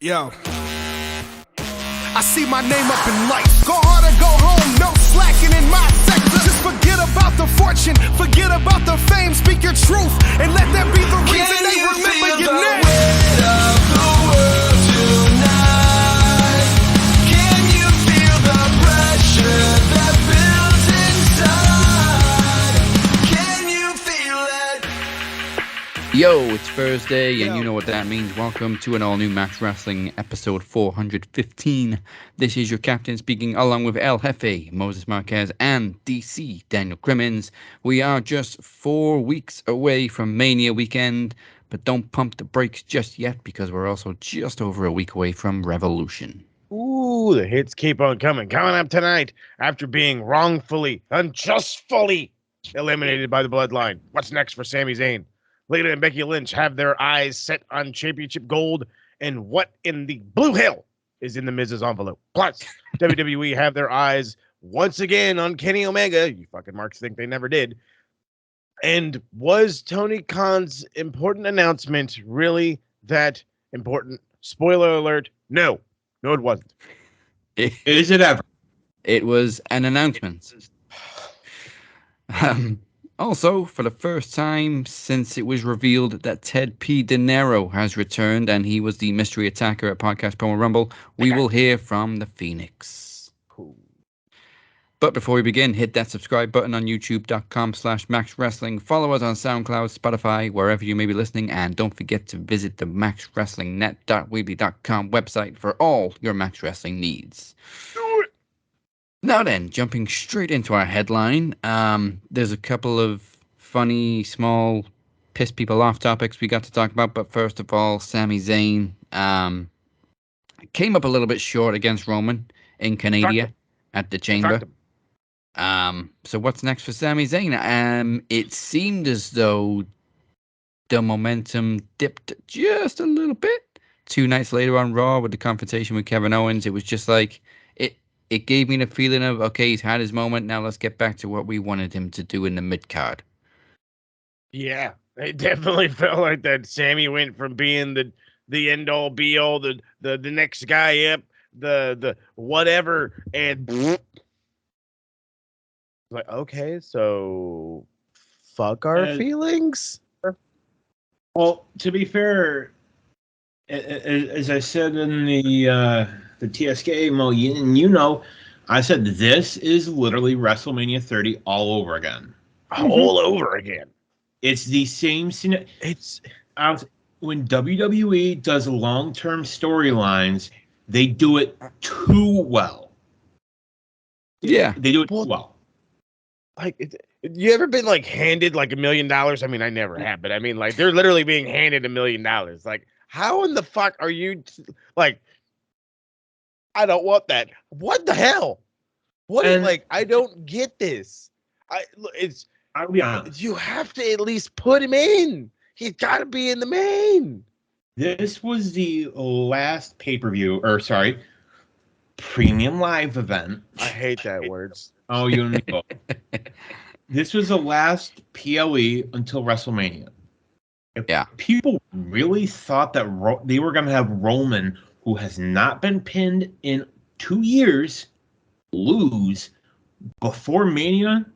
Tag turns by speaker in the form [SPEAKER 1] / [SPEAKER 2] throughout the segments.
[SPEAKER 1] Yo. I see my name up in lights. Go hard or go home, no slacking in my sector. Just forget about the fortune, forget about the fame. Speak your truth and let that be the reason they remember your name. Weight of the world tonight. Can you feel the pressure that builds inside? Can you feel it?
[SPEAKER 2] Yo, it's Thursday, and you know what that means. Welcome to an all-new Max Wrestling episode 415. This is your captain speaking, along with El Jefe, Moses Marquez, and DC, Daniel Crimmins. We are just 4 weeks away from Mania weekend, but don't pump the brakes just yet, because we're also just over a week away from Revolution.
[SPEAKER 3] Ooh, the hits keep on coming. Coming up tonight, after being wrongfully, unjustly eliminated by the Bloodline. What's next for Sami Zayn? Lita and Becky Lynch have their eyes set on championship gold, and what in the blue hell is in the Miz's envelope? Plus, WWE have their eyes once again on Kenny Omega. You fucking marks think they never did. And was Tony Khan's important announcement really that important? Spoiler alert, no, it wasn't.
[SPEAKER 4] Is it ever?
[SPEAKER 2] It was an announcement. Also, for the first time since it was revealed that Ted P. De Niro has returned and he was the mystery attacker at Podcast Promo Rumble, we will hear from the Phoenix.
[SPEAKER 3] Cool.
[SPEAKER 2] But before we begin, hit that subscribe button on youtube.com/MaxWrestling. Follow us on SoundCloud, Spotify, wherever you may be listening, and don't forget to visit the maxwrestlingnet.weebly.com website for all your Max Wrestling needs. Now then, jumping straight into our headline, there's a couple of funny, small, piss people off topics we got to talk about. But first of all, Sami Zayn came up a little bit short against Roman in Canada at the Chamber. So what's next for Sami Zayn? It seemed as though the momentum dipped just a little bit 2 nights later on Raw with the confrontation with Kevin Owens. It was just like... It gave me the feeling of, okay, he's had his moment. Now let's get back to what we wanted him to do in the mid-card.
[SPEAKER 3] Yeah, it definitely felt like that. Sammy went from being the end-all, be-all, the next guy up, the whatever, and like, okay, so fuck our feelings?
[SPEAKER 4] Well, to be fair, as I said in the TSK, you know, I said this is literally WrestleMania 30 all over again.
[SPEAKER 3] All over again.
[SPEAKER 4] It's the same scene. When WWE does long-term storylines, they do it too well.
[SPEAKER 2] Yeah,
[SPEAKER 4] they do it too well.
[SPEAKER 3] Like, you ever been like handed like $1 million? I mean, I never have, but I mean, like, they're literally being handed $1 million. Like, how in the fuck are you like? I don't want that. What the hell? I don't get this.
[SPEAKER 4] I'll be honest.
[SPEAKER 3] You have to at least put him in. He's got to be in the main.
[SPEAKER 4] This was the last pay-per-view, premium live event.
[SPEAKER 3] I hate that words.
[SPEAKER 4] Oh, you know. This was the last PLE until WrestleMania.
[SPEAKER 2] Yeah.
[SPEAKER 4] People really thought that they were going to have Roman, who has not been pinned in 2 years, lose before Mania.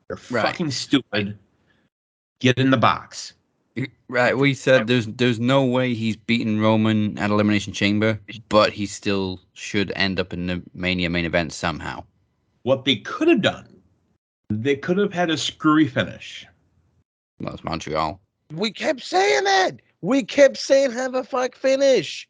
[SPEAKER 4] They're fucking stupid. Get in the box.
[SPEAKER 2] Right, we said there's no way he's beaten Roman at Elimination Chamber, but he still should end up in the Mania main event somehow.
[SPEAKER 4] What they could have done, they could have had a screwy finish.
[SPEAKER 2] Well, it's Montreal.
[SPEAKER 3] We kept saying that. We kept saying have a fuck finish.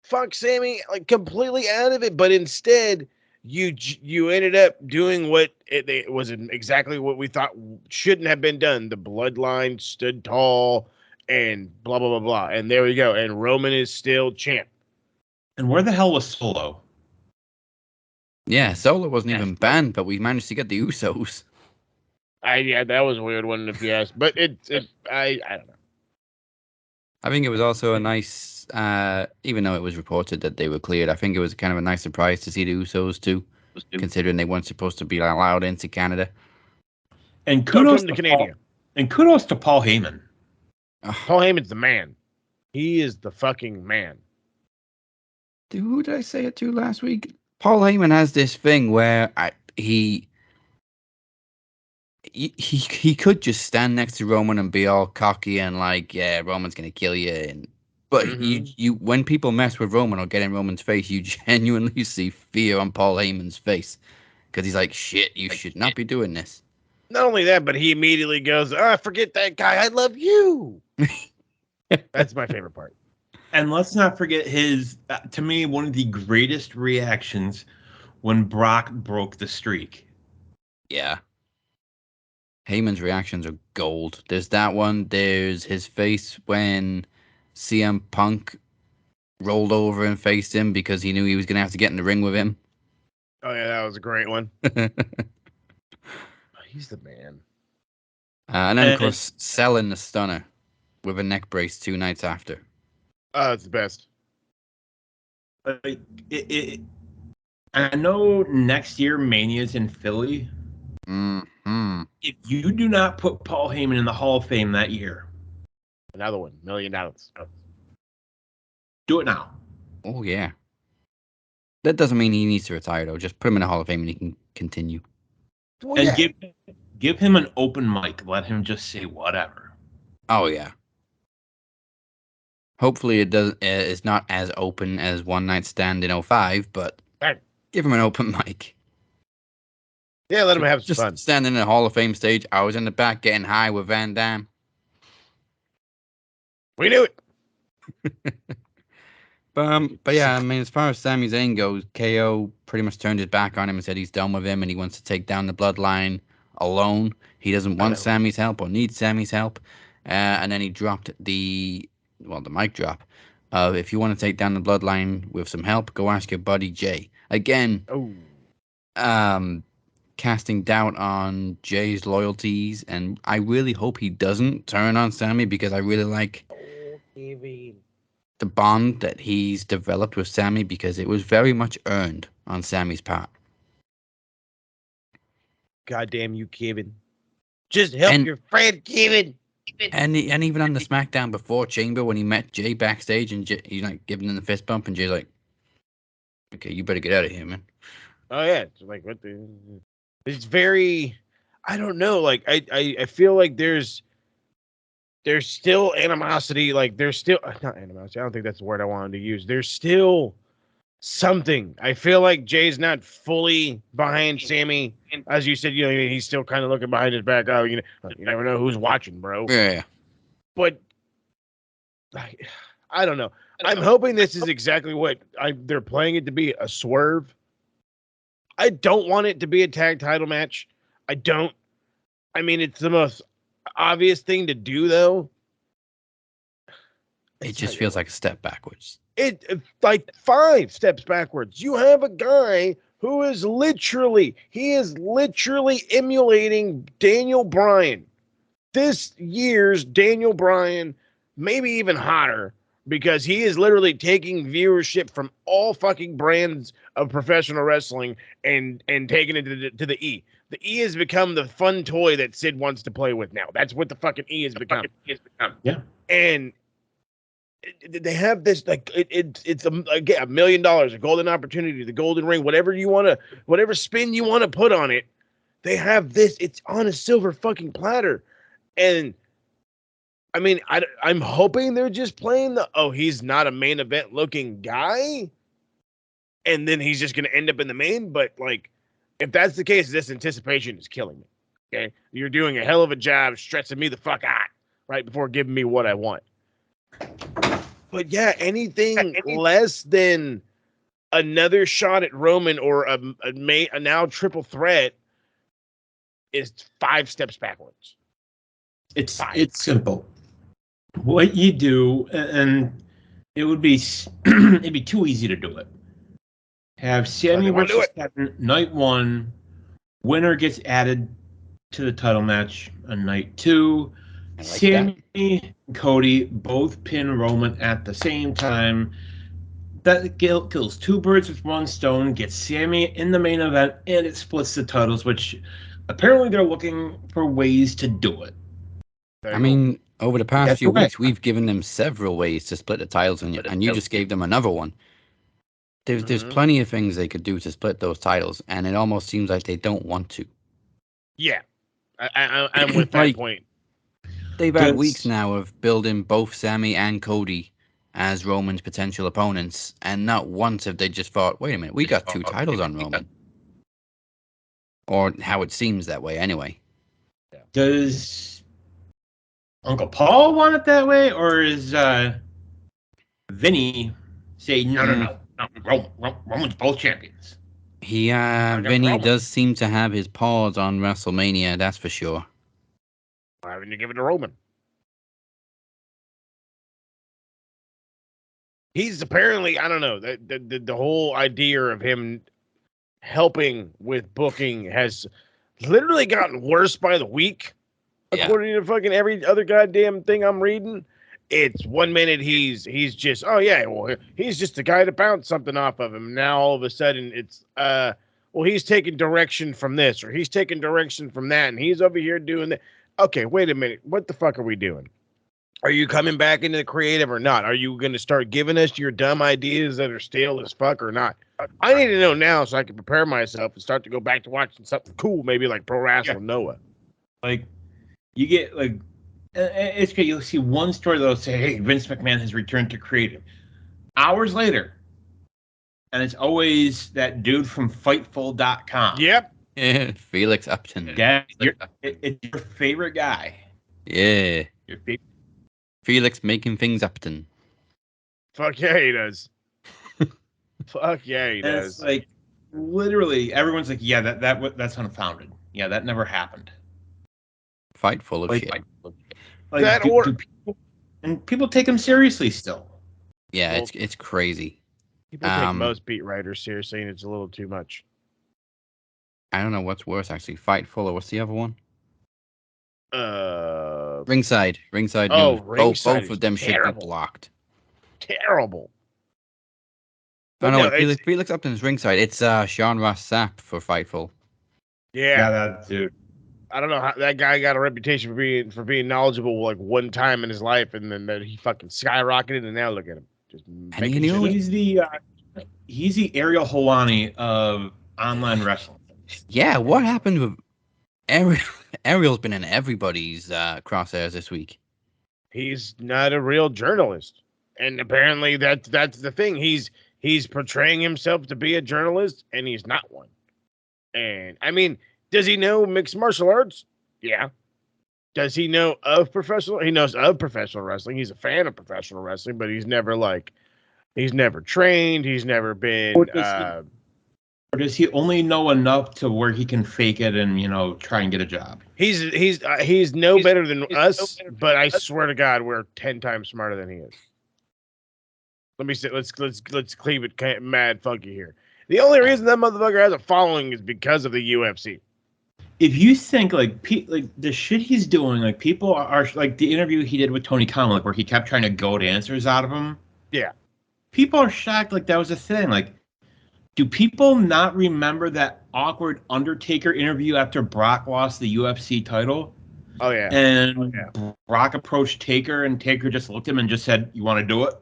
[SPEAKER 3] Fuck Sammy like completely out of it, but instead you ended up doing what it was exactly what we thought shouldn't have been done. The bloodline stood tall and blah blah blah blah, and there we go. And Roman is still champ.
[SPEAKER 4] And where the hell was Solo?
[SPEAKER 2] Yeah, Solo wasn't even banned, but we managed to get the Usos.
[SPEAKER 3] Yeah, that was a weird one if you ask, but I don't know.
[SPEAKER 2] I think it was also a nice, even though it was reported that they were cleared, I think it was kind of a nice surprise to see the Usos too, considering they weren't supposed to be allowed into Canada.
[SPEAKER 4] And kudos to Paul Heyman.
[SPEAKER 3] Paul Heyman's the man. He is the fucking man.
[SPEAKER 2] Who did I say it to last week? Paul Heyman has this thing where he could just stand next to Roman and be all cocky and like, yeah, Roman's gonna kill you. But you when people mess with Roman or get in Roman's face, you genuinely see fear on Paul Heyman's face because he's like, shit, you should not be doing this.
[SPEAKER 3] Not only that, but he immediately goes, forget that guy. I love you. That's my favorite part.
[SPEAKER 4] And let's not forget his, to me, one of the greatest reactions when Brock broke the streak.
[SPEAKER 2] Yeah. Heyman's reactions are gold. There's that one. There's his face when CM Punk rolled over and faced him because he knew he was going to have to get in the ring with him.
[SPEAKER 3] Oh, yeah, that was a great one. He's the man.
[SPEAKER 2] And then, of course, selling the Stunner with a neck brace 2 nights after.
[SPEAKER 3] Oh, it's the best.
[SPEAKER 4] I know next year Mania's in Philly.
[SPEAKER 2] Mm-hmm.
[SPEAKER 4] If you do not put Paul Heyman in the Hall of Fame that year,
[SPEAKER 3] another one, $1 million.
[SPEAKER 4] Do it now.
[SPEAKER 2] Oh, yeah. That doesn't mean he needs to retire, though. Just put him in the Hall of Fame and he can continue.
[SPEAKER 3] Well,
[SPEAKER 4] and give him an open mic. Let him just say whatever.
[SPEAKER 2] Oh, yeah. Hopefully it's not as open as One Night Stand in 05, but give him an open mic.
[SPEAKER 3] Yeah, let him have some fun.
[SPEAKER 2] Just standing in the Hall of Fame stage. I was in the back getting high with Van Damme.
[SPEAKER 3] We knew it.
[SPEAKER 2] But yeah, I mean, as far as Sami Zayn goes, KO pretty much turned his back on him and said he's done with him and he wants to take down the bloodline alone. He doesn't want Sami's help or need Sami's help. And then he dropped the mic drop. If you want to take down the bloodline with some help, go ask your buddy Jay. Again, casting doubt on Jay's loyalties, and I really hope he doesn't turn on Sami because I really like the bond that he's developed with Sami because it was very much earned on Sami's part.
[SPEAKER 3] Goddamn you, Kevin. Just help your friend, Kevin.
[SPEAKER 2] And even on the SmackDown before Chamber, when he met Jay backstage and he's like giving him the fist bump, and Jay's like, "Okay, you better get out of here, man."
[SPEAKER 3] Oh yeah, it's like what the? It's very, I don't know. Like I feel like there's still animosity. Like there's still not animosity. I don't think that's the word I wanted to use. There's still something. I feel like Jay's not fully behind Sami. As you said, he's still kind of looking behind his back. Oh, you never know who's watching, bro.
[SPEAKER 2] Yeah.
[SPEAKER 3] But I don't know. I'm hoping this is exactly what they're playing it to be, a swerve. I don't want it to be a tag title match. I don't. I mean, it's the most obvious thing to do, though.
[SPEAKER 2] It just feels like a step backwards.
[SPEAKER 3] It's like 5 steps backwards. You have a guy who is literally emulating Daniel Bryan. This year's Daniel Bryan, maybe even hotter, because he is literally taking viewership from all fucking brands of professional wrestling and taking it to the E. The E has become the fun toy that Sid wants to play with now. That's what the fucking E has become.
[SPEAKER 4] Yeah.
[SPEAKER 3] And they have this, like, it's $1 million, a golden opportunity, the golden ring, whatever spin you want to put on it. They have this. It's on a silver fucking platter. And I mean, I'm hoping they're just playing he's not a main event looking guy, and then he's just going to end up in the main. But like, if that's the case, this anticipation is killing me. Okay, you're doing a hell of a job stressing me the fuck out right before giving me what I want. But yeah, anything less than another shot at Roman or a now triple threat is 5 steps backwards.
[SPEAKER 4] It's simple. What you do, and it would be it'd be too easy to do it. Have Sami versus Kevin, night 1. Winner gets added to the title match on night 2. Like Sami and Cody both pin Roman at the same time. That kills 2 birds with 1 stone, gets Sami in the main event, and it splits the titles, which apparently they're looking for ways to do it.
[SPEAKER 2] I mean, Over the past
[SPEAKER 4] That's
[SPEAKER 2] few
[SPEAKER 4] okay.
[SPEAKER 2] weeks, we've given them several ways to split the titles, and you just gave them another one. There's plenty of things they could do to split those titles, and it almost seems like they don't want to.
[SPEAKER 3] Yeah, I'm with that
[SPEAKER 2] Like,
[SPEAKER 3] point.
[SPEAKER 2] They've had weeks now of building both Sami and Cody as Roman's potential opponents, and not once have they just thought, wait a minute, we got 2 titles on Roman. Or how it seems that way, anyway.
[SPEAKER 4] Does Uncle Paul want it that way, or is Vinny say, no, Roman's both champions?
[SPEAKER 2] Vinny does seem to have his paws on WrestleMania, that's for sure.
[SPEAKER 3] Why haven't you given it to Roman? He's apparently, I don't know, the whole idea of him helping with booking has literally gotten worse by the week, according to fucking every other goddamn thing I'm reading. It's 1 minute he's just, oh yeah, well, he's just a guy to bounce something off of him. Now all of a sudden it's well, he's taking direction from this, or he's taking direction from that, and he's over here doing that. Okay, wait a minute, what the fuck are we doing? Are you coming back into the creative or not? Are you going to start giving us your dumb ideas that are stale as fuck or not? I need to know now so I can prepare myself and start to go back to watching something cool, maybe like Pro Wrestling Noah.
[SPEAKER 4] Like, you get, like, it's great. You'll see one story that'll say, hey, Vince McMahon has returned to creative. Hours later, and it's always that dude from Fightful.com.
[SPEAKER 3] Yep.
[SPEAKER 2] Felix Upton.
[SPEAKER 4] Yeah, it's your favorite guy.
[SPEAKER 2] Yeah.
[SPEAKER 4] Your favorite.
[SPEAKER 2] Felix making things Upton.
[SPEAKER 3] Fuck yeah, he does. Fuck yeah, he does.
[SPEAKER 4] It's like, literally, everyone's like, yeah, that's unfounded. Yeah, that never happened.
[SPEAKER 2] Fight full of
[SPEAKER 4] Like,
[SPEAKER 2] shit.
[SPEAKER 4] Like,
[SPEAKER 3] that
[SPEAKER 4] people take him seriously still.
[SPEAKER 2] Yeah, it's crazy.
[SPEAKER 3] People take most beat writers seriously, and it's a little too much.
[SPEAKER 2] I don't know what's worse, actually. Fightful, or what's the other one? Ringside. Ringside
[SPEAKER 3] Oh,
[SPEAKER 2] News.
[SPEAKER 3] Ringside
[SPEAKER 2] Both of them should be blocked.
[SPEAKER 3] Terrible.
[SPEAKER 2] No, Felix Upton's Ringside. It's Sean Ross Sapp for Fightful.
[SPEAKER 3] Yeah,
[SPEAKER 4] that dude.
[SPEAKER 3] I don't know how that guy got a reputation for being knowledgeable like one time in his life, and then that he fucking skyrocketed, and now look at him. Just making
[SPEAKER 4] he's the Ariel Helwani of online wrestling.
[SPEAKER 2] Yeah, what happened with Ariel? Ariel's been in everybody's crosshairs this week.
[SPEAKER 3] He's not a real journalist, and apparently that's the thing. He's portraying himself to be a journalist, and he's not one. And I mean, does he know mixed martial arts? Yeah. Does he know of professional? He knows of professional wrestling. He's a fan of professional wrestling, but he's never trained. He's never been.
[SPEAKER 4] Or does he only know enough to where he can fake it and try and get a job?
[SPEAKER 3] He's better than us, but I swear to God, we're 10 times smarter than he is. Let me say, let's cleave it mad funky here. The only reason that motherfucker has a following is because of the UFC.
[SPEAKER 4] If you think like the shit he's doing, like people are like the interview he did with Tony Khan, like where he kept trying to goad answers out of him.
[SPEAKER 3] Yeah,
[SPEAKER 4] people are shocked. Like that was a thing. Like, do people not remember that awkward Undertaker interview after Brock lost the UFC title?
[SPEAKER 3] Oh yeah,
[SPEAKER 4] and Brock approached Taker, and Taker just looked at him and just said, "You want to do it?"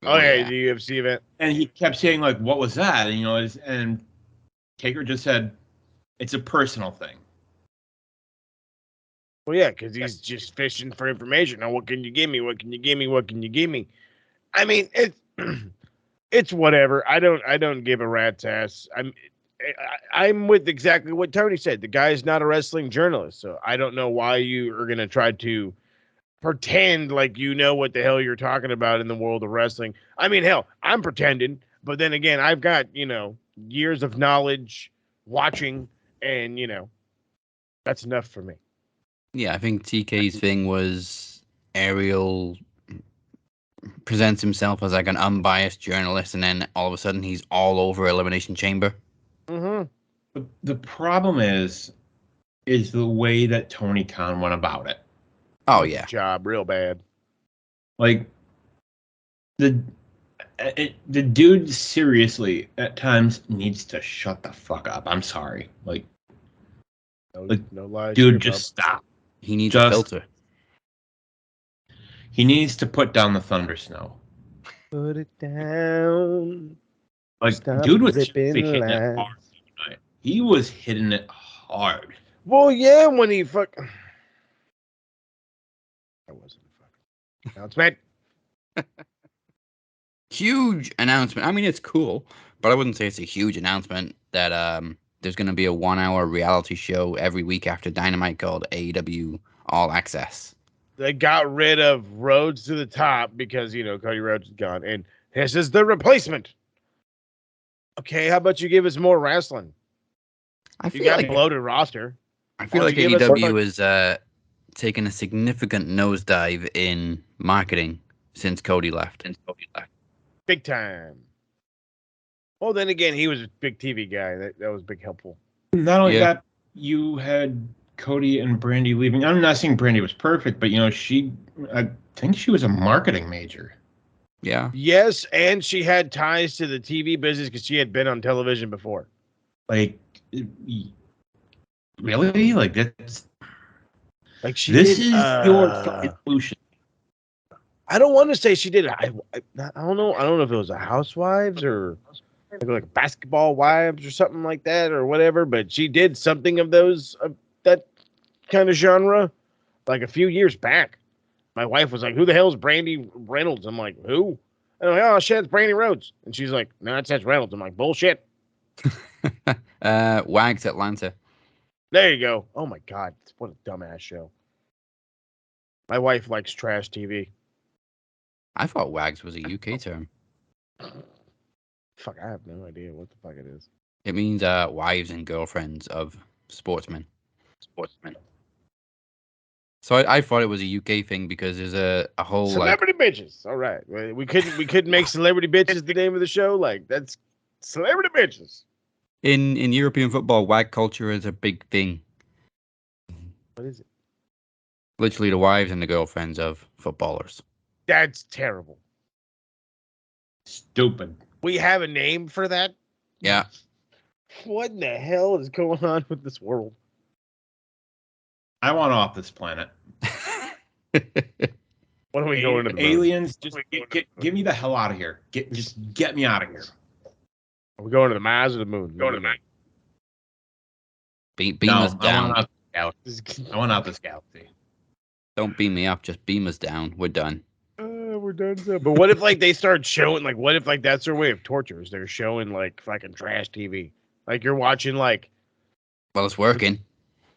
[SPEAKER 3] Oh yeah, the UFC event.
[SPEAKER 4] And he kept saying like, "What was that?" And, and Taker just said, "It's a personal thing."
[SPEAKER 3] Well, yeah, because he's just fishing for information. Now, what can you give me? What can you give me? What can you give me? I mean, it's whatever. I don't give a rat's ass. I'm with exactly what Tony said. The guy's not a wrestling journalist, so I don't know why you are gonna try to pretend like you know what the hell you're talking about in the world of wrestling. I mean, hell, I'm pretending, but then again, I've got years of knowledge, watching, and that's enough for me.
[SPEAKER 2] Yeah, I think TK's thing was Ariel presents himself as like an unbiased journalist, and then all of a sudden he's all over Elimination Chamber.
[SPEAKER 3] Mm-hmm.
[SPEAKER 4] The problem is the way that Tony Khan went about it.
[SPEAKER 2] Oh yeah,
[SPEAKER 3] job real bad.
[SPEAKER 4] Like the dude seriously at times needs to shut the fuck up. I'm sorry. Like
[SPEAKER 3] no lies.
[SPEAKER 4] Dude, just stop.
[SPEAKER 2] He needs a filter.
[SPEAKER 4] He needs to put down the thunder snow.
[SPEAKER 3] Put it down.
[SPEAKER 4] Like,
[SPEAKER 3] Stop
[SPEAKER 4] dude was
[SPEAKER 3] zipping
[SPEAKER 4] hitting it
[SPEAKER 3] lines.
[SPEAKER 4] hard tonight. He was hitting it hard.
[SPEAKER 3] Well, yeah, when he fuck. That wasn't a fucking announcement.
[SPEAKER 2] Huge announcement. I mean, it's cool, but I wouldn't say it's a huge announcement that there's going to be a 1-hour reality show every week after Dynamite called AEW All Access.
[SPEAKER 3] They got rid of Rhodes to the top because, Cody Rhodes is gone. And this is the replacement. Okay, how about you give us more wrestling?
[SPEAKER 2] I
[SPEAKER 3] You
[SPEAKER 2] feel
[SPEAKER 3] got
[SPEAKER 2] like
[SPEAKER 3] a bloated roster.
[SPEAKER 2] I feel
[SPEAKER 3] Why
[SPEAKER 2] like
[SPEAKER 3] don't you give us
[SPEAKER 2] AEW is taking a significant nosedive in marketing since Cody left.
[SPEAKER 3] Big time. Well, then again, he was a big TV guy. That was big helpful.
[SPEAKER 4] Not only
[SPEAKER 2] Yeah.
[SPEAKER 4] that, you had Cody and Brandy leaving. I'm not saying Brandy was perfect, but I think she was a marketing major.
[SPEAKER 2] Yeah.
[SPEAKER 3] Yes, and she had ties to the TV business because she had been on television before.
[SPEAKER 4] Like, really? Like, that's
[SPEAKER 3] Like she
[SPEAKER 4] this
[SPEAKER 3] did,
[SPEAKER 4] is your fucking solution.
[SPEAKER 3] I don't want to say she did. I don't know. I don't know if it was a Housewives or like Basketball Wives or something like that or whatever. But she did something of that kind of genre, like a few years back. My wife was like, "Who the hell is Brandy Reynolds?" I'm like, "Who?" And I'm like, "Oh shit, it's Brandy Rhodes." And she's like, "No, that's Reynolds." I'm like, "Bullshit."
[SPEAKER 2] Wags Atlanta.
[SPEAKER 3] There you go. Oh my god, what a dumbass show. My wife likes trash TV.
[SPEAKER 2] I thought Wags was a UK term.
[SPEAKER 3] Fuck, I have no idea what the fuck it is.
[SPEAKER 2] It means wives and girlfriends of sportsmen. So I thought it was a UK thing because there's a whole
[SPEAKER 3] Celebrity bitches. All right, we couldn't make celebrity bitches the name of the show. Like that's celebrity bitches.
[SPEAKER 2] in European football, wag culture is a big thing.
[SPEAKER 3] What is it?
[SPEAKER 2] Literally the wives and the girlfriends of footballers.
[SPEAKER 3] That's terrible.
[SPEAKER 4] Stupid.
[SPEAKER 3] We have a name for that.
[SPEAKER 2] Yeah.
[SPEAKER 3] What in the hell is going on with this world?
[SPEAKER 4] I want off this planet.
[SPEAKER 3] When are we going to the moon?
[SPEAKER 4] Aliens, just get me the hell out of here. Just get me out of here.
[SPEAKER 3] Are we going to the Mars or the moon?
[SPEAKER 4] Go to the moon.
[SPEAKER 2] Beam us down.
[SPEAKER 4] I want out this galaxy.
[SPEAKER 2] Don't beam me up. Just beam us down. We're done.
[SPEAKER 3] We're done. So. But what if they start showing what if that's their way of torture? Is they're showing fucking trash TV? Like you're watching
[SPEAKER 2] Well, it's working.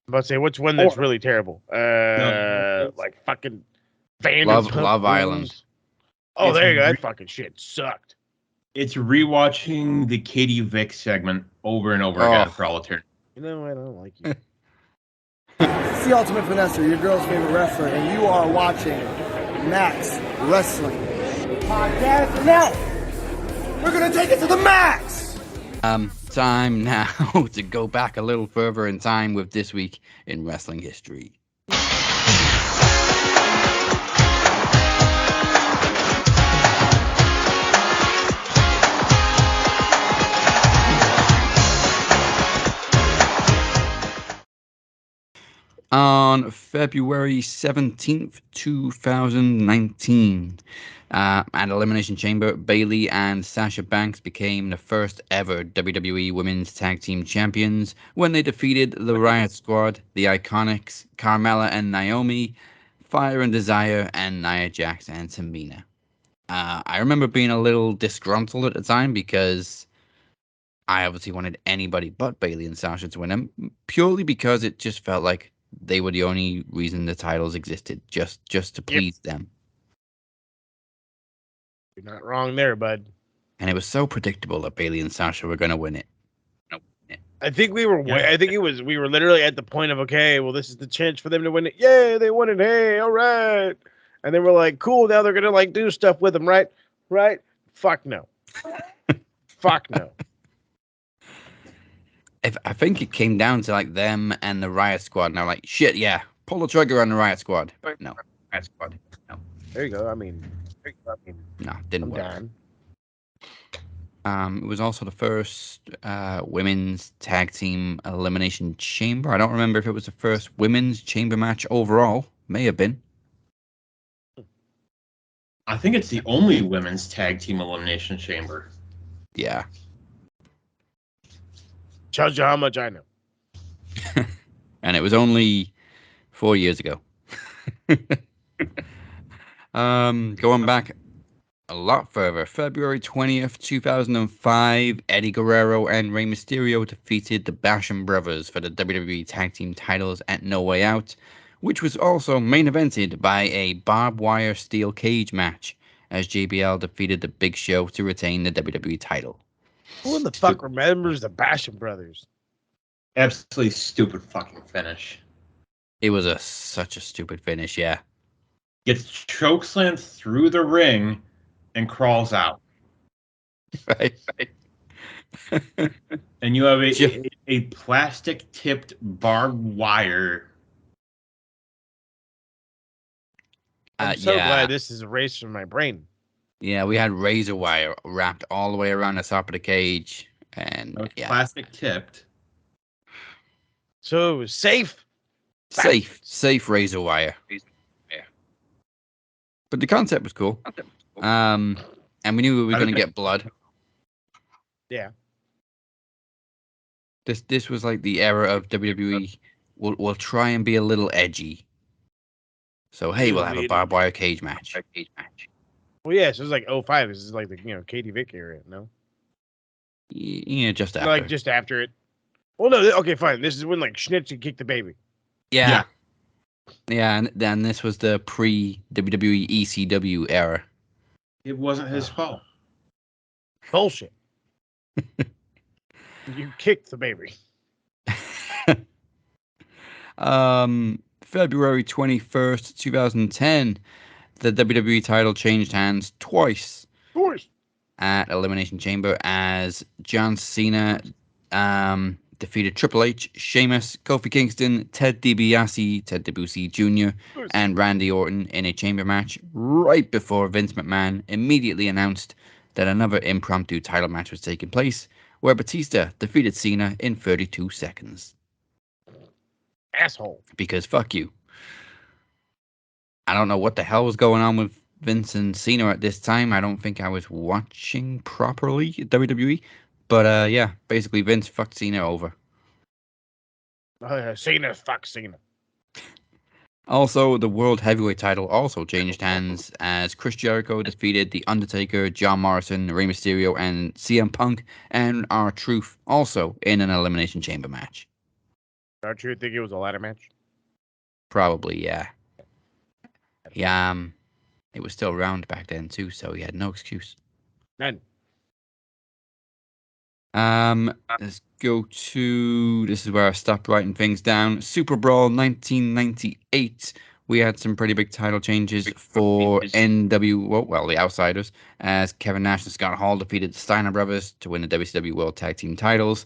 [SPEAKER 3] I'm about to say which one that's really terrible. Fucking Vanderpump
[SPEAKER 2] Love
[SPEAKER 3] Rules.
[SPEAKER 2] Island.
[SPEAKER 3] Oh, there you go. That fucking shit sucked.
[SPEAKER 4] It's rewatching the Katie Vick segment over and over again for all eternity.
[SPEAKER 3] You know, I don't like you.
[SPEAKER 5] It's the Ultimate Finesser, your girl's favorite wrestler, and you are watching Max Wrestling Podcast. Now, we're gonna take it to the max.
[SPEAKER 2] Time now to go back a little further in time with this week in wrestling history. On February 17th, 2019, at Elimination Chamber, Bayley and Sasha Banks became the first ever WWE Women's Tag Team Champions when they defeated the Riot Squad, the Iconics, Carmella and Naomi, Fire and Desire, and Nia Jax and Tamina. I remember being a little disgruntled at the time because I obviously wanted anybody but Bayley and Sasha to win them, purely because it just felt like they were the only reason the titles existed, just to please them.
[SPEAKER 3] You're not wrong there, bud.
[SPEAKER 2] And it was so predictable that Bayley and Sasha were going to win it.
[SPEAKER 3] I think we were. I think we were literally at the point of okay, well, this is the chance for them to win it. Yay, they won it. Hey, all right. And then we're like, cool. Now they're gonna do stuff with them, right? Right? Fuck no. Fuck no.
[SPEAKER 2] I think it came down to them and the Riot Squad, and I'm like, shit, yeah, pull the trigger on the Riot Squad. No, Riot Squad. No.
[SPEAKER 3] There you go. I mean,
[SPEAKER 2] No, didn't work.
[SPEAKER 3] Done.
[SPEAKER 2] It was also the first women's tag team elimination chamber. I don't remember if it was the first women's chamber match overall. May have been.
[SPEAKER 4] I think it's the only women's tag team elimination chamber.
[SPEAKER 2] Yeah.
[SPEAKER 3] Tells you how much I know.
[SPEAKER 2] And it was only 4 years ago. Going back a lot further, February 20th, 2005, Eddie Guerrero and Rey Mysterio defeated the Basham Brothers for the WWE Tag Team titles at No Way Out, which was also main evented by a barbed wire steel cage match, as JBL defeated the Big Show to retain the WWE title.
[SPEAKER 3] Who in the fuck remembers the Basham Brothers?
[SPEAKER 4] Absolutely stupid fucking finish.
[SPEAKER 2] It was such a stupid finish, yeah.
[SPEAKER 4] Gets chokeslammed through the ring and crawls out.
[SPEAKER 2] Right.
[SPEAKER 4] And you have a plastic tipped barbed wire.
[SPEAKER 3] I'm so glad this is erased from my brain.
[SPEAKER 2] Yeah, we had razor wire wrapped all the way around the top of the cage, and
[SPEAKER 4] plastic tipped.
[SPEAKER 3] So it was safe.
[SPEAKER 2] Safe razor wire. Yeah. But the concept was cool. And we knew we were going to get blood.
[SPEAKER 3] Yeah.
[SPEAKER 2] This was like the era of WWE. We'll try and be a little edgy. So hey, we'll have a barbed wire cage match.
[SPEAKER 3] Well, yeah, so it was like 05. This is like the Katie Vick era, no?
[SPEAKER 2] Yeah, just after.
[SPEAKER 3] Like just after it. Well, no, okay, fine. This is when like Schnitz kicked the baby.
[SPEAKER 2] Yeah, and then this was the pre-WWE ECW era.
[SPEAKER 4] It wasn't his fault.
[SPEAKER 3] Bullshit. You kicked the baby.
[SPEAKER 2] February 21st, 2010, the WWE title changed hands twice. At Elimination Chamber as John Cena defeated Triple H, Sheamus, Kofi Kingston, Ted DiBiase Jr., and Randy Orton in a chamber match right before Vince McMahon immediately announced that another impromptu title match was taking place, where Batista defeated Cena in 32 seconds.
[SPEAKER 3] Asshole.
[SPEAKER 2] Because fuck you. I don't know what the hell was going on with Vince and Cena at this time. I don't think I was watching properly WWE. But yeah, basically Vince fucked Cena over.
[SPEAKER 3] Cena fuck Cena.
[SPEAKER 2] Also, the World Heavyweight title also changed hands as Chris Jericho defeated The Undertaker, John Morrison, Rey Mysterio, and CM Punk and R-Truth also in an Elimination Chamber match.
[SPEAKER 3] R-Truth think it was a ladder match?
[SPEAKER 2] Probably, yeah. Yeah, it was still around back then too, so he had no excuse.
[SPEAKER 3] None.
[SPEAKER 2] Let's go to, this is where I stopped writing things down. Super Brawl 1998. We had some pretty big title changes for the Outsiders, as Kevin Nash and Scott Hall defeated the Steiner Brothers to win the WCW World Tag Team titles.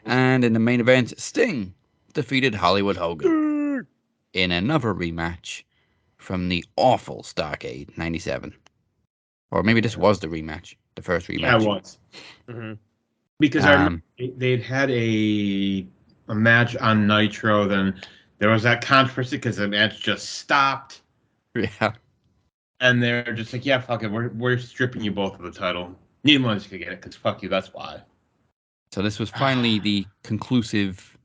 [SPEAKER 2] And in the main event, Sting defeated Hollywood Hogan in another rematch from the awful Starrcade 97. Or maybe this was the rematch, the first rematch.
[SPEAKER 4] Yeah, it was. Mm-hmm. Because I remember they'd had a match on Nitro, then there was that controversy because the match just stopped.
[SPEAKER 2] Yeah.
[SPEAKER 4] And they're just like, yeah, fuck it, we're stripping you both of the title. Neither one of us could get it because fuck you, that's why.
[SPEAKER 2] So this was finally the conclusive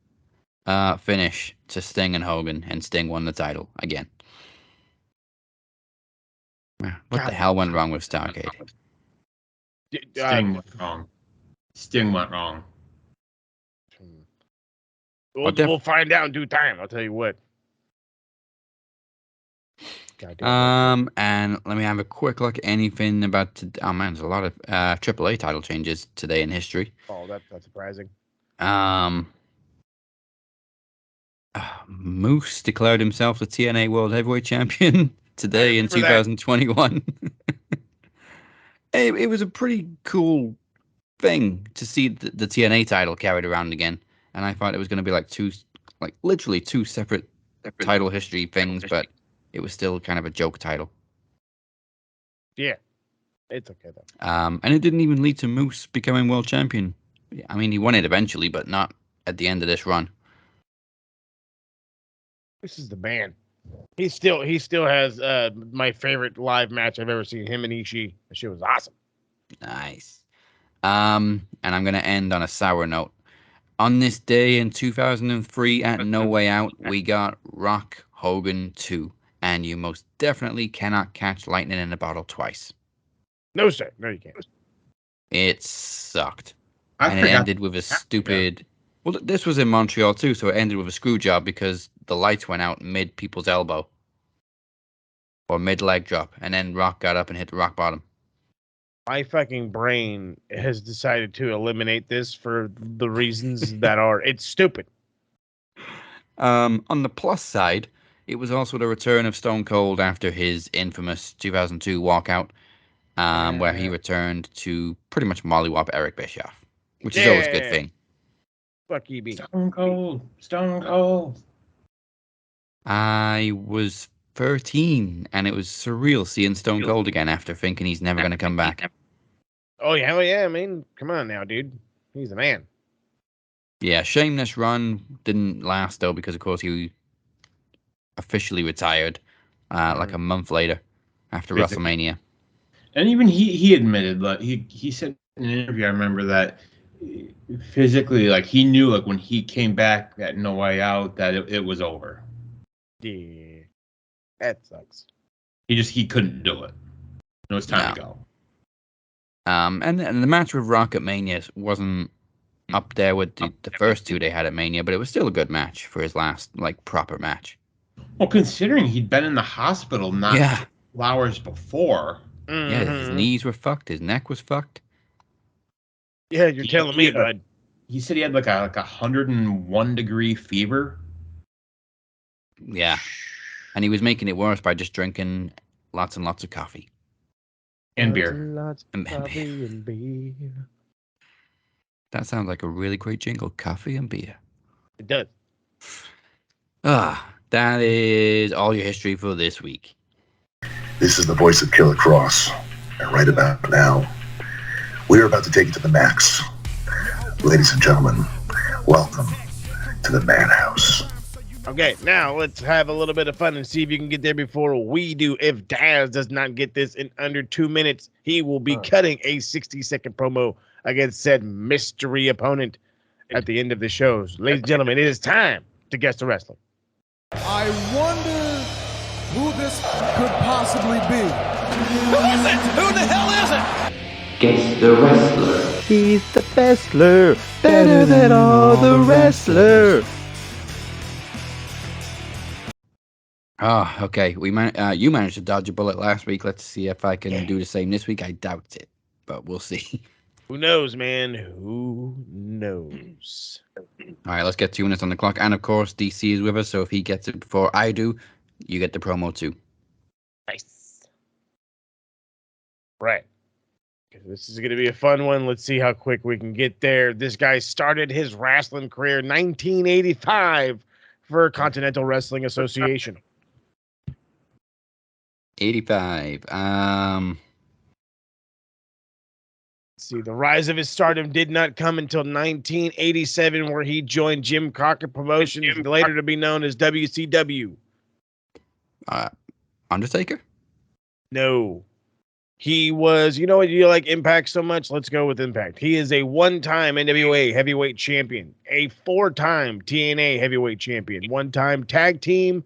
[SPEAKER 2] finish to Sting and Hogan, and Sting won the title again. What the hell went wrong with Starrcade?
[SPEAKER 4] Sting went wrong. Sting went wrong.
[SPEAKER 3] We'll find out in due time. I'll tell you what.
[SPEAKER 2] And let me have a quick look. Anything about? Oh man, there's a lot of AAA title changes today in history.
[SPEAKER 3] Oh, that's surprising.
[SPEAKER 2] Moose declared himself the TNA World Heavyweight Champion today in 2021. It was a pretty cool thing to see the TNA title carried around again, and I thought it was going to be literally two separate title history things, but it was still kind of a joke title.
[SPEAKER 3] Yeah, it's okay though.
[SPEAKER 2] And it didn't even lead to Moose becoming world champion. I mean, he won it eventually, but not at the end of this run.
[SPEAKER 3] This is the man. He still has my favorite live match I've ever seen. Him and Ishii. That shit was awesome.
[SPEAKER 2] Nice. And I'm gonna end on a sour note. On this day in 2003 at No Way Out, we got Rock Hogan 2, and you most definitely cannot catch lightning in a bottle twice.
[SPEAKER 3] No, sir. No, you can't.
[SPEAKER 2] It sucked.
[SPEAKER 4] I
[SPEAKER 2] And it
[SPEAKER 4] forgot.
[SPEAKER 2] ended with a stupid. Well, this was in Montreal too, so it ended with a screw job because the lights went out mid people's elbow or mid leg drop, and then Rock got up and hit the rock bottom.
[SPEAKER 3] My fucking brain has decided to eliminate this for the reasons that are it's stupid.
[SPEAKER 2] On the plus side, it was also the return of Stone Cold after his infamous 2002 walkout, where he returned to pretty much mollywop Eric Bischoff, which is always a good thing.
[SPEAKER 3] Fuck EB.
[SPEAKER 4] Stone Cold. Stone Cold.
[SPEAKER 2] I was 13, and it was surreal seeing Stone Cold again after thinking he's never going to come back.
[SPEAKER 3] Oh yeah, hell yeah. I mean, come on now, dude. He's the man.
[SPEAKER 2] Yeah, shame this run didn't last, though, because, of course, he officially retired like a month later after WrestleMania.
[SPEAKER 4] And even he admitted, like he said in an interview, I remember that physically, like he knew, like when he came back at No Way Out, that it was over.
[SPEAKER 3] Yeah, that sucks.
[SPEAKER 4] He couldn't do it. It was time to go.
[SPEAKER 2] And the match with Rock at Mania wasn't up there with the first two they had at Mania, but it was still a good match for his last like proper match.
[SPEAKER 4] Well, considering he'd been in the hospital not 2 hours before.
[SPEAKER 2] Yeah, his knees were fucked. His neck was fucked.
[SPEAKER 3] Yeah, you're telling me, bud.
[SPEAKER 4] He said he had like a 101-degree fever.
[SPEAKER 2] Yeah, and he was making it worse by just drinking lots and lots of coffee
[SPEAKER 4] and beer.
[SPEAKER 3] Lots of coffee and beer.
[SPEAKER 2] That sounds like a really great jingle. Coffee and beer.
[SPEAKER 3] It does.
[SPEAKER 2] That is all your history for this week.
[SPEAKER 6] This is the voice of Killer Cross, and right about now, we are about to take it to the max. Ladies and gentlemen, welcome to the Madhouse.
[SPEAKER 3] Okay, now let's have a little bit of fun and see if you can get there before we do. If Daz does not get this in under 2 minutes, he will be cutting a 60-second promo against said mystery opponent at the end of the shows. Ladies and gentlemen, it is time to guess the wrestler.
[SPEAKER 1] I wonder who this could possibly be.
[SPEAKER 7] Who is it? Who the hell is it?
[SPEAKER 2] Guess the wrestler.
[SPEAKER 8] He's the wrestler, better than all the wrestlers.
[SPEAKER 2] Okay. You managed to dodge a bullet last week. Let's see if I can do the same this week. I doubt it, but we'll see.
[SPEAKER 3] Who knows, man? Who knows?
[SPEAKER 2] All right, let's get 2 minutes on the clock. And of course, DC is with us, so if he gets it before I do, you get the promo too.
[SPEAKER 3] Nice. Right. This is going to be a fun one. Let's see how quick we can get there. This guy started his wrestling career in 1985 for Continental Wrestling Association.
[SPEAKER 2] 85.
[SPEAKER 3] Let's see, the rise of his stardom did not come until 1987, where he joined Jim Crockett Promotions, later to be known as WCW.
[SPEAKER 2] Undertaker?
[SPEAKER 3] No. He was, you know what, you like Impact so much? Let's go with Impact. He is a one-time NWA heavyweight champion, a 4-time TNA heavyweight champion, one-time tag team.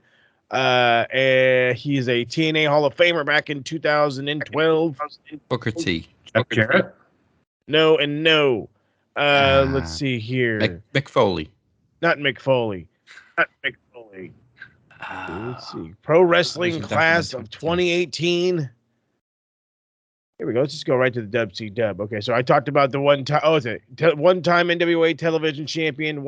[SPEAKER 3] He is a TNA Hall of Famer back in 2012.
[SPEAKER 2] Booker T.
[SPEAKER 4] Jeff Jarrett?
[SPEAKER 3] No and no. Let's see here.
[SPEAKER 2] Mick Foley.
[SPEAKER 3] Not Mick Foley. Not Mick Foley. Let's see. Pro Wrestling Class of 2018. Here we go. Let's just go right to the WCW. Okay, so I talked about the one-time. Oh, is it one-time NWA television champion?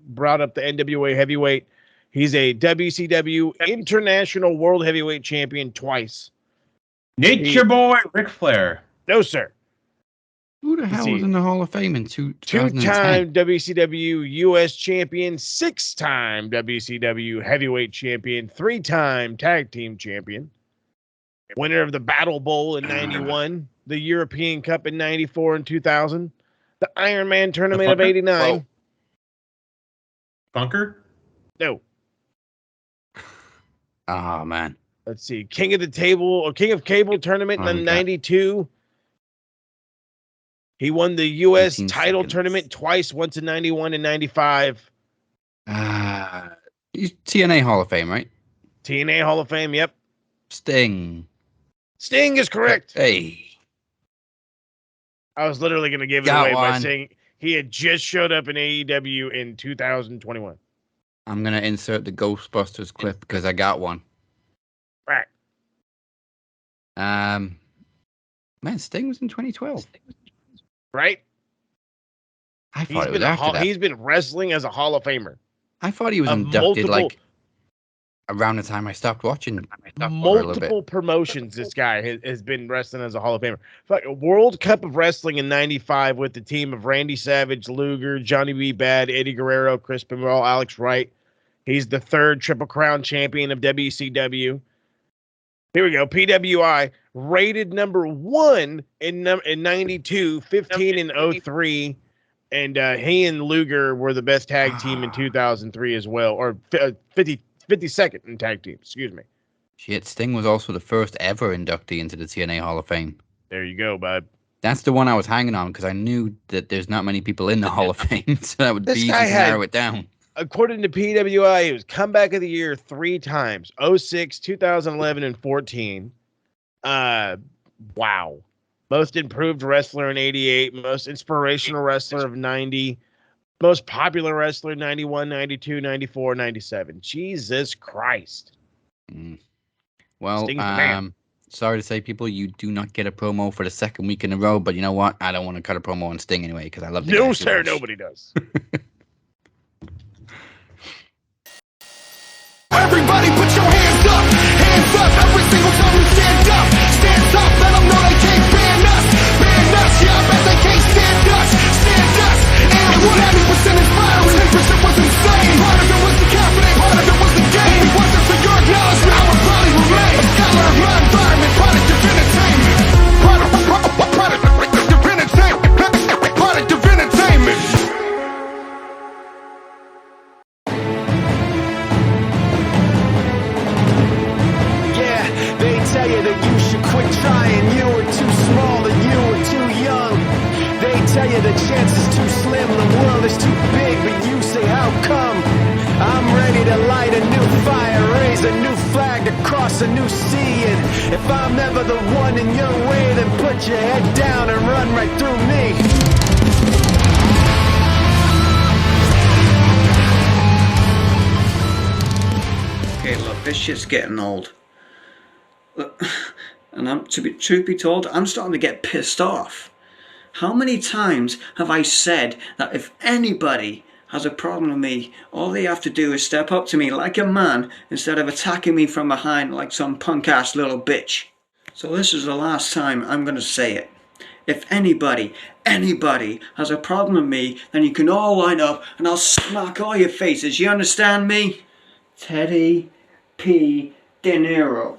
[SPEAKER 3] Brought up the NWA heavyweight. He's a WCW International World Heavyweight Champion twice.
[SPEAKER 4] Nature Boy Ric Flair.
[SPEAKER 3] No, sir.
[SPEAKER 2] Who the hell was in the Hall of Fame in 2010?
[SPEAKER 3] 2-time WCW U.S. Champion, 6-time WCW Heavyweight Champion, 3-time Tag Team Champion, winner of the Battle Bowl in 91, the European Cup in 94 and 2000, the Iron Man Tournament of 89.
[SPEAKER 4] Bunker?
[SPEAKER 3] No.
[SPEAKER 2] Oh, man.
[SPEAKER 3] Let's see. King of Cable tournament in '92. He won the U.S. title tournament twice, once in '91 and '95.
[SPEAKER 2] He's TNA Hall of Fame, right?
[SPEAKER 3] TNA Hall of Fame, yep.
[SPEAKER 2] Sting.
[SPEAKER 3] Sting is correct.
[SPEAKER 2] Hey.
[SPEAKER 3] I was literally going to give it away by saying he had just showed up in AEW in 2021.
[SPEAKER 2] I'm going to insert the Ghostbusters clip because I got one.
[SPEAKER 3] Right.
[SPEAKER 2] Man, Sting was in 2012.
[SPEAKER 3] Right?
[SPEAKER 2] I thought it was after that.
[SPEAKER 3] He's been wrestling as a Hall of Famer.
[SPEAKER 2] I thought he was inducted around the time I stopped watching.
[SPEAKER 3] Multiple promotions this guy has been wrestling as a Hall of Famer. Like a World Cup of Wrestling in '95 with the team of Randy Savage, Luger, Johnny B. Bad, Eddie Guerrero, Chris Benoit, Alex Wright. He's the 3rd Triple Crown champion of WCW. Here we go. PWI rated number 1 in '92, 15 and 03. And he and Luger were the best tag team in 2003 as well, or 52nd in tag team. Excuse me.
[SPEAKER 2] Shit, Sting was also the first ever inductee into the TNA Hall of Fame.
[SPEAKER 3] There you go, bud.
[SPEAKER 2] That's the one I was hanging on because I knew that there's not many people in the Hall of Fame, so that would be easy to narrow it down.
[SPEAKER 3] According to PWI, he was comeback of the year 3 times: 06, 2011, and 14. Wow. Most improved wrestler in '88, most inspirational wrestler of '90, most popular wrestler in '91, '92, '94, '97. Jesus Christ.
[SPEAKER 2] Well, sorry to say, people, you do not get a promo for the 2nd week in a row, but you know what? I don't want to cut a promo on Sting anyway because I love the
[SPEAKER 3] No, sir, nobody does.
[SPEAKER 1] Everybody put your hands up, every single time you stand up, let them know they can't ban us, yeah, I bet they can't stand us, and 100% inspiring, 10% was insane, part of it was the confidence, part of it was the game, if it wasn't for your acknowledgement, I would probably remain, scholar of my environment, product of entertainment, product of entertainment.
[SPEAKER 9] Tell you that you should quit trying. You were too small and you were too young. They tell you the chance is too slim, the world is too big, but you say how come? I'm ready to light a new fire, raise a new flag across a new sea. And if I'm ever the one in your way, then put your head down and run right through me.
[SPEAKER 10] Okay, look, this shit's getting old. And truth be told, I'm starting to get pissed off. How many times have I said that if anybody has a problem with me, all they have to do is step up to me like a man instead of attacking me from behind like some punk-ass little bitch? So this is the last time I'm going to say it. If anybody has a problem with me, then you can all line up and I'll smack all your faces. You understand me? Teddy P. De Niro.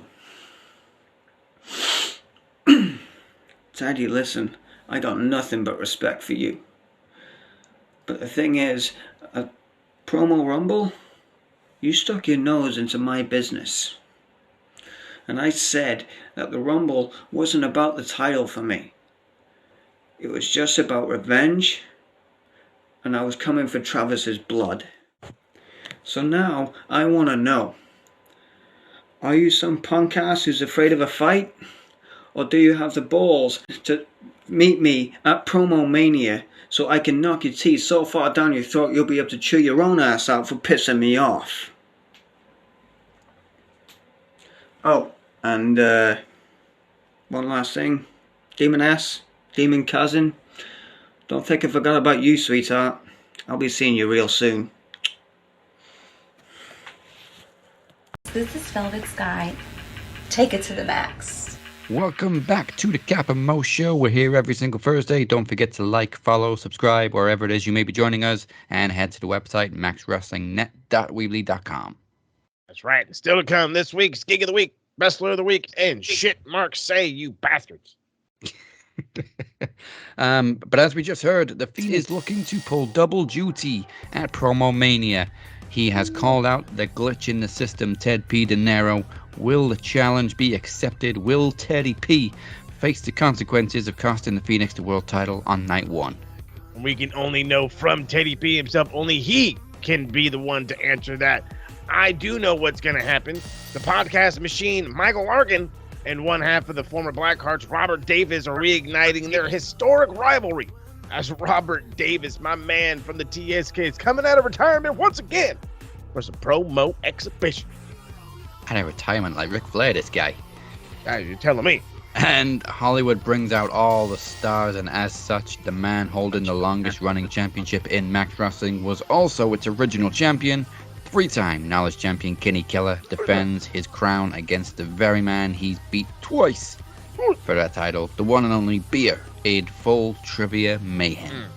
[SPEAKER 10] Daddy, listen, I got nothing but respect for you. But the thing is, a promo rumble, you stuck your nose into my business. And I said that the rumble wasn't about the title for me. It was just about revenge, and I was coming for Travis's blood. So now, I want to know, are you some punk ass who's afraid of a fight? Or do you have the balls to meet me at Promo Mania so I can knock your teeth so far down your throat you'll be able to chew your own ass out for pissing me off? Oh, and one last thing. Demon ass, demon cousin, don't think I forgot about you, sweetheart. I'll be seeing you real soon.
[SPEAKER 11] This is Velvet Sky. Take it to the max.
[SPEAKER 2] Welcome back to the Cap and Mo Show. We're here every single Thursday. Don't forget to like, follow, subscribe, wherever it is you may be joining us, and head to the website, maxwrestlingnet.weebly.com.
[SPEAKER 3] That's right. Still to come this week's Gig of the Week, Wrestler of the Week, and shit Mark say, you bastards.
[SPEAKER 2] But as we just heard, the Fiend is looking to pull double duty at Promo Mania. He has called out the glitch in the system, Ted P. De Niro. Will the challenge be accepted? Will Teddy P face the consequences of costing the Phoenix the world title on night 1?
[SPEAKER 3] We can only know from Teddy P himself. Only he can be the one to answer that. I do know what's going to happen. The podcast machine, Michael Larkin, and one half of the former Blackhearts, Robert Davis, are reigniting their historic rivalry as Robert Davis, my man from the TSK, is coming out of retirement once again for some promo exhibition.
[SPEAKER 2] Out of retirement like Ric Flair, this guy.
[SPEAKER 3] You're telling me.
[SPEAKER 2] And Hollywood brings out all the stars, and as such, the man holding the longest running championship in Max Wrestling was also its original champion. 3-time Knowledge Champion Kenny Keller defends his crown against the very man he's beat twice for that title, the one and only Beer, in full trivia mayhem.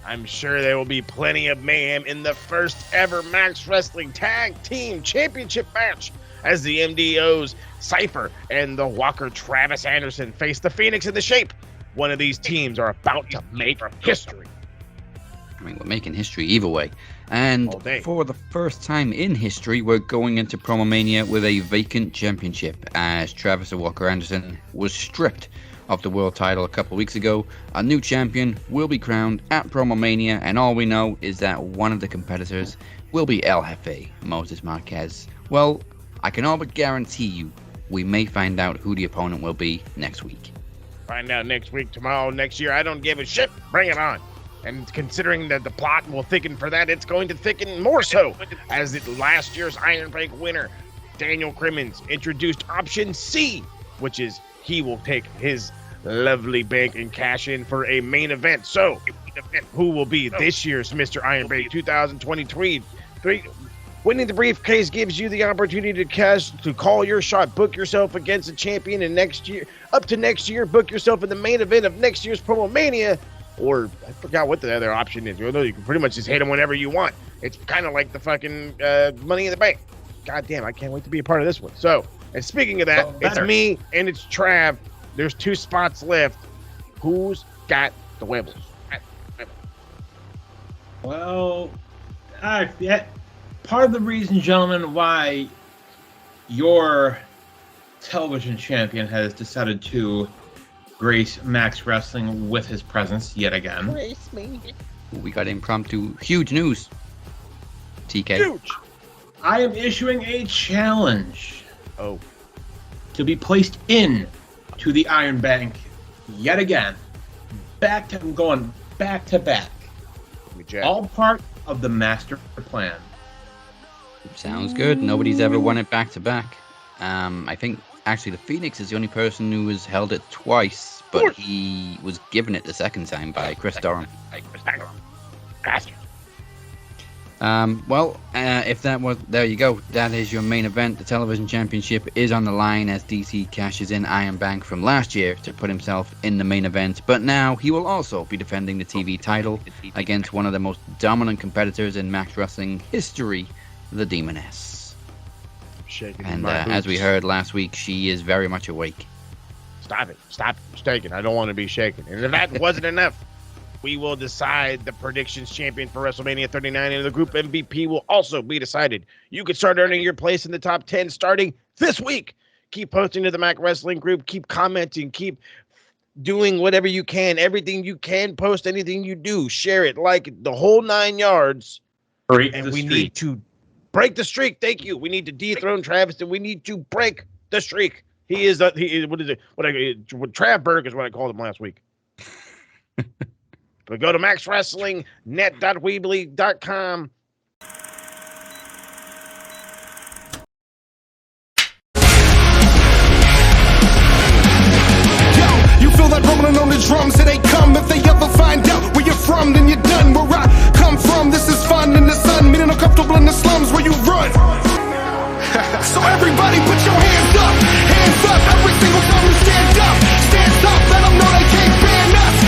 [SPEAKER 3] I'm sure there will be plenty of mayhem in the first ever Max Wrestling Tag Team Championship match as the MDOs Cypher and the Walker Travis Anderson face the Phoenix and the Shape. One of these teams are about to make history.
[SPEAKER 2] I mean, we're making history either way. And for the first time in history, we're going into Promo Mania with a vacant championship, as Travis Walker Anderson was stripped of the world title a couple weeks ago. A new champion will be crowned at Promo Mania, and all we know is that one of the competitors will be El Jefe, Moses Marquez. Well, I can all but guarantee you we may find out who the opponent will be next week.
[SPEAKER 3] Find out next week, tomorrow, next year. I don't give a shit. Bring it on. And considering that the plot will thicken for that, it's going to thicken more so as last year's Iron Bank winner, Daniel Crimmins, introduced option C, which is he will take his lovely bank and cash in for a main event. So, who will be this year's Mr. Iron Bank 2023? Winning the briefcase gives you the opportunity to call your shot, book yourself against a champion, and next year, book yourself in the main event of next year's Promo Mania. Or I forgot what the other option is. You can pretty much just hit them whenever you want. It's kind of like the fucking Money in the Bank. God damn, I can't wait to be a part of this one. So, and speaking of that, it's me and it's Trav. There's 2 spots left. Who's got the Webbles?
[SPEAKER 4] Well, part of the reason, gentlemen, why your television champion has decided to grace Max Wrestling with his presence yet again.
[SPEAKER 2] Grace me. We got impromptu huge news. TK.
[SPEAKER 3] Huge.
[SPEAKER 4] I am issuing a challenge.
[SPEAKER 3] Oh.
[SPEAKER 4] To be placed in to the Iron Bank yet again. I'm going back to back. All part of the master plan.
[SPEAKER 2] Sounds good. Nobody's ever won it back to back. I think actually the Phoenix is the only person who has held it twice, but he was given it the second time by Chris Durham. If that was, there you go. That is your main event. The television championship is on the line as DC cashes in Iron Bank from last year to put himself in the main event. But now he will also be defending the TV title against one of the most dominant competitors in Max Wrestling history, the Demoness. And as we heard last week, she is very much awake.
[SPEAKER 3] Stop it shaking. I don't want to be shaken. And if that wasn't enough, we will decide the predictions champion for WrestleMania 39, and the group MVP will also be decided. You can start earning your place in the top 10 starting this week. Keep posting to the Mac Wrestling group. Keep commenting. Keep doing whatever you can. Everything you can. Post anything you do. Share it. Like it, the whole 9 yards. And we need to break the streak. Thank you. We need to dethrone Travis, and we need to break the streak. He is what is it? What Trav Berg is what I called him last week. But go to maxwrestlingnet.weebly.com.
[SPEAKER 1] You feel that rumbling on the drums, it ain't come. If they ever find out where you're from, then you're done. Where I come from, this is fun in the sun, meaning uncomfortable in the slums where you run. So everybody put your hands up, every single time you stand up, let them know they can't ban us,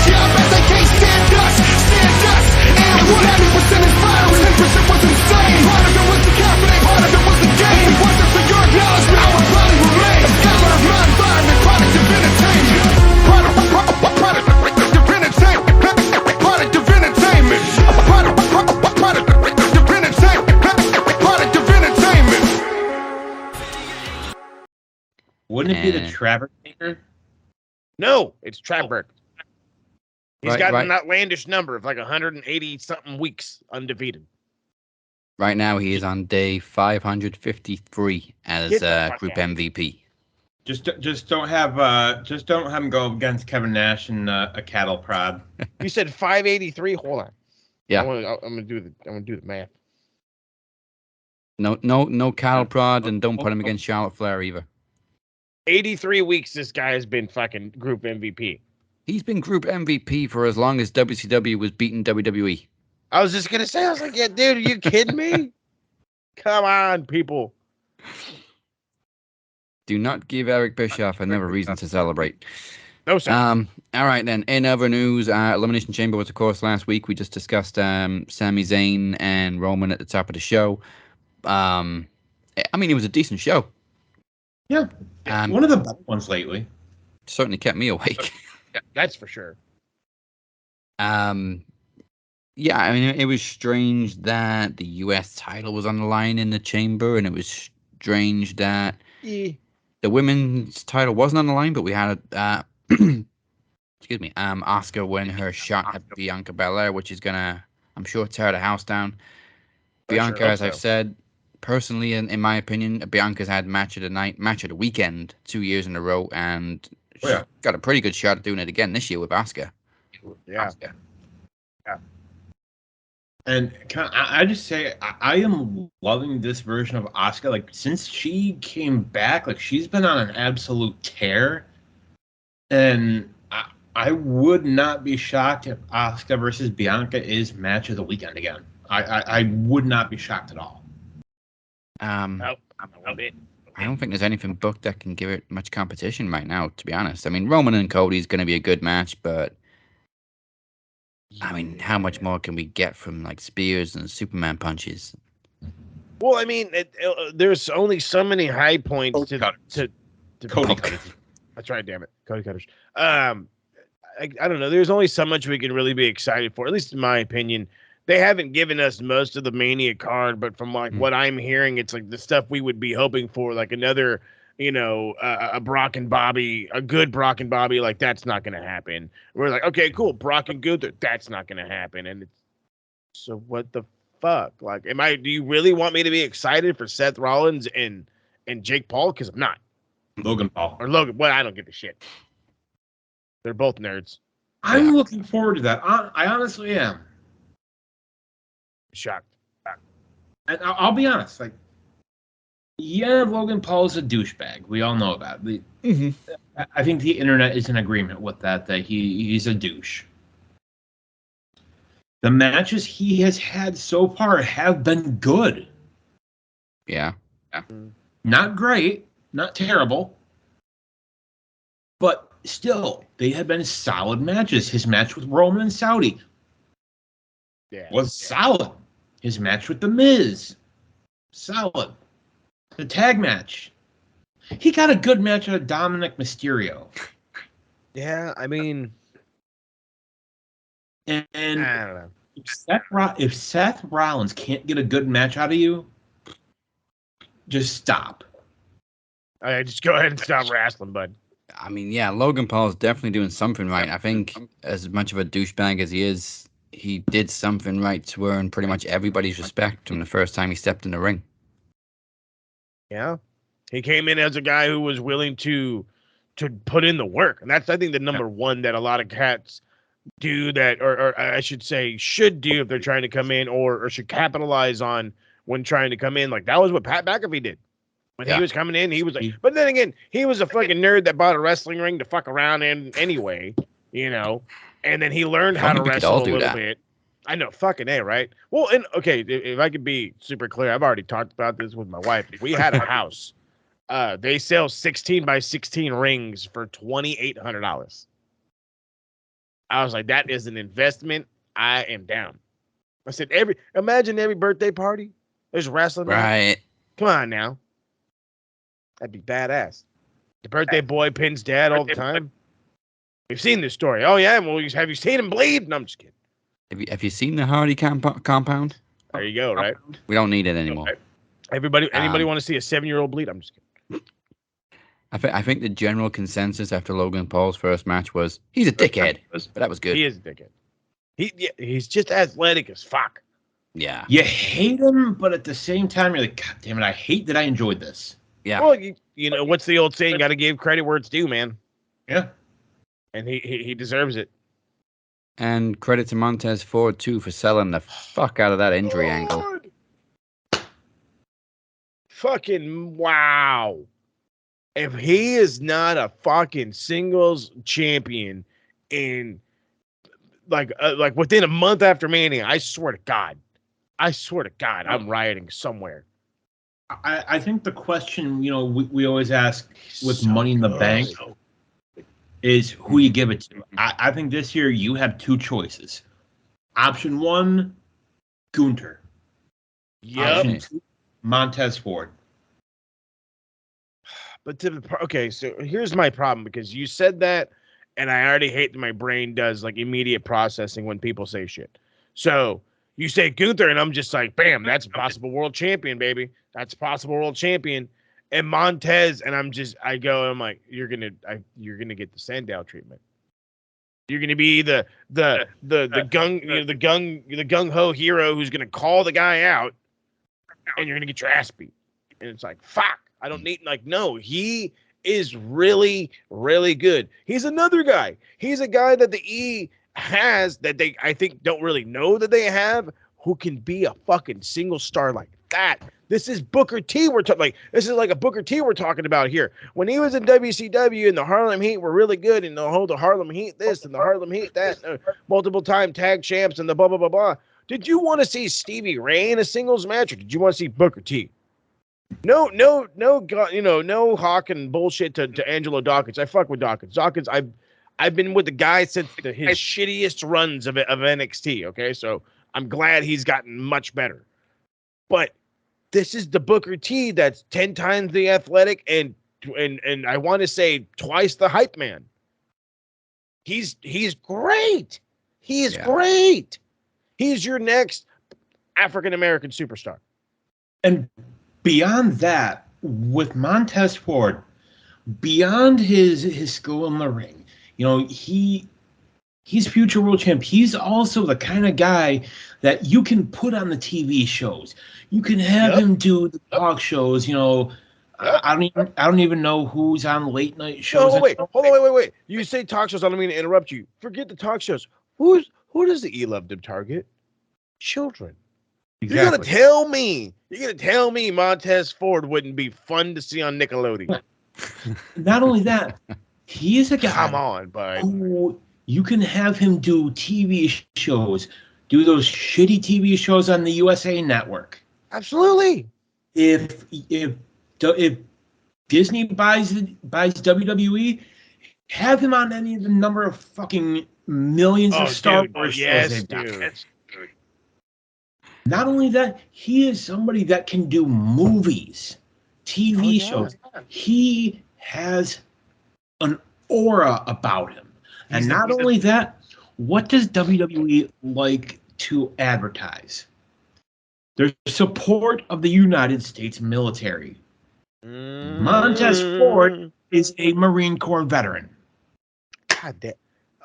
[SPEAKER 1] yeah, I bet they can't stand us, and 100% is
[SPEAKER 4] Wouldn't it be the Travers Taker?
[SPEAKER 3] No, it's Travberg. He's got
[SPEAKER 2] right.
[SPEAKER 3] an outlandish number of like 180 something weeks undefeated.
[SPEAKER 2] Right now, he is on day 553 as Group MVP.
[SPEAKER 4] Just don't have him go against Kevin Nash and a cattle prod.
[SPEAKER 3] You said 583. Hold on.
[SPEAKER 2] Yeah,
[SPEAKER 3] I'm gonna do the math.
[SPEAKER 2] No cattle prod, and don't put him against Charlotte Flair either.
[SPEAKER 3] 83 weeks. This guy has been fucking Group MVP.
[SPEAKER 2] He's been Group MVP for as long as WCW was beating WWE.
[SPEAKER 3] I was just gonna say, I was like, yeah, dude, are you kidding me? Come on, people.
[SPEAKER 2] Do not give Eric Bischoff another reason to celebrate.
[SPEAKER 3] No, sir.
[SPEAKER 2] All right, then. In other news, Elimination Chamber was, of course, last week. We just discussed Sami Zayn and Roman at the top of the show. I mean, it was a decent show.
[SPEAKER 4] Yeah. One of the better ones lately.
[SPEAKER 2] Certainly kept me awake.
[SPEAKER 3] Yeah, that's for sure.
[SPEAKER 2] Yeah, I mean, it was strange that the U.S. title was on the line in the Chamber, and it was strange that the women's title wasn't on the line, but we had excuse me, Asuka win her shot at Bianca Belair, which is gonna, I'm sure, tear the house down. Bianca, as I've said, personally, in my opinion, Bianca's had match of the weekend 2 years in a row, and she's got a pretty good shot at doing it again this year with Asuka.
[SPEAKER 3] Yeah.
[SPEAKER 4] And can I just say, I am loving this version of Asuka. Like, since she came back, like, she's been on an absolute tear. And I would not be shocked if Asuka versus Bianca is match of the weekend again. I would not be shocked at all.
[SPEAKER 3] Nope.
[SPEAKER 2] I don't think there's anything booked that can give it much competition right now, to be honest. I mean, Roman and Cody's going to be a good match, but I mean, how much more can we get from like spears and Superman punches?
[SPEAKER 3] Well, I mean, there's only so many high points to
[SPEAKER 4] Cody Cutters.
[SPEAKER 3] That's right, damn it, Cody Cutters. I don't know. There's only so much we can really be excited for, at least in my opinion. They haven't given us most of the Mania card, but from like what I'm hearing, it's like the stuff we would be hoping for, like another, a Brock and Bobby, a good Brock and Bobby. Like, that's not going to happen. We're like, okay, cool, Brock and Gunther, that's not going to happen. And so what the fuck? Like, do you really want me to be excited for Seth Rollins and Jake Paul? Because I'm not.
[SPEAKER 4] Logan Paul.
[SPEAKER 3] Or Logan. Well, I don't give a shit. They're both nerds.
[SPEAKER 4] I'm looking forward to that. I honestly am.
[SPEAKER 3] Shocked.
[SPEAKER 4] And I'll be honest, like, yeah, Logan Paul is a douchebag. We all know that. I think the internet is in agreement with that he's a douche. The matches he has had so far have been good.
[SPEAKER 2] Yeah.
[SPEAKER 4] Not great, not terrible, but still, they have been solid matches. His match with Roman and Saudi was solid. His match with The Miz, solid. The tag match. He got a good match out of Dominic Mysterio.
[SPEAKER 3] Yeah, I mean...
[SPEAKER 4] And
[SPEAKER 3] I don't know.
[SPEAKER 4] If Seth Rollins can't get a good match out of you, just stop.
[SPEAKER 3] All right, just go ahead and stop wrestling, bud.
[SPEAKER 2] I mean, yeah, Logan Paul is definitely doing something right. I think as much of a douchebag as he is, he did something right to earn pretty much everybody's respect from the first time he stepped in the ring.
[SPEAKER 3] Yeah. He came in as a guy who was willing to put in the work. And that's, I think, the number one that a lot of cats do that, or I should say should do if they're trying to come in or should capitalize on when trying to come in. Like, that was what Pat McAfee did. When he was coming in, he was like, but then again, he was a fucking nerd that bought a wrestling ring to fuck around in anyway, and then he learned how to wrestle a little bit. I know, fucking A, right? Well, and okay, if I could be super clear, I've already talked about this with my wife. We had a house. They sell 16 by 16 rings for $2,800. I was like, that is an investment. I am down. I said, imagine every birthday party there's wrestling.
[SPEAKER 2] Right.
[SPEAKER 3] Come on now. That'd be badass. The birthday boy pins dad all the time. We've seen this story. Oh, yeah? Well, have you seen him bleed? No, I'm just kidding.
[SPEAKER 2] Have you seen the Hardy compound?
[SPEAKER 3] There you go, right?
[SPEAKER 2] We don't need it anymore.
[SPEAKER 3] Anybody want to see a 7-year-old bleed? I'm just kidding.
[SPEAKER 2] I think the general consensus after Logan Paul's first match was he's a dickhead, but that was good.
[SPEAKER 3] He is a dickhead. He's just athletic as fuck.
[SPEAKER 2] Yeah.
[SPEAKER 4] You hate him, but at the same time, you're like, God damn it, I hate that I enjoyed this.
[SPEAKER 2] Yeah.
[SPEAKER 3] Well, you know, what's the old saying? Got to give credit where it's due, man.
[SPEAKER 4] Yeah.
[SPEAKER 3] And he deserves it.
[SPEAKER 2] And credit to Montez Ford, too, for selling the fuck out of that injury angle.
[SPEAKER 3] Fucking wow. If he is not a fucking singles champion in like within a month after Mania, I swear to God, I'm rioting somewhere.
[SPEAKER 4] I think the question, you know, we always ask with
[SPEAKER 3] So
[SPEAKER 4] Money in the
[SPEAKER 3] good.
[SPEAKER 4] Bank is who you give it to. I think this year you have two choices. Option one, Gunther.
[SPEAKER 3] Yep.
[SPEAKER 4] Option two, Montez Ford.
[SPEAKER 3] But okay, so here's my problem, because you said that, and I already hate that my brain does like immediate processing when people say shit. So you say Gunther, and I'm just like, bam, that's a possible world champion, baby. That's a possible world champion. And Montez, and I'm like, you're gonna get the Sandow treatment. You're gonna be the gung ho hero who's gonna call the guy out, and you're gonna get your ass beat. And it's like, fuck. I don't need, like, no, he is really, really good. He's another guy. He's a guy that the E has that they, I think, don't really know that they have, who can be a fucking single star like that. This is Booker T. This is like a Booker T. we're talking about here. When he was in WCW and the Harlem Heat were really good, and the Harlem Heat this and the Harlem Heat that, multiple time tag champs and the blah, blah, blah, blah. Did you want to see Stevie Ray in a singles match, or did you want to see Booker T? No, you know, no Hawk and bullshit to Angelo Dawkins. I fuck with Dawkins. Dawkins, I've been with the guy since his shittiest runs of NXT. Okay, so I'm glad he's gotten much better. But this is the Booker T that's 10 times the athletic and I want to say twice the hype man. He's great. He is great. He's your next African American superstar.
[SPEAKER 4] And beyond that, with Montez Ford, beyond his skill in the ring, you know, he's future world champ. He's also the kind of guy that you can put on the TV shows. You can have him do the talk shows. You know, I don't even know who's on late night shows.
[SPEAKER 3] No, wait. You say talk shows. I don't mean to interrupt you. Forget the talk shows. Who does the E love to target? Children. Exactly. You're gonna tell me Montez Ford wouldn't be fun to see on Nickelodeon.
[SPEAKER 4] Not only that, he is a guy.
[SPEAKER 3] Come on, bud.
[SPEAKER 4] Who you can have him do TV shows, do those shitty TV shows on the USA Network.
[SPEAKER 3] Absolutely.
[SPEAKER 4] If Disney buys WWE, have him on any of the number of fucking millions of Star Wars shows they've got. Not only that, he is somebody that can do movies, TV shows. He has an aura about him. And not only that, what does WWE like to advertise? Their support of the United States military. Montez Ford is a Marine Corps veteran.
[SPEAKER 3] God damn.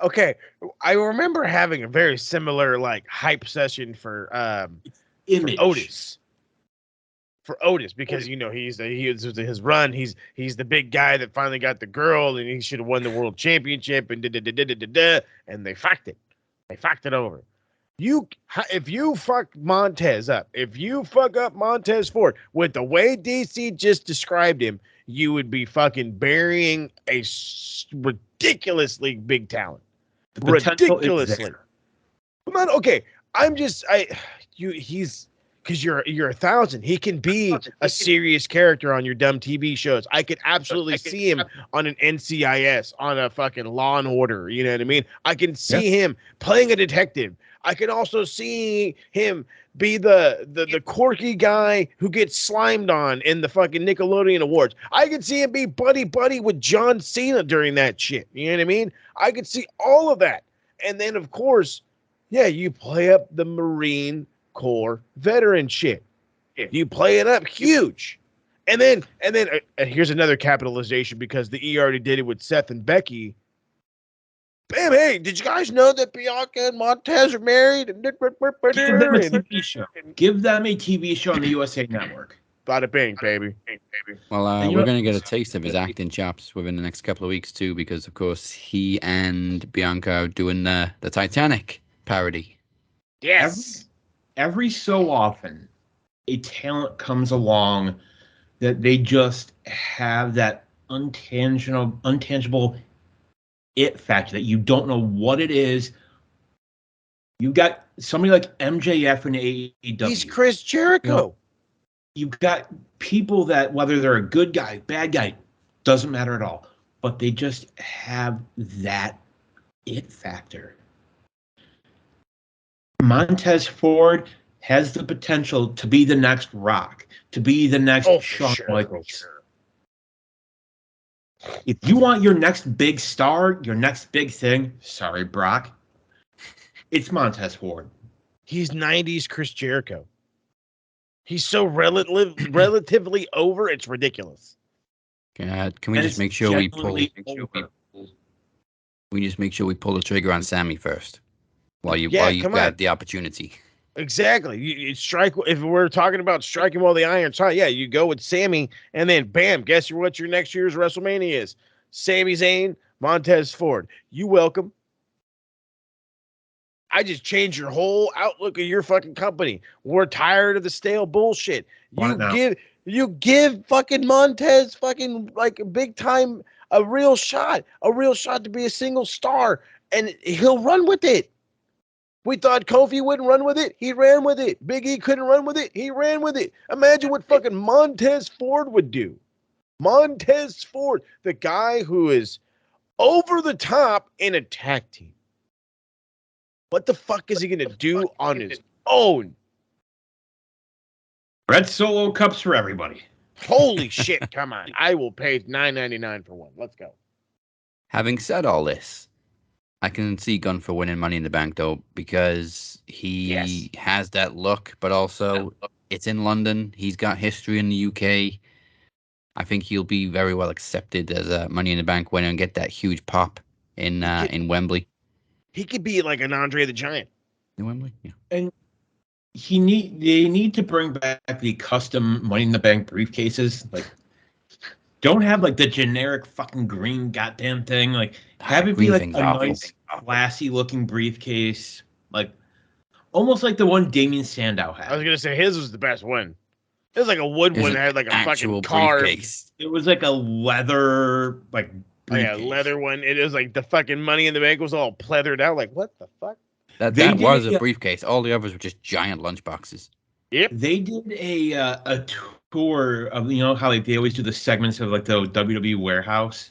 [SPEAKER 3] Okay, I remember having a very similar like hype session for Otis. For Otis, because you know his run. He's the big guy that finally got the girl, and he should have won the world championship, and and they fucked it. They fucked it over. If you fuck Montez up, if you fuck up Montez Ford with the way DC just described him, you would be fucking burying a ridiculously big talent. Ridiculously. Okay, he's because you're 1,000. He can be a serious character on your dumb TV shows. I could absolutely see him on an NCIS, on a fucking Law and Order. You know what I mean? I can see him playing a detective. I can also see him be the quirky guy who gets slimed on in the fucking Nickelodeon Awards. I could see him be buddy with John Cena during that shit. You know what I mean? I could see all of that. And then, of course, you play up the Marine Corps veteran shit. You play it up huge. And then here's another capitalization because the E already did it with Seth and Becky. Bam! Hey, did you guys know that Bianca and Montez are married?
[SPEAKER 4] Give them a TV show. Give them a TV show on the USA Network.
[SPEAKER 3] Bada bing, baby.
[SPEAKER 2] Well, we're going to get a taste of his acting chops within the next couple of weeks too, because of course he and Bianca are doing the Titanic parody.
[SPEAKER 3] Yes.
[SPEAKER 4] Every so often, a talent comes along that they just have that untangible it factor that you don't know what it is. You got somebody like MJF in AEW.
[SPEAKER 3] He's Chris Jericho.
[SPEAKER 4] You've got people that, whether they're a good guy, bad guy, doesn't matter at all. But they just have that it factor. Montez Ford has the potential to be the next Rock, to be the next Shawn Michaels. Sure. If you want your next big star, your next big thing, sorry, Brock, it's Montez Ford.
[SPEAKER 3] He's 90s Chris Jericho. He's so relatively over, it's ridiculous.
[SPEAKER 2] Can we just make sure we pull? We just make sure we pull the trigger on Sami first, while you got the opportunity.
[SPEAKER 3] Exactly. You strike. If we're talking about striking while the iron's hot, yeah, you go with Sami, and then bam, guess what your next year's WrestleMania is? Sami Zayn, Montez Ford. You welcome. I just changed your whole outlook of your fucking company. We're tired of the stale bullshit. You give fucking Montez fucking like big time a real shot to be a single star, and he'll run with it. We thought Kofi wouldn't run with it. He ran with it. Big E couldn't run with it. He ran with it. Imagine what fucking Montez Ford would do. Montez Ford, the guy who is over the top in a tag team. What the fuck is he going to do on his own?
[SPEAKER 4] Red Solo cups for everybody.
[SPEAKER 3] Holy shit, come on. I will pay $9.99 for one. Let's go.
[SPEAKER 2] Having said all this, I can see Gunn for winning Money in the Bank, though, because he has that look, but also it's in London. He's got history in the UK. I think he'll be very well accepted as a Money in the Bank winner and get that huge pop in Wembley.
[SPEAKER 3] He could be like an Andre the Giant.
[SPEAKER 2] In Wembley? Yeah.
[SPEAKER 4] And they need to bring back the custom Money in the Bank briefcases. Like, don't have like the generic fucking green goddamn thing. Like, have it be like a nice, classy looking briefcase. Like, almost like the one Damien Sandow had.
[SPEAKER 3] I was gonna say his was the best one. It was like a wood one that had like a fucking car.
[SPEAKER 2] Briefcase.
[SPEAKER 4] It was like a leather briefcase.
[SPEAKER 3] Yeah, leather one. It was like the fucking Money in the Bank was all pleathered out. Like, what the fuck?
[SPEAKER 2] That was a briefcase. All the others were just giant lunchboxes.
[SPEAKER 3] Yep.
[SPEAKER 4] They did a tour of, you know how like they always do the segments of like the WWE warehouse.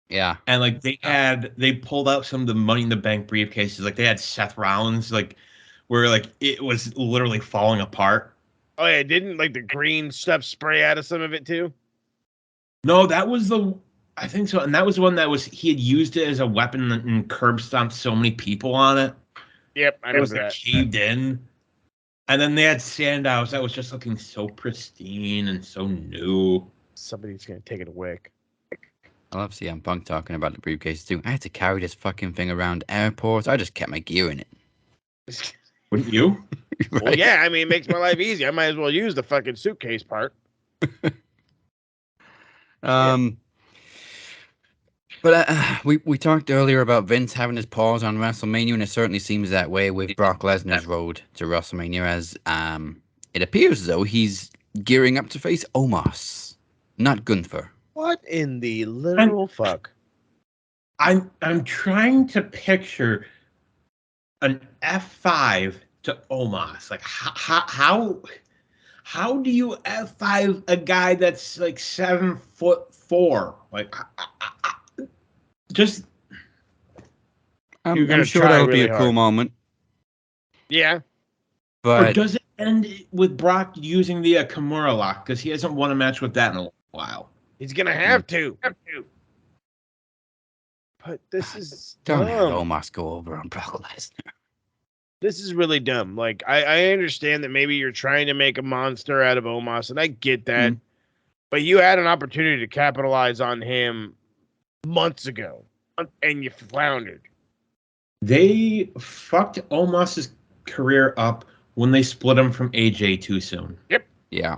[SPEAKER 2] Yeah.
[SPEAKER 4] And like they pulled out some of the Money in the Bank briefcases. Like they had Seth Rollins, like where like it was literally falling apart.
[SPEAKER 3] Oh yeah, didn't like the green stuff spray out of some of it too?
[SPEAKER 4] No, I think so. And that was the one he had used it as a weapon and curb stomped so many people on it.
[SPEAKER 3] Yep, I know that.
[SPEAKER 4] Like caved in. And then they had Sandow's that was just looking so pristine and so new.
[SPEAKER 3] Somebody's going to take it a wick.
[SPEAKER 2] I love CM Punk talking about the briefcase too. I had to carry this fucking thing around airports. I just kept my gear in it.
[SPEAKER 4] Wouldn't you?
[SPEAKER 3] Right. Well, yeah, I mean, it makes my life easy. I might as well use the fucking suitcase part.
[SPEAKER 2] But we talked earlier about Vince having his paws on WrestleMania, and it certainly seems that way with Brock Lesnar's road to WrestleMania, as it appears as though he's gearing up to face Omos, not Gunther.
[SPEAKER 3] What in the literal fuck?
[SPEAKER 4] I'm trying to picture an F5 to Omos. Like how do you F5 a guy that's like 7'4"? Like just
[SPEAKER 2] I'm sure that'll be a cool moment.
[SPEAKER 3] Yeah.
[SPEAKER 4] But or does it end with Brock using the Kimura lock? Because he hasn't won a match with that in a while.
[SPEAKER 3] He's going to have to. But this is
[SPEAKER 2] Don't have Omos go over on Brock Lesnar.
[SPEAKER 3] This is really dumb. Like, I understand that maybe you're trying to make a monster out of Omos, and I get that. But you had an opportunity to capitalize on him months ago, and you floundered.
[SPEAKER 4] They fucked Omos's career up when they split him from AJ too soon.
[SPEAKER 3] Yep.
[SPEAKER 2] Yeah.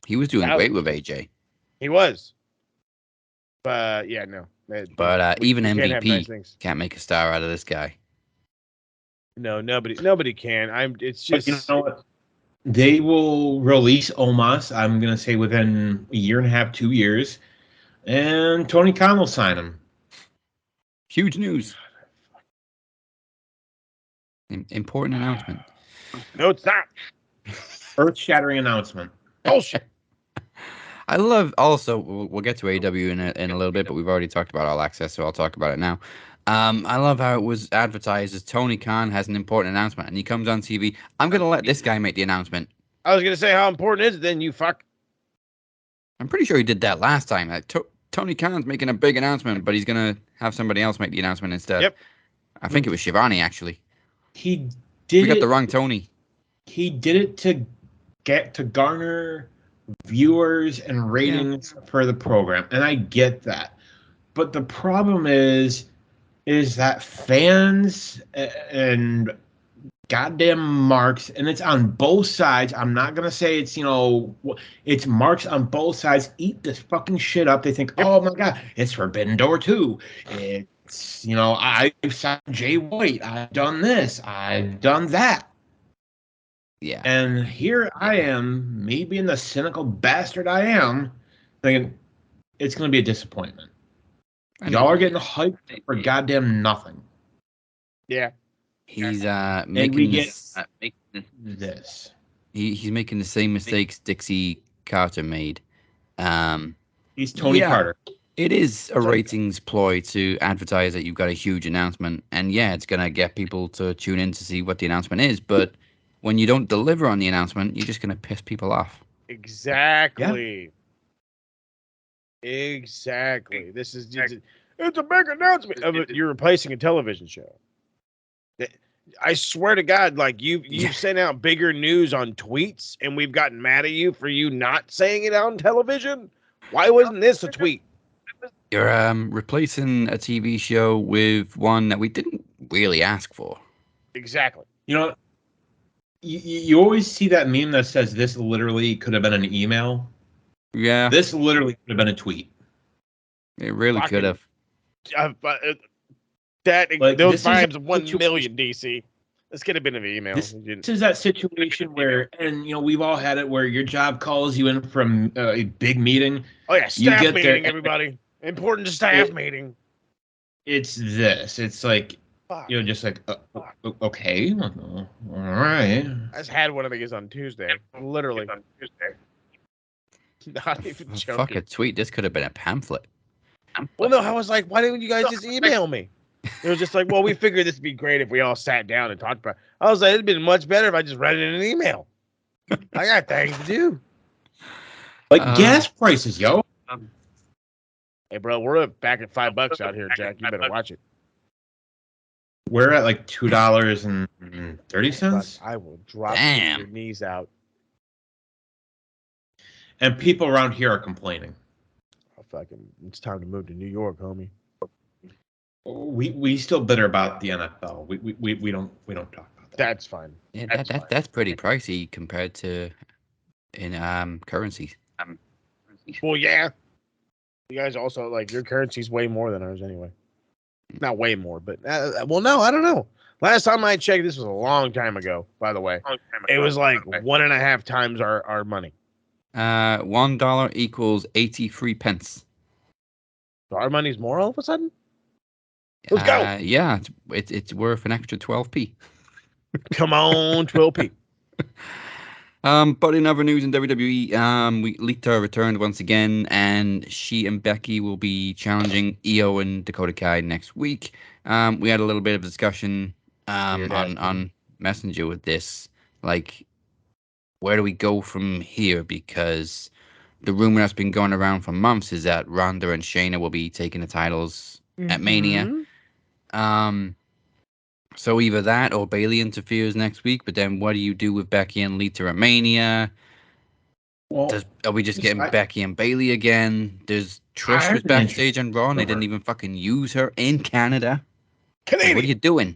[SPEAKER 2] He was doing great with AJ.
[SPEAKER 3] He was. But yeah, no.
[SPEAKER 2] But even
[SPEAKER 3] we can't have
[SPEAKER 2] MVP
[SPEAKER 3] nice things.
[SPEAKER 2] can't make a star out of this guy.
[SPEAKER 3] No, nobody can. It's just
[SPEAKER 4] But you know what? They will release Omos, I'm gonna say within a year and a half, 2 years, and Tony Khan will sign him.
[SPEAKER 2] Huge news. Important announcement.
[SPEAKER 3] No, it's not.
[SPEAKER 4] Earth-shattering announcement.
[SPEAKER 3] Bullshit.
[SPEAKER 2] I love also, we'll get to AEW in a little bit, but we've already talked about All Access, so I'll talk about it now. I love how it was advertised as Tony Khan has an important announcement, and he comes on TV. I'm going to let this guy make the announcement.
[SPEAKER 3] I was going to say, how important is it then, you fuck?
[SPEAKER 2] I'm pretty sure he did that last time. Like, Tony Khan's making a big announcement, but he's going to have somebody else make the announcement instead.
[SPEAKER 3] Yep.
[SPEAKER 2] I think it was Shivani, actually.
[SPEAKER 4] He did
[SPEAKER 2] We got the wrong Tony.
[SPEAKER 4] He did it to garner viewers and ratings for the program, and I get that. But the problem is that fans and goddamn marks, and it's on both sides. I'm not gonna say it's it's marks on both sides. Eat this fucking shit up. They think, oh my god, it's Forbidden Door 2. It's I've signed Jay White. I've done this. I've done that.
[SPEAKER 2] Yeah.
[SPEAKER 4] And here I am, me being the cynical bastard I am, thinking it's going to be a disappointment. Y'all are getting hyped for goddamn nothing.
[SPEAKER 3] Yeah.
[SPEAKER 2] He's making
[SPEAKER 4] this.
[SPEAKER 2] He's making the same mistakes Dixie Carter made.
[SPEAKER 4] He's Tony Carter.
[SPEAKER 2] It is a ratings ploy to advertise that you've got a huge announcement, and it's going to get people to tune in to see what the announcement is, but when you don't deliver on the announcement, you're just going to piss people off.
[SPEAKER 3] Exactly. Yeah. Exactly. This is just, it's a big announcement. You're replacing a television show. I swear to God, like you've sent out bigger news on tweets, and we've gotten mad at you for you not saying it on television. Why wasn't this a tweet?
[SPEAKER 2] You're replacing a TV show with one that we didn't really ask for.
[SPEAKER 3] Exactly.
[SPEAKER 4] You always see that meme that says this literally could have been an email.
[SPEAKER 2] Yeah.
[SPEAKER 4] This literally could have been a tweet.
[SPEAKER 2] It really could have.
[SPEAKER 3] Those vibes of 1 million, DC. This could have been an email.
[SPEAKER 4] This is that situation where, and we've all had it, where your job calls you in from a big meeting.
[SPEAKER 3] Oh yeah, staff meeting, everybody. Important staff meeting.
[SPEAKER 4] It's this. It's like, just like, okay, all right.
[SPEAKER 3] I just had one of these on Tuesday. Literally. Not even joking.
[SPEAKER 2] Fuck a tweet. This could have been a pamphlet.
[SPEAKER 3] Well, no, I was like, why didn't you guys just email me? It was just like, well, we figured this would be great if we all sat down and talked about it. I was like, it'd been much better if I just read it in an email. I got things to do.
[SPEAKER 4] Like gas prices, yo.
[SPEAKER 3] Hey, bro, we're back at $5 out here, Jack. You better watch it.
[SPEAKER 4] We're at like $2.30.
[SPEAKER 3] I will drop your knees out.
[SPEAKER 4] And people around here are complaining.
[SPEAKER 3] It's time to move to New York, homie.
[SPEAKER 4] We still bitter about the NFL. We don't talk about that.
[SPEAKER 3] That's fine.
[SPEAKER 2] Yeah, that's pretty pricey compared to in currencies.
[SPEAKER 3] Well, yeah. You guys also your currency's way more than ours anyway. Not way more, but no, I don't know. Last time I checked, this was a long time ago. By the way, it was like 1.5 times our money.
[SPEAKER 2] $1 equals 83 pence.
[SPEAKER 3] So our money's more all of a sudden. Let's go.
[SPEAKER 2] Yeah, it's worth an extra 12p.
[SPEAKER 3] Come on, 12p.
[SPEAKER 2] But in other news in WWE, Lita returned once again, and she and Becky will be challenging Io and Dakota Kai next week. We had a little bit of discussion on Messenger with this, like, where do we go from here? Because the rumor that's been going around for months is that Ronda and Shayna will be taking the titles at Mania. So either that or Bayley interferes next week, but then what do you do with Becky and Lita at Mania?
[SPEAKER 4] Well,
[SPEAKER 2] Are we just getting Becky and Bailey again? There's Trish
[SPEAKER 4] heard
[SPEAKER 2] was
[SPEAKER 4] an
[SPEAKER 2] backstage on Raw, and they
[SPEAKER 4] rumor.
[SPEAKER 2] didn't even fucking use her in Canada.
[SPEAKER 3] Canadian.
[SPEAKER 2] What are you doing?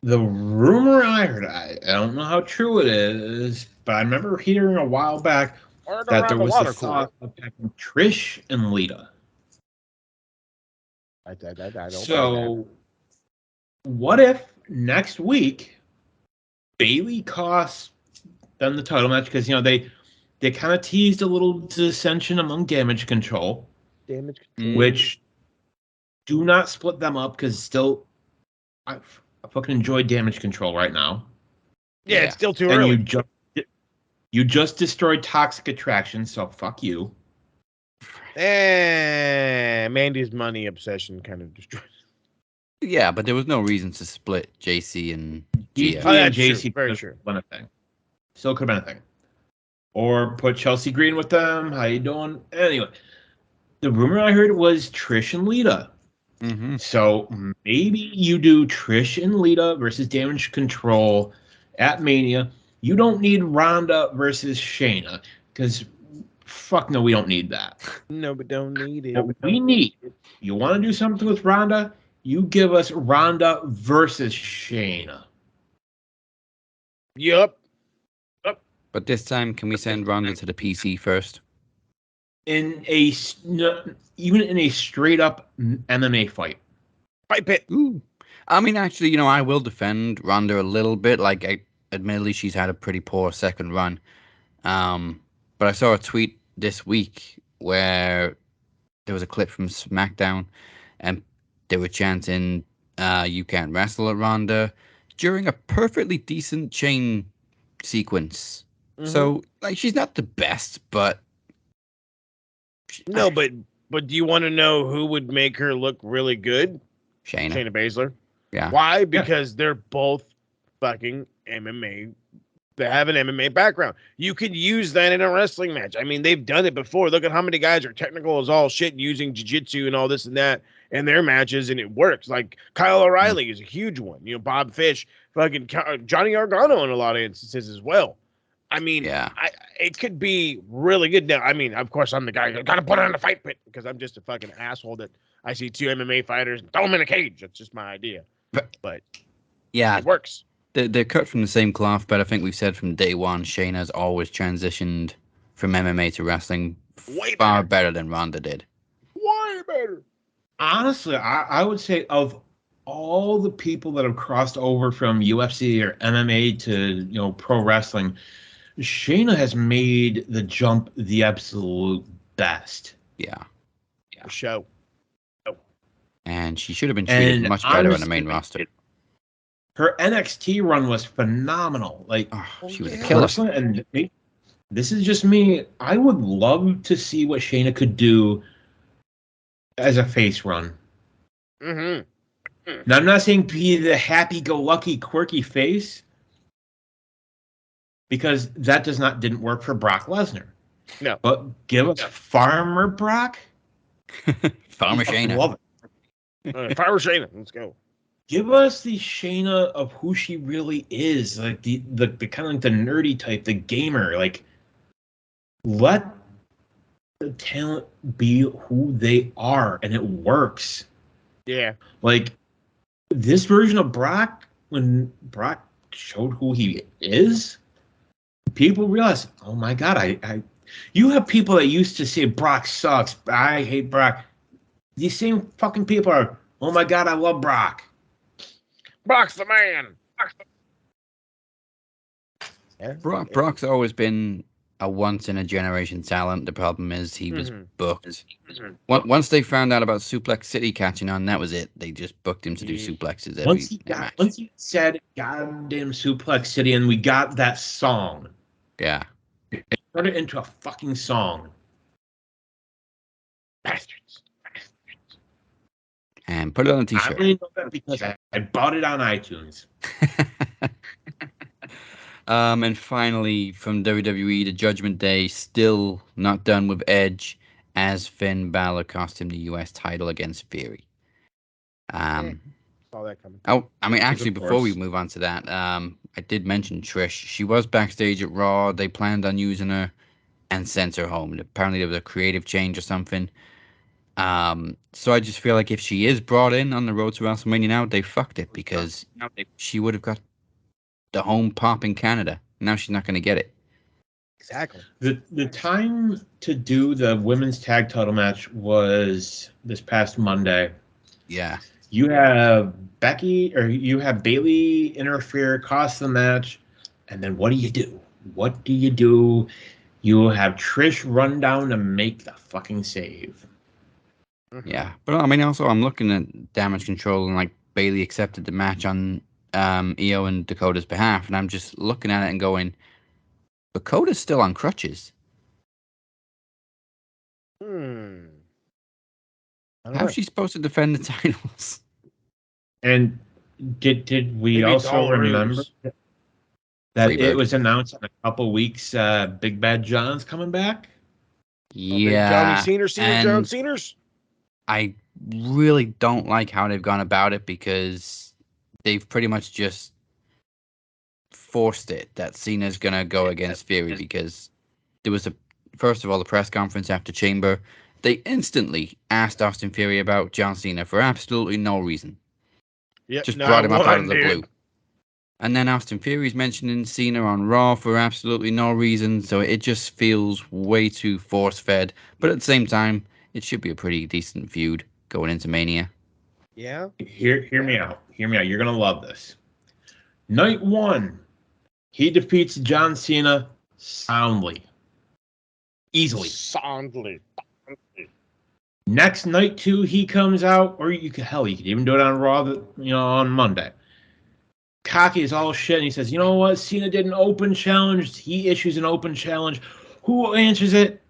[SPEAKER 4] The rumor I heard, I don't know how true it is, but I remember hearing a while back that there was a thought of having Trish and Lita.
[SPEAKER 3] I don't
[SPEAKER 4] So, what if next week Bailey costs them the title match because they kind of teased a little dissension among Damage Control, which do not split them up because still I fucking enjoy Damage Control right now.
[SPEAKER 3] Yeah, it's still too
[SPEAKER 4] and
[SPEAKER 3] early.
[SPEAKER 4] You just destroyed Toxic Attraction, so fuck you.
[SPEAKER 3] Mandy's money obsession kind of destroyed.
[SPEAKER 2] Yeah, but there was no reason to split JC and
[SPEAKER 4] DG
[SPEAKER 2] Gia.
[SPEAKER 4] and
[SPEAKER 3] that's
[SPEAKER 4] JC
[SPEAKER 3] true. Very
[SPEAKER 4] could
[SPEAKER 3] true.
[SPEAKER 4] have been a thing. Still could have been a thing. Or put Chelsea Green with them. How you doing? Anyway, the rumor I heard was Trish and Lita.
[SPEAKER 2] Mm-hmm.
[SPEAKER 4] So maybe you do Trish and Lita versus Damage Control at Mania. You don't need Ronda versus Shayna because fuck no, we don't need that.
[SPEAKER 3] No, but don't need it.
[SPEAKER 4] What we need, you want to do something with Ronda? You give us Ronda versus Shayna.
[SPEAKER 3] Yup.
[SPEAKER 2] But this time, can we send Ronda to the PC first?
[SPEAKER 4] Even in a straight up MMA fight.
[SPEAKER 3] Fight pit.
[SPEAKER 2] Ooh. I mean, actually, I will defend Ronda a little bit. Like, admittedly, she's had a pretty poor second run. But I saw a tweet this week where there was a clip from SmackDown, and they were chanting, "You can't wrestle at Ronda," during a perfectly decent chain sequence.
[SPEAKER 3] Mm-hmm.
[SPEAKER 2] So, like, she's not the best, but
[SPEAKER 3] no, but do you want to know who would make her look really good?
[SPEAKER 2] Shayna
[SPEAKER 3] Baszler.
[SPEAKER 2] Yeah.
[SPEAKER 3] Why? Because they're both fucking MMA. They have an MMA background. You could use that in a wrestling match. I mean, they've done it before. Look at how many guys are technical as all shit using jiu-jitsu and all this and that in their matches, and it works. Like Kyle O'Reilly is a huge one. Bob Fish, fucking Johnny Gargano in a lot of instances as well. I mean, it could be really good. Now, I mean, of course, I'm the guy who got to put it on the fight pit because I'm just a fucking asshole that I see two MMA fighters and throw them in a cage. That's just my idea. But
[SPEAKER 2] yeah,
[SPEAKER 3] it works.
[SPEAKER 2] They're cut from the same cloth, but I think we've said from day one, Shayna's always transitioned from MMA to wrestling far better than Ronda did.
[SPEAKER 3] Way better.
[SPEAKER 4] Honestly, I would say of all the people that have crossed over from UFC or MMA to pro wrestling, Shayna has made the jump the absolute best.
[SPEAKER 2] Yeah.
[SPEAKER 3] For sure.
[SPEAKER 2] And she should have been treated much better on the main roster.
[SPEAKER 4] Her NXT run was phenomenal. Like,
[SPEAKER 2] she was a killer.
[SPEAKER 4] And this is just me. I would love to see what Shayna could do as a face run.
[SPEAKER 3] Mm-hmm.
[SPEAKER 4] Now, I'm not saying be the happy-go-lucky, quirky face, because that didn't work for Brock Lesnar.
[SPEAKER 3] No.
[SPEAKER 4] But give us Farmer Brock.
[SPEAKER 2] Farmer Shayna.
[SPEAKER 4] Love
[SPEAKER 3] it. Farmer Shayna. Let's go.
[SPEAKER 4] Give us the Shayna of who she really is, like the kind of like the nerdy type, the gamer. Like, let the talent be who they are, and it works.
[SPEAKER 3] Yeah.
[SPEAKER 4] Like this version of Brock, when Brock showed who he is, people realize, oh my god, you have people that used to say Brock sucks, I hate Brock. These same fucking people are, oh my god, I love Brock.
[SPEAKER 3] Brock's the man.
[SPEAKER 2] Brock's always been a once-in-a-generation talent. The problem is he was booked. Once they found out about Suplex City catching on, that was it. They just booked him to do suplexes every match.
[SPEAKER 4] Once he said goddamn Suplex City and we got that song.
[SPEAKER 2] Yeah.
[SPEAKER 4] It turned it into a fucking song.
[SPEAKER 3] Bastards.
[SPEAKER 2] And put it on a t-shirt.
[SPEAKER 4] I only know that because I bought it on iTunes.
[SPEAKER 2] And finally, from WWE, the Judgment Day, still not done with Edge, as Finn Balor cost him the US title against Fury.
[SPEAKER 3] Saw that coming.
[SPEAKER 2] Oh, I mean, actually,
[SPEAKER 4] Of
[SPEAKER 2] before we
[SPEAKER 4] course.
[SPEAKER 2] move on to that, I did mention Trish. She was backstage at Raw. They planned on using her and sent her home. Apparently, there was a creative change or something. So I just feel like if she is brought in on the road to WrestleMania now, they fucked it because she would have got the home pop in Canada. Now she's not going to get it.
[SPEAKER 3] Exactly.
[SPEAKER 4] The time to do the women's tag title match was this past Monday.
[SPEAKER 2] Yeah.
[SPEAKER 4] You have Bailey interfere, cost the match, and then what do you do? What do you do? You have Trish run down to make the fucking save.
[SPEAKER 2] Yeah, but I mean, also I'm looking at Damage Control and like Bailey accepted the match on Io and Dakota's behalf, and I'm just looking at it and going, Dakota's still on crutches. How's she supposed to defend the titles?
[SPEAKER 4] And did we
[SPEAKER 3] Maybe it's
[SPEAKER 4] also
[SPEAKER 3] all
[SPEAKER 4] remember
[SPEAKER 3] ruse.
[SPEAKER 4] that
[SPEAKER 2] Freebird.
[SPEAKER 4] it was announced in a couple weeks Big Bad John's coming back?
[SPEAKER 2] Yeah,
[SPEAKER 3] Johnny Cena, John Cena's.
[SPEAKER 2] I really don't like how they've gone about it because they've pretty much just forced it that Cena's gonna go against Fury because there was first of all the press conference after Chamber. They instantly asked Austin Fury about John Cena for absolutely no reason.
[SPEAKER 3] Yep,
[SPEAKER 2] Just brought him up out of the blue. And then Austin Fury's mentioning Cena on Raw for absolutely no reason, so it just feels way too force-fed. But at the same time, it should be a pretty decent feud going into Mania.
[SPEAKER 3] Yeah.
[SPEAKER 4] Hear me out. Hear me out. You're gonna love this. Night 1, he defeats John Cena soundly, easily.
[SPEAKER 3] Soundly.
[SPEAKER 4] Next night 2, he comes out, or you could even do it on Raw, on Monday. Cocky is all shit, and he says, you know what? Cena did an open challenge. He issues an open challenge. Who answers it?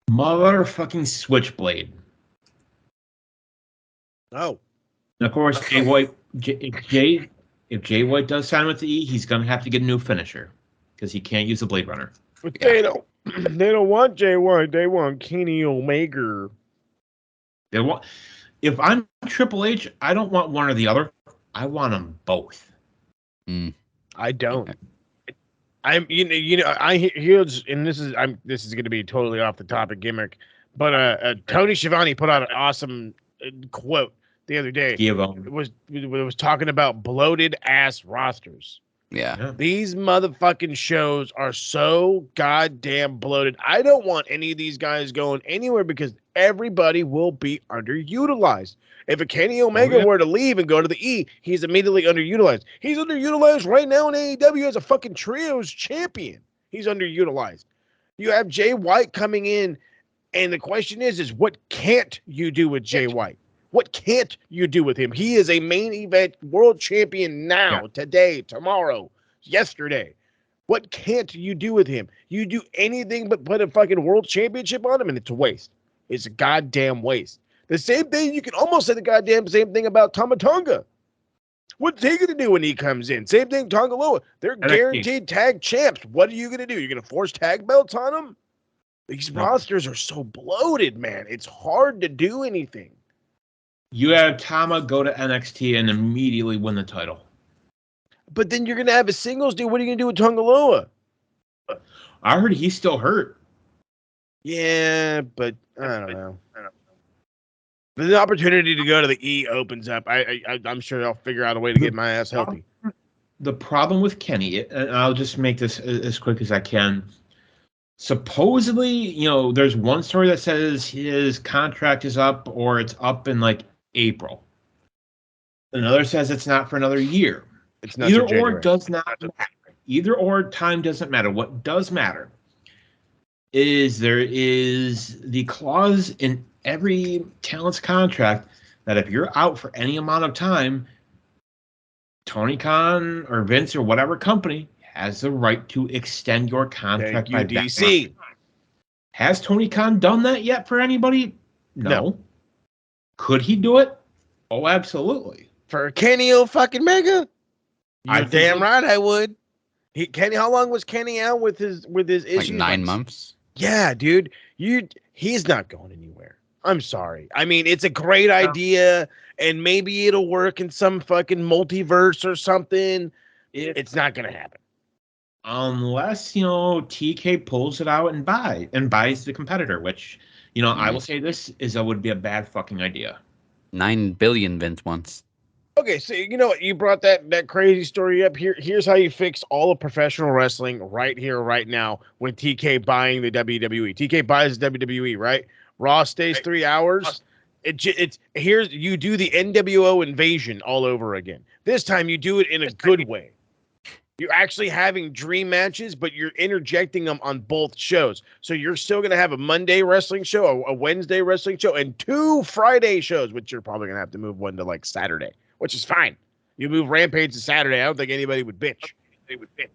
[SPEAKER 4] Motherfucking Switchblade.
[SPEAKER 3] Oh.
[SPEAKER 4] And of course, Jay White. If Jay White does sign with the E, he's gonna have to get a new finisher because he can't use the Blade Runner.
[SPEAKER 3] But they don't. They don't want Jay White. They want Kenny Omega.
[SPEAKER 4] They want. If I'm Triple H, I don't want one or the other. I want them both.
[SPEAKER 3] I don't. I'm I here's and this is going to be totally off the topic gimmick, but Tony Schiavone put out an awesome quote the other day. It was talking about bloated ass rosters.
[SPEAKER 2] Yeah.
[SPEAKER 3] These motherfucking shows are so goddamn bloated. I don't want any of these guys going anywhere because everybody will be underutilized. If a Kenny Omega were to leave and go to the E, he's immediately underutilized. He's underutilized right now in AEW as a fucking trios champion. He's underutilized. You have Jay White coming in, and the question is what can't you do with Jay White? What can't you do with him? He is a main event world champion now, today, tomorrow, yesterday. What can't you do with him? You do anything but put a fucking world championship on him, and it's a waste. It's a goddamn waste. The same thing, you can almost say the goddamn same thing about Tama Tonga. What's he going to do when he comes in? Same thing, Tonga Loa. They're guaranteed tag champs. What are you going to do? You're going to force tag belts on them? These rosters are so bloated, man. It's hard to do anything.
[SPEAKER 4] You have Tama go to NXT and immediately win the title.
[SPEAKER 3] But then you're going to have a singles dude. What are you going to do with Tonga Loa?
[SPEAKER 4] I heard he's still hurt.
[SPEAKER 3] Yeah, but I don't know. The opportunity to go to the E opens up. I'm sure I'll figure out a way to get my ass healthy.
[SPEAKER 4] The problem with Kenny, and I'll just make this as quick as I can. Supposedly, there's one story that says his contract is up or it's up in like April. Another says it's not for another year.
[SPEAKER 3] It's not
[SPEAKER 4] Either or does not matter. Either or time doesn't matter. What does matter is there is the clause in every talent's contract that if you're out for any amount of time, Tony Khan or Vince or whatever company has the right to extend your contract by DC. Has Tony Khan done that yet for anybody? No. Could he do it? Oh, absolutely.
[SPEAKER 3] For Kenny fucking Mega? You're damn right I would. Kenny, how long was Kenny out with his issues?
[SPEAKER 2] Like 9 months.
[SPEAKER 3] Yeah, dude. He's not going anywhere. I'm sorry. I mean, it's a great idea. and maybe it'll work in some fucking multiverse or something. It's not gonna happen.
[SPEAKER 4] Unless, TK pulls it out and buys the competitor, which, I will say this is that would be a bad fucking idea.
[SPEAKER 2] 9 billion Vince wants.
[SPEAKER 3] Okay, so you know what? You brought that crazy story up here. Here's how you fix all of professional wrestling right here, right now, with TK buying the WWE. TK buys the WWE, right? Raw stays 3 hours. It's here's you do the NWO invasion all over again. This time you do it in a good way. You're actually having dream matches, but you're interjecting them on both shows. So you're still going to have a Monday wrestling show, a Wednesday wrestling show, and 2 Friday shows, which you're probably going to have to move one to like Saturday, which is fine. You move Rampage to Saturday. I don't think anybody would bitch.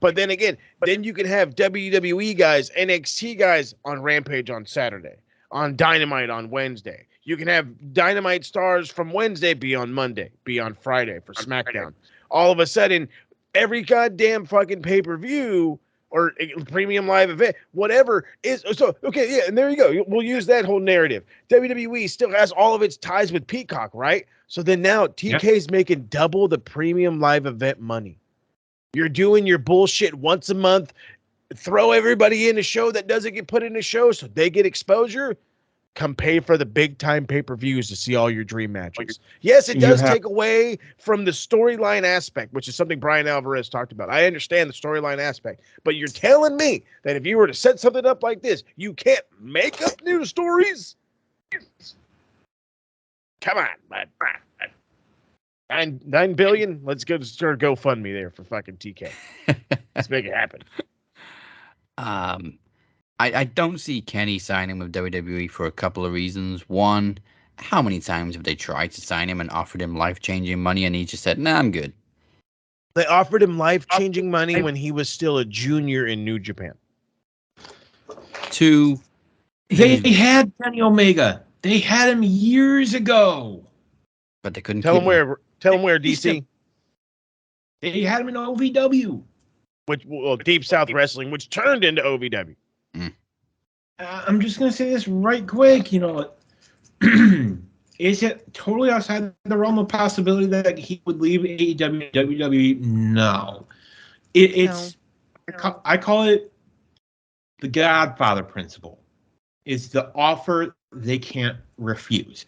[SPEAKER 3] But then again, then you can have WWE guys, NXT guys on Rampage on Saturday, on Dynamite on Wednesday. You can have Dynamite stars from Wednesday be on Monday, be on Friday for SmackDown. All of a sudden, every goddamn fucking pay-per-view or premium live event, whatever is so okay. Yeah, and there you go. We'll use that whole narrative. WWE still has all of its ties with Peacock, right? So then now TK's making double the premium live event money. You're doing your bullshit once a month. Throw everybody in a show that doesn't get put in a show so they get exposure. Come pay for the big time pay-per-views to see all your dream matches. Yes, it does take away from the storyline aspect, which is something Brian Alvarez talked about. I understand the storyline aspect, but you're telling me that if you were to set something up like this, you can't make up new stories? Come on, man. 9 billion? Let's go start GoFundMe there for fucking TK. Let's make it happen.
[SPEAKER 2] I don't see Kenny signing with WWE for a couple of reasons. One, how many times have they tried to sign him and offered him life-changing money and he just said, nah, I'm good?
[SPEAKER 3] They offered him life-changing money when he was still a junior in New Japan.
[SPEAKER 2] 2,
[SPEAKER 4] they had Kenny Omega. They had him years ago.
[SPEAKER 2] But they couldn't
[SPEAKER 3] tell him where DC.
[SPEAKER 4] They had him in OVW.
[SPEAKER 3] Deep South Wrestling, which turned into OVW.
[SPEAKER 4] I'm just going to say this right quick. Is it totally outside the realm of possibility that he would leave AEW, WWE? No. It's I call it the Godfather principle. It's the offer they can't refuse.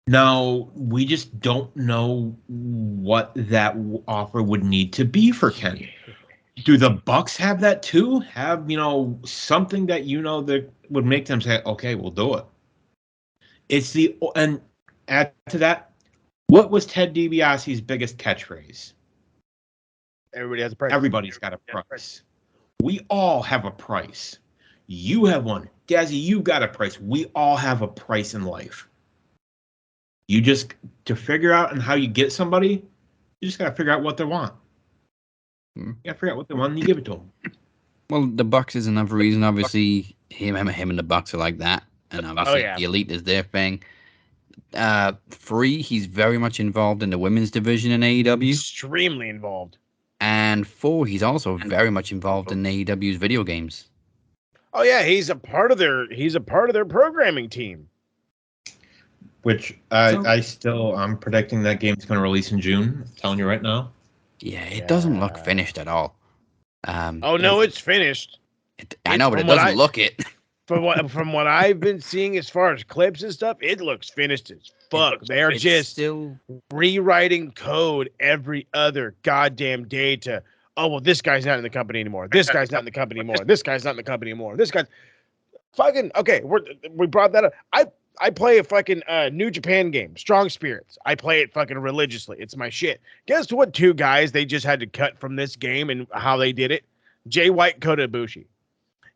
[SPEAKER 4] Now, we just don't know what that offer would need to be for Kenny. Do the Bucks have that too? Have, something that that would make them say, okay, we'll do it. And add to that, what was Ted DiBiase's biggest catchphrase?
[SPEAKER 3] Everybody has a price.
[SPEAKER 4] Everybody's got a price. We all have a price. You have one. Dazzy, you got a price. We all have a price in life. You just, to figure out and how you get somebody, you just got to figure out what they want. You got to figure out what they want and you give it to them.
[SPEAKER 2] Well, the Bucks is another reason. Obviously, him and the Bucks are like that. And obviously, the Elite is their thing. 3, he's very much involved in the women's division in AEW.
[SPEAKER 3] Extremely involved.
[SPEAKER 2] And 4, he's also very much involved in AEW's video games.
[SPEAKER 3] Oh yeah, he's a part of their programming team.
[SPEAKER 4] Which I'm predicting that game's going to release in June. I'm telling you right now.
[SPEAKER 2] Yeah, it doesn't look finished at all.
[SPEAKER 3] No, it's finished.
[SPEAKER 2] I know, but it doesn't look it.
[SPEAKER 3] From what I've been seeing as far as clips and stuff, it looks finished as fuck. They're just
[SPEAKER 2] still
[SPEAKER 3] rewriting code every other goddamn day to, oh, well, this guy's not in the company anymore. This guy's not in the company anymore. This guy's not in the company anymore. This guy's fucking, okay, we brought that up. I play a fucking New Japan game, Strong Spirits. I play it fucking religiously. It's my shit. Guess what 2 guys they just had to cut from this game and how they did it? Jay White, Kota Ibushi.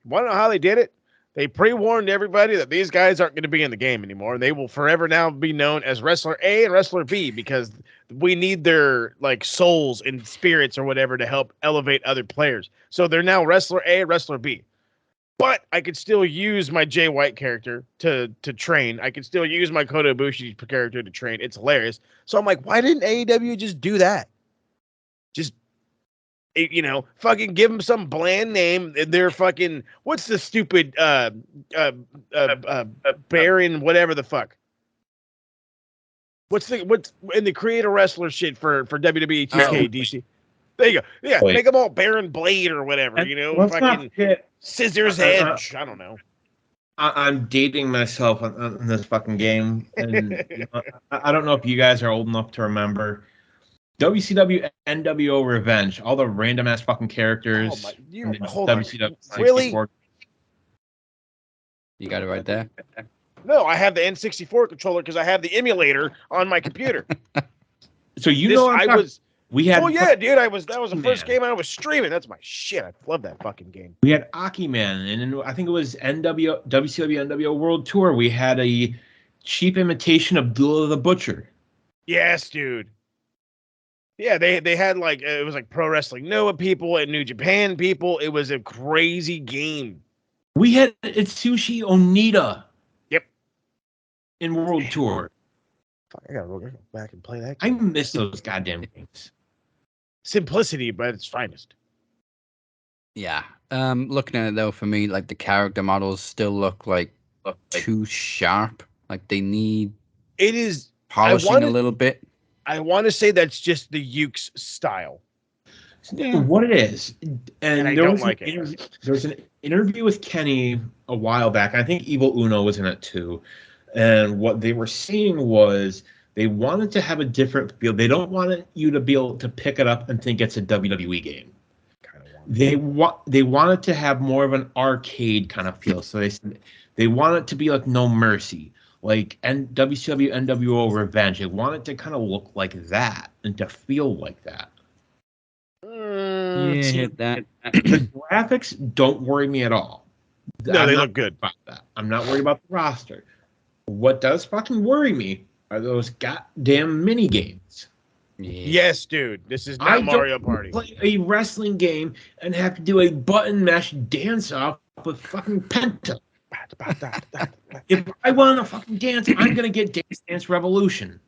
[SPEAKER 3] Want to know how they did it? They pre-warned everybody that these guys aren't going to be in the game anymore. They will forever now be known as Wrestler A and Wrestler B because we need their like souls and spirits or whatever to help elevate other players. So they're now Wrestler A and Wrestler B. But I could still use my Jay White character to train. I could still use my Kota Ibushi character to train. It's hilarious. So I'm like, why didn't AEW just do that? Just, fucking give them some bland name. They're fucking, what's the stupid Baron, whatever the fuck. What's in the creator wrestler shit for WWE 2K DC? There you go. Yeah, make them all Baron Blade or whatever. You know, fucking Scissors Edge. I don't know.
[SPEAKER 4] I'm dating myself on this fucking game, and I don't know if you guys are old enough to remember WCW NWO Revenge, all the random ass fucking characters.
[SPEAKER 3] Hold on. Really?
[SPEAKER 2] You got it right there.
[SPEAKER 3] No, I have the N64 controller because I have the emulator on my computer.
[SPEAKER 4] So we had.
[SPEAKER 3] Oh yeah, dude! That was the first game I was streaming. That's my shit. I love that fucking game.
[SPEAKER 4] We had Aki Man, and then I think it was WCW NWO World Tour. We had a cheap imitation of Abdullah the Butcher.
[SPEAKER 3] Yes, dude. Yeah, they had like it was like Pro Wrestling Noah people and New Japan people. It was a crazy game.
[SPEAKER 4] We had Itsushi Onita.
[SPEAKER 3] Yep.
[SPEAKER 4] In World Tour.
[SPEAKER 3] Fuck, I gotta go back and play that
[SPEAKER 4] game. I miss those goddamn games.
[SPEAKER 3] Simplicity, but its finest.
[SPEAKER 2] Yeah. Looking at it though, for me, like the character models still look like too sharp. Like they need polishing a little bit.
[SPEAKER 3] I want to say that's just the Ukes style.
[SPEAKER 4] Yeah. What it is, and
[SPEAKER 3] I don't like it.
[SPEAKER 4] There was an interview with Kenny a while back. I think Evil Uno was in it too, and what they were saying was they wanted to have a different feel. They don't want you to be able to pick it up and think it's a WWE game. They wanted to have more of an arcade kind of feel. So they want it to be like No Mercy, like WCW NWO Revenge. They want it to kind of look like that and to feel like that.
[SPEAKER 2] Yeah, that.
[SPEAKER 4] The graphics don't worry me at all.
[SPEAKER 3] No, they look good.
[SPEAKER 4] About that. I'm not worried about the roster. What does fucking worry me are those goddamn mini games.
[SPEAKER 2] Yeah.
[SPEAKER 3] Yes, dude. This is not Mario Party.
[SPEAKER 4] Play a wrestling game and have to do a button mash dance off with fucking Penta. If I want to fucking dance, I'm gonna get Dance Revolution.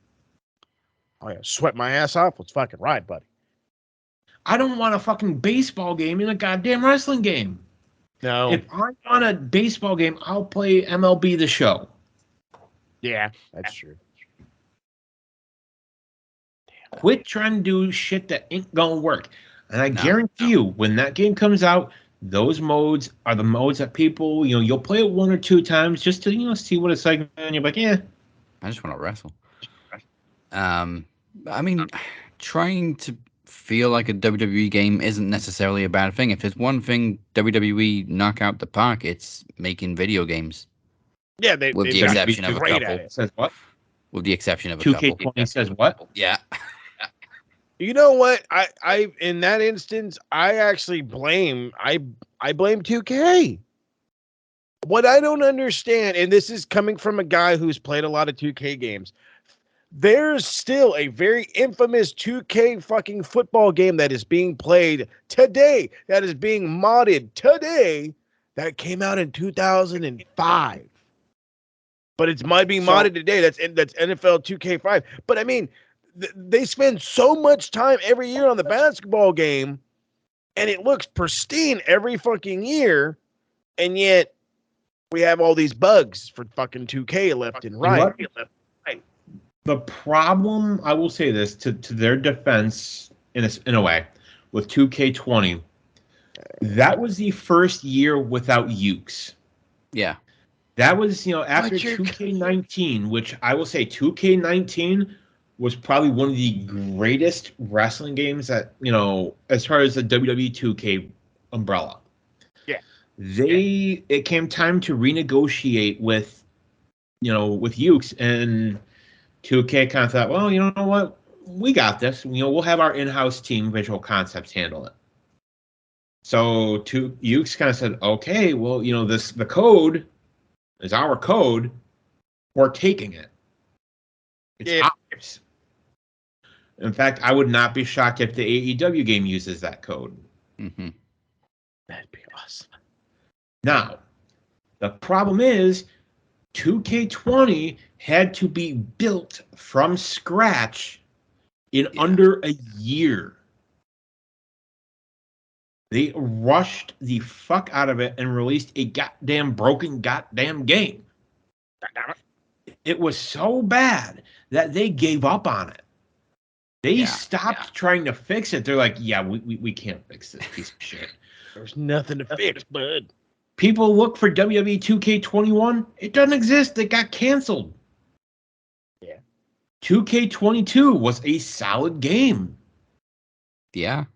[SPEAKER 3] Oh yeah, sweat my ass off. Let's fucking ride, buddy.
[SPEAKER 4] I don't want a fucking baseball game in a goddamn wrestling game.
[SPEAKER 3] No.
[SPEAKER 4] If I want a baseball game, I'll play MLB The Show.
[SPEAKER 3] Yeah, that's true.
[SPEAKER 4] Quit trying to do shit that ain't gonna work. And I guarantee you, when that game comes out, those modes are the modes that people, you'll play it one or two times just to, see what it's like, and you're like, yeah.
[SPEAKER 2] I just want to wrestle. I mean, trying to feel like a WWE game isn't necessarily a bad thing. If there's one thing WWE knock out the park, it's making video games.
[SPEAKER 3] Yeah,
[SPEAKER 2] with the exception of a couple.
[SPEAKER 4] Says what?
[SPEAKER 2] With the exception of a couple.
[SPEAKER 4] 2K20 says what?
[SPEAKER 2] Yeah.
[SPEAKER 3] You know what? I in that instance, I actually blame 2K. What I don't understand, and this is coming from a guy who's played a lot of 2K games, there's still a very infamous 2K fucking football game that is being played today, that is being modded today, that came out in 2005. But it's being modded today. That's NFL 2K5. But I mean, they spend so much time every year on the basketball game, and it looks pristine every fucking year, and yet we have all these bugs for fucking 2K left and right.
[SPEAKER 4] The problem, I will say this to their defense, in a way, with 2K20, that was the first year without Ukes.
[SPEAKER 2] Yeah.
[SPEAKER 4] That was, after 2K19, which I will say 2K19 was probably one of the greatest wrestling games that, as far as the WWE 2K umbrella.
[SPEAKER 3] Yeah.
[SPEAKER 4] It came time to renegotiate with Ukes, and 2K kind of thought, well, you know what? We got this. We'll have our in-house team, Visual Concepts, handle it. So Ukes kind of said, okay, well, the code is our code. We're taking it. It's ours. In fact, I would not be shocked if the AEW game uses that code.
[SPEAKER 2] Mm-hmm.
[SPEAKER 3] That'd be awesome.
[SPEAKER 4] Now, the problem is 2K20 had to be built from scratch in under a year. They rushed the fuck out of it and released a goddamn broken goddamn game. it was so bad that they gave up on it. They stopped trying to fix it. They're like, yeah, we can't fix this piece of shit.
[SPEAKER 3] There's nothing to fix, bud.
[SPEAKER 4] People look for WWE 2K21. It doesn't exist. It got canceled.
[SPEAKER 3] Yeah.
[SPEAKER 4] 2K22 was a solid game.
[SPEAKER 2] Yeah.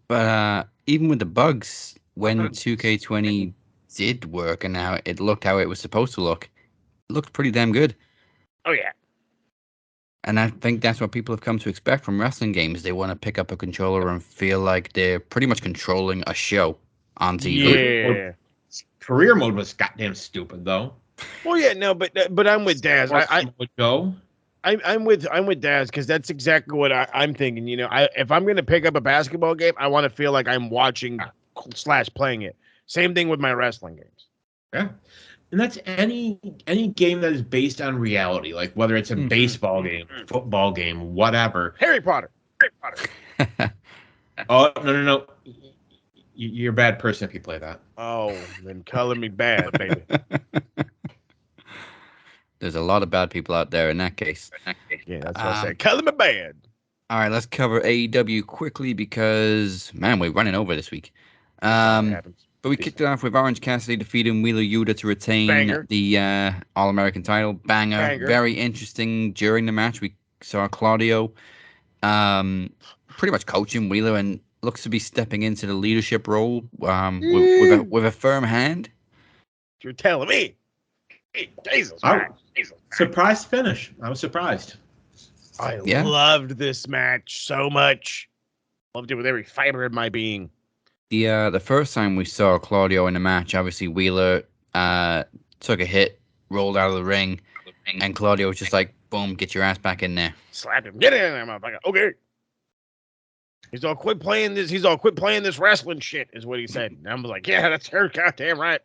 [SPEAKER 2] But even with the bugs, when 2K20 did work and how it looked how it was supposed to look, it looked pretty damn good.
[SPEAKER 3] Oh, yeah.
[SPEAKER 2] And I think that's what people have come to expect from wrestling games. They want to pick up a controller and feel like they're pretty much controlling a show on TV.
[SPEAKER 3] Yeah.
[SPEAKER 4] Career mode was goddamn stupid, though.
[SPEAKER 3] Well, yeah, no, but I'm with Daz. I'm with Daz because that's exactly what I'm thinking. You know, if I'm gonna pick up a basketball game, I want to feel like I'm watching / playing it. Same thing with my wrestling games.
[SPEAKER 4] Yeah. And that's any game that is based on reality, like whether it's a baseball game, football game, whatever.
[SPEAKER 3] Harry Potter.
[SPEAKER 4] Oh, no. You're a bad person if you play that.
[SPEAKER 3] Oh, then color me bad, baby.
[SPEAKER 2] There's a lot of bad people out there in that case.
[SPEAKER 3] Yeah, that's what I said. Color me bad.
[SPEAKER 2] All right, let's cover AEW quickly because, man, we're running over this week. But we kicked it off with Orange Cassidy defeating Wheeler Yuta to retain the All-American title. Banger. Very interesting. During the match, we saw Claudio pretty much coaching Wheeler and looks to be stepping into the leadership role with a firm hand.
[SPEAKER 3] You're telling me. Jesus.
[SPEAKER 4] Surprise finish. I was surprised.
[SPEAKER 3] I loved this match so much. Loved it with every fiber in my being.
[SPEAKER 2] The first time we saw Claudio in the match, obviously Wheeler took a hit, rolled out of the ring, and Claudio was just like, boom, get your ass back in there.
[SPEAKER 3] Slap him. Get in there, motherfucker. Okay. He's all quit playing this wrestling shit, is what he said. And I was like, yeah, that's her goddamn right.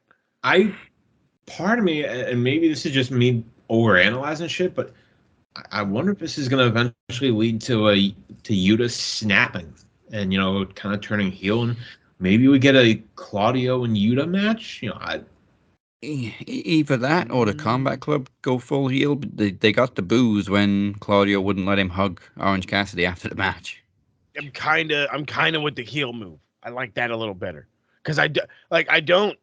[SPEAKER 4] Part of me, and maybe this is just me overanalyzing shit, but I wonder if this is going to eventually lead to Yuta snapping and, you know, kind of turning heel, and maybe we get a Claudio and Yuta match. You know,
[SPEAKER 2] either that or the Combat Club go full heel. They got the boos when Claudio wouldn't let him hug Orange Cassidy after the match.
[SPEAKER 3] I'm kind of with the heel move. I like that a little better because I don't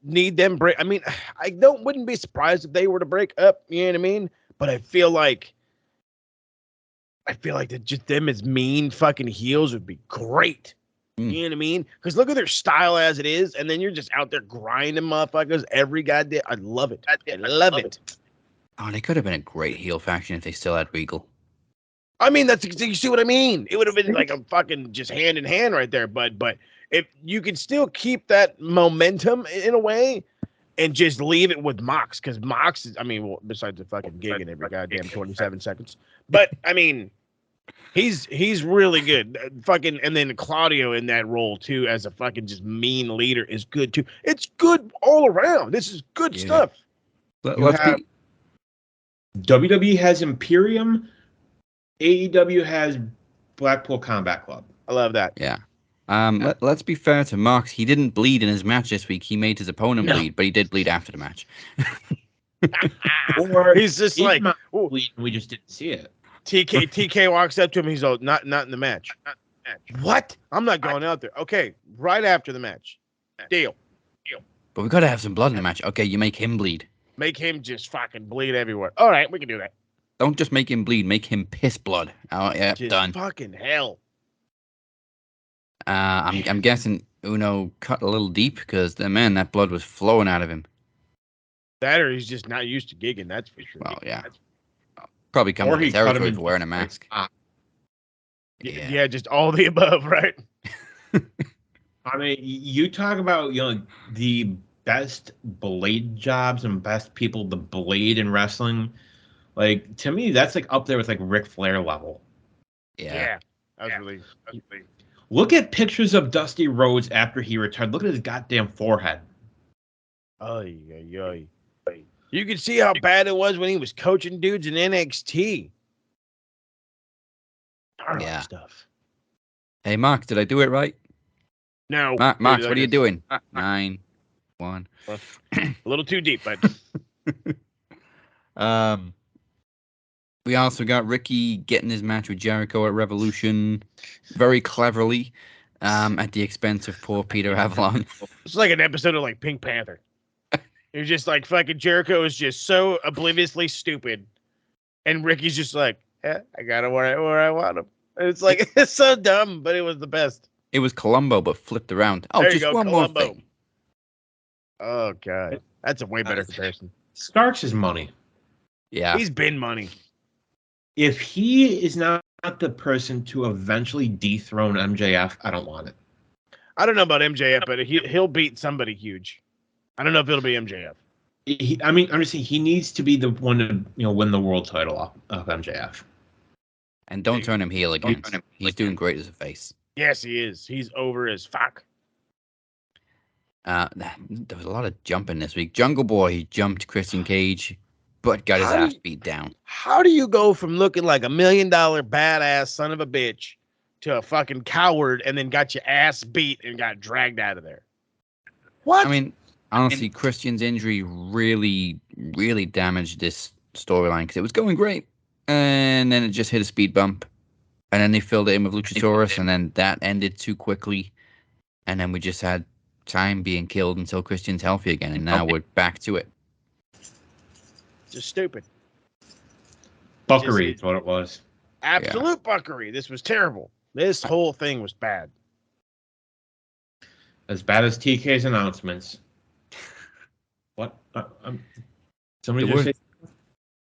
[SPEAKER 3] need them break. I mean, wouldn't be surprised if they were to break up. You know what I mean? But I feel like that just them as mean fucking heels would be great. You know what I mean? Because look at their style as it is, and then you're just out there grinding motherfuckers every goddamn. I love it. I love it.
[SPEAKER 2] Oh, they could have been a great heel faction if they still had Regal.
[SPEAKER 3] I mean, you see what I mean? It would have been like a fucking just hand in hand right there. But if you could still keep that momentum in a way and just leave it with Mox, because Mox is, I mean, well, besides the fucking gigging every goddamn 27 seconds, but I mean, he's really good. Fucking, and then Claudio in that role too, as a fucking just mean leader, is good too. It's good all around. This is good stuff.
[SPEAKER 4] WWE has Imperium. AEW has Blackpool Combat Club.
[SPEAKER 3] I love that.
[SPEAKER 2] Yeah. Let's be fair to Mox. He didn't bleed in his match this week. He made his opponent bleed, but he did bleed after the match.
[SPEAKER 3] Or he's just like,
[SPEAKER 4] bleed, we just didn't see it.
[SPEAKER 3] TK walks up to him. He's all, not in the match. What? I'm not going out there. Okay, right after the match. Deal.
[SPEAKER 2] But we got to have some blood in the match. Okay, you make him bleed.
[SPEAKER 3] Make him just fucking bleed everywhere. All right, we can do that.
[SPEAKER 2] Don't just make him bleed. Make him piss blood. Oh, yeah,
[SPEAKER 3] just
[SPEAKER 2] done.
[SPEAKER 3] Fucking hell.
[SPEAKER 2] I'm guessing Uno cut a little deep because that blood was flowing out of him.
[SPEAKER 3] That or he's just not used to gigging. That's for sure.
[SPEAKER 2] Well, yeah. Probably coming with territory for wearing a mask.
[SPEAKER 3] Yeah, just all the above, right?
[SPEAKER 4] I mean, you talk about, you know, the best blade jobs and best people to blade in wrestling. Like, to me, that's like up there with like Ric Flair level.
[SPEAKER 3] Yeah. That was really.
[SPEAKER 4] Look at pictures of Dusty Rhodes after he retired. Look at his goddamn forehead.
[SPEAKER 3] You can see how bad it was when he was coaching dudes in NXT.
[SPEAKER 2] Yeah.
[SPEAKER 3] Stuff.
[SPEAKER 2] Hey, Mark, did I do it right?
[SPEAKER 3] No.
[SPEAKER 2] Mark, what are you doing? 9, 1.
[SPEAKER 3] A little too deep, but.
[SPEAKER 2] We also got Ricky getting his match with Jericho at Revolution very cleverly, at the expense of poor Peter Avalon.
[SPEAKER 3] It's like an episode of like Pink Panther. You're just like fucking Jericho is just so obliviously stupid, and Ricky's just like, yeah, I got him where I want him. And it's like it's so dumb, but it was the best.
[SPEAKER 2] It was Columbo, but flipped around. Oh,
[SPEAKER 3] There you
[SPEAKER 2] just
[SPEAKER 3] go,
[SPEAKER 2] one
[SPEAKER 3] Columbo.
[SPEAKER 2] more thing.
[SPEAKER 3] Oh god, that's a way better comparison.
[SPEAKER 4] Starks is money.
[SPEAKER 2] Yeah,
[SPEAKER 3] He's been money.
[SPEAKER 4] If he is not the person to eventually dethrone MJF, I don't want it.
[SPEAKER 3] I don't know about MJF, but he'll beat somebody huge. I don't know if it'll be MJF.
[SPEAKER 4] I'm just saying he needs to be the one to win the world title off of MJF.
[SPEAKER 2] and don't turn him heel again. He's doing great as a face.
[SPEAKER 3] Yes, he is. He's over as fuck.
[SPEAKER 2] There was a lot of jumping this week. Jungle Boy jumped Christian Cage, but got his ass beat down.
[SPEAKER 3] How do you go from looking like $1 million badass son of a bitch to a fucking coward and then got your ass beat and got dragged out of there? What?
[SPEAKER 2] I mean, honestly, Christian's injury really, really damaged this storyline because it was going great, and then it just hit a speed bump, and then they filled it in with Luchasaurus, and then that ended too quickly, and then we just had time being killed until Christian's healthy again, and now we're back to it.
[SPEAKER 3] Just stupid.
[SPEAKER 4] Buckery is what it was.
[SPEAKER 3] Absolute buckery. This was terrible. This whole thing was bad.
[SPEAKER 4] As bad as TK's announcements. What? Somebody just say.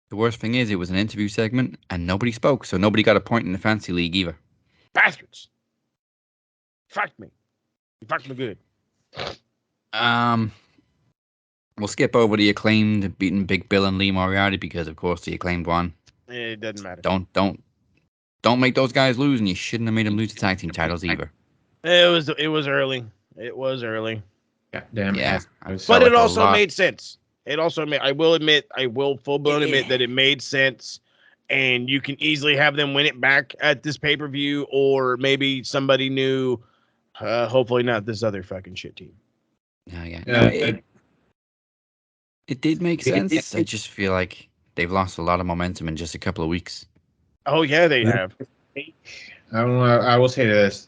[SPEAKER 2] The worst thing is, it was an interview segment, and nobody spoke, so nobody got a point in the fantasy league either.
[SPEAKER 3] Bastards. Fucked me. You fucked me good.
[SPEAKER 2] We'll skip over the Acclaimed beating Big Bill and Lee Moriarty because, of course, the Acclaimed won.
[SPEAKER 3] It doesn't matter.
[SPEAKER 2] Don't make those guys lose, and you shouldn't have made them lose the tag team titles either.
[SPEAKER 3] It was early. It was early.
[SPEAKER 4] Yeah, damn.
[SPEAKER 2] Yeah,
[SPEAKER 3] But it also made sense. It also made. I will full blown admit that it made sense, and you can easily have them win it back at this pay per view, or maybe somebody new. Hopefully not this other fucking shit team.
[SPEAKER 2] It did make sense. I just feel like they've lost a lot of momentum in just a couple of weeks.
[SPEAKER 3] Oh yeah, they have.
[SPEAKER 4] I will say this.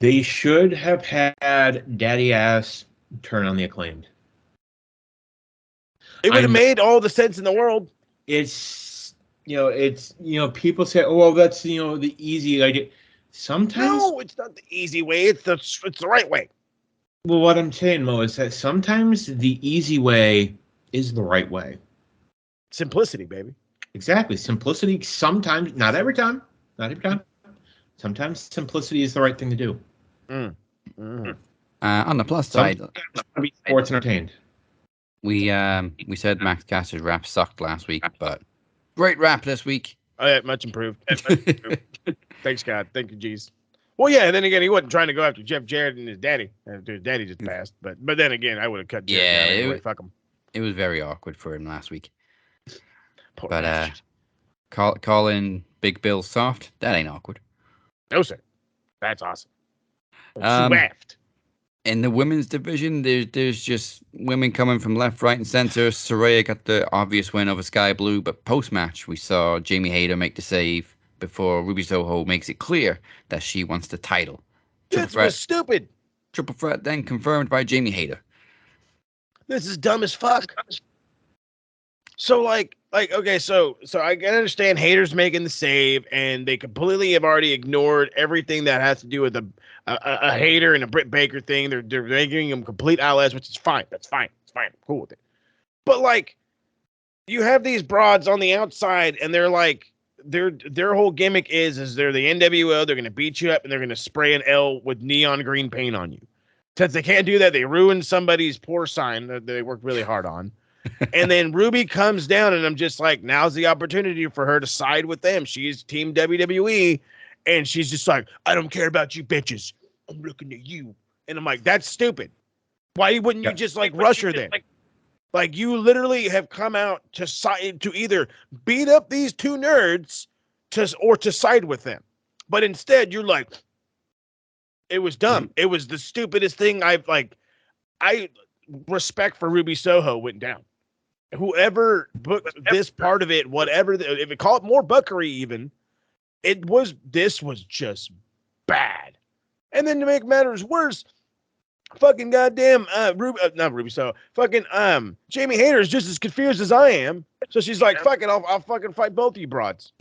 [SPEAKER 4] They should have had Daddy Ass turn on the Acclaimed.
[SPEAKER 3] It would have made all the sense in the world.
[SPEAKER 4] It's people say, oh, well, that's the easy idea. Sometimes
[SPEAKER 3] no, it's not the easy way. It's the right way.
[SPEAKER 4] Well, what I'm saying, Mo, is that sometimes the easy way is the right way.
[SPEAKER 3] Simplicity, baby.
[SPEAKER 4] Exactly. Simplicity sometimes, not every time. Sometimes simplicity is the right thing to do.
[SPEAKER 2] On the plus side,
[SPEAKER 4] be sports entertained.
[SPEAKER 2] We said Max Caster's rap sucked last week, but great rap this week.
[SPEAKER 3] Oh, yeah, much improved. Thanks, God. Thank you, jeez. Well, yeah, and then again, he wasn't trying to go after Jeff Jarrett and his daddy. His daddy just passed. But then again, I would have cut Jarrett down anyway. Fuck him.
[SPEAKER 2] It was very awkward for him last week.
[SPEAKER 3] Poor
[SPEAKER 2] but
[SPEAKER 3] bastard.
[SPEAKER 2] calling Big Bill soft, that ain't awkward.
[SPEAKER 3] No, sir. That's awesome.
[SPEAKER 2] Swift. In the women's division, there's just women coming from left, right, and center. Saraya got the obvious win over Sky Blue, but post-match, we saw Jamie Hayter make the save before Ruby Soho makes it clear that she wants the title.
[SPEAKER 3] This was stupid.
[SPEAKER 2] Triple threat then confirmed by Jamie Hayter.
[SPEAKER 3] This is dumb as fuck. So okay, so I can understand Hayter's making the save, and they completely have already ignored everything that has to do with a Hayter and a Britt Baker thing. They're making them complete allies, which is fine. That's fine. It's fine. I'm cool with it. But you have these broads on the outside, and they're like their whole gimmick is they're the NWO. They're gonna beat you up, and they're gonna spray an L with neon green paint on you. Since they can't do that, they ruined somebody's poor sign that they worked really hard on. And then Ruby comes down, and I'm just like, now's the opportunity for her to side with them. She's Team WWE, and she's just like, I don't care about you bitches. I'm looking at you. And I'm like, that's stupid. Why wouldn't you just rush her then? You literally have come out to either beat up these two nerds or to side with them. But instead, you're like, it was dumb. It was the stupidest thing respect for Ruby Soho went down. Whoever booked this part of it, whatever, if it call it more buckery, even this was just bad. And then to make matters worse, fucking goddamn not Ruby Soho, fucking Jamie Hayter is just as confused as I am. So she's like, fuck it, I'll fucking fight both of you broads.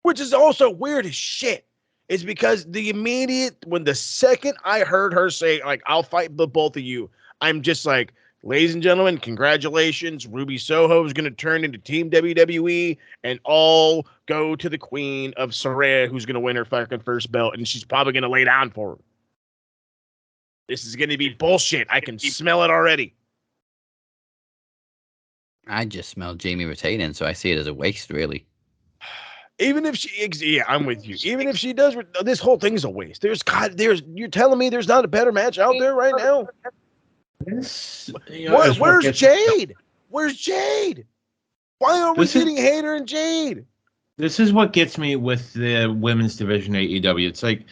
[SPEAKER 3] Which is also weird as shit. It's because when the second I heard her say, like, I'll fight the both of you, I'm just like, ladies and gentlemen, congratulations. Ruby Soho is going to turn into Team WWE and all go to the queen of Saraya, who's going to win her fucking first belt, and she's probably going to lay down for her. This is going to be bullshit. I can smell it already.
[SPEAKER 2] I just smell Jamie retaining, so I see it as a waste, really.
[SPEAKER 3] Even if yeah, I'm with you. Even if she does, this whole thing's a waste. You're telling me there's not a better match out there right now? Where's Jade? Where's Jade? Why are we getting Hayter and Jade?
[SPEAKER 4] This is what gets me with the women's division AEW. It's like,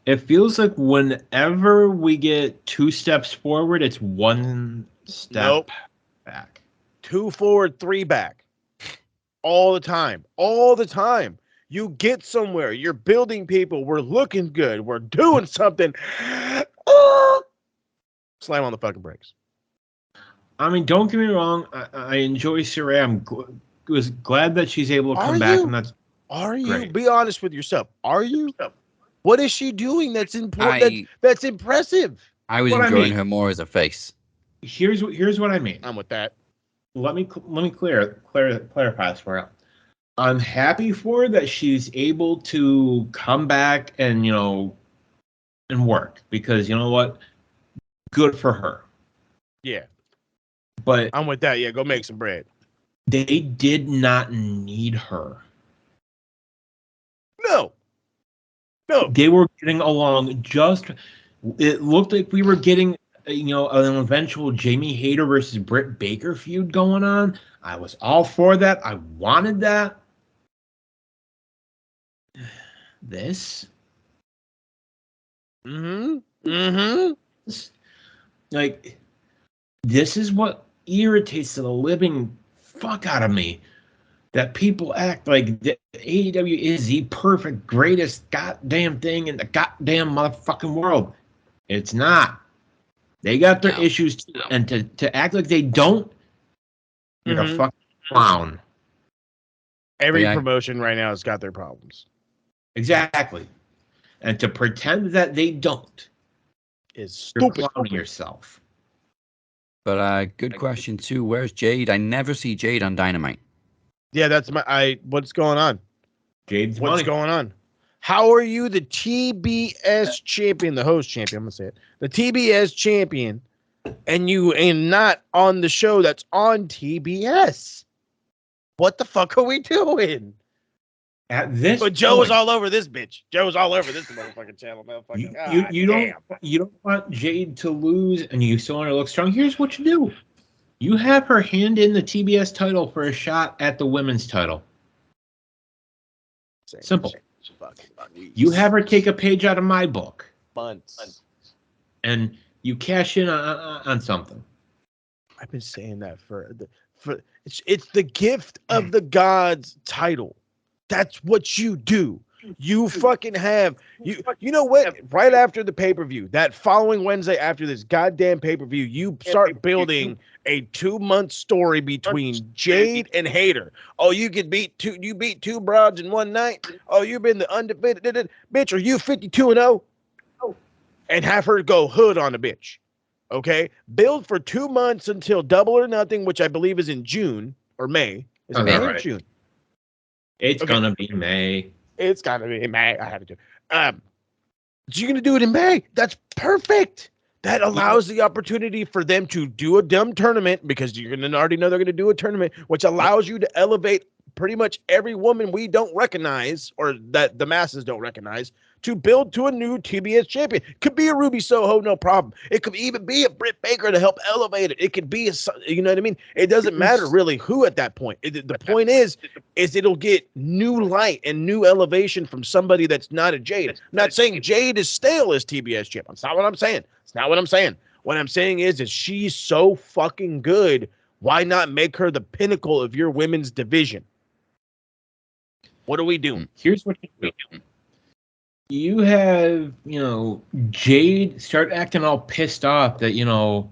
[SPEAKER 4] it feels like whenever we get 2 steps forward, it's 1 step back.
[SPEAKER 3] 2 forward, 3 back. All the time. All the time. You get somewhere. You're building people. We're looking good. We're doing something. Slam on the fucking brakes.
[SPEAKER 4] I mean, don't get me wrong. I enjoy Saraya. I was glad that she's able to come back. And that's great.
[SPEAKER 3] Be honest with yourself. Are you? What is she doing that's important? That's impressive.
[SPEAKER 2] I was enjoying her more as a face.
[SPEAKER 4] Here's what I mean.
[SPEAKER 3] I'm with that.
[SPEAKER 4] Let me clarify this for you. I'm happy for her that she's able to come back and and work, because you know what? Good for her.
[SPEAKER 3] Yeah.
[SPEAKER 4] But
[SPEAKER 3] I'm with that. Yeah, go make some bread.
[SPEAKER 4] They did not need her.
[SPEAKER 3] No.
[SPEAKER 4] They were getting along it looked like we were getting an eventual Jamie Hayter versus Britt Baker feud going on. I was all for that. I wanted that. This. Like, this is what irritates the living fuck out of me. That people act like the AEW is the perfect, greatest goddamn thing in the goddamn motherfucking world. It's not. They got their issues too. And to act like they don't, you're a fucking clown.
[SPEAKER 3] Every promotion right now has got their problems.
[SPEAKER 4] Exactly. And to pretend that they don't
[SPEAKER 3] is stupid.
[SPEAKER 4] You're clowning yourself.
[SPEAKER 2] But good question too. Where's Jade? I never see Jade on Dynamite.
[SPEAKER 3] Yeah, that's what's going on?
[SPEAKER 4] Jade's
[SPEAKER 3] what's going on? How are you the TBS champion, the host champion, I'm going to say it, the TBS champion, and you ain't not on the show that's on TBS? What the fuck are we doing?
[SPEAKER 4] At this
[SPEAKER 3] But Joe was all over this bitch. Joe's all over this motherfucking channel, motherfucker.
[SPEAKER 4] You don't want Jade to lose, and you still want her to look strong. Here's what you do. You have her hand in the TBS title for a shot at the women's title. Simple. You have her take a page out of my book.
[SPEAKER 3] Bunts.
[SPEAKER 4] And you cash in on something.
[SPEAKER 3] I've been saying that for it's the gift of the gods title. That's what you do. You fucking have you know what? Right after the pay-per-view, that following Wednesday after this goddamn pay-per-view, you start building a 2-month story between Jade and Hayter. Oh, you beat 2 broads in one night. Oh, you've been the undefeated bitch. Are you 52-0? And have her go hood on the bitch. Okay? Build for 2 months until Double or Nothing, which I believe is in June or May. Is it May or June?
[SPEAKER 4] It's gonna be May.
[SPEAKER 3] It's gotta be in May. I have to do. So you're gonna do it in May. That's perfect. That allows the opportunity for them to do a dumb tournament, because you're gonna already know they're gonna do a tournament, which allows you to elevate pretty much every woman we don't recognize, or that the masses don't recognize, to build to a new TBS champion. Could be a Ruby Soho, no problem. It could even be a Britt Baker to help elevate it. It could be you know what I mean? It doesn't matter really who at that point. The point is it'll get new light and new elevation from somebody that's not a Jade. I'm not saying Jade is stale as TBS champ. That's not what I'm saying. It's not what I'm saying. What I'm saying is she's so fucking good. Why not make her the pinnacle of your women's division? What are we doing?
[SPEAKER 4] Here's what you do. You have, Jade start acting all pissed off that,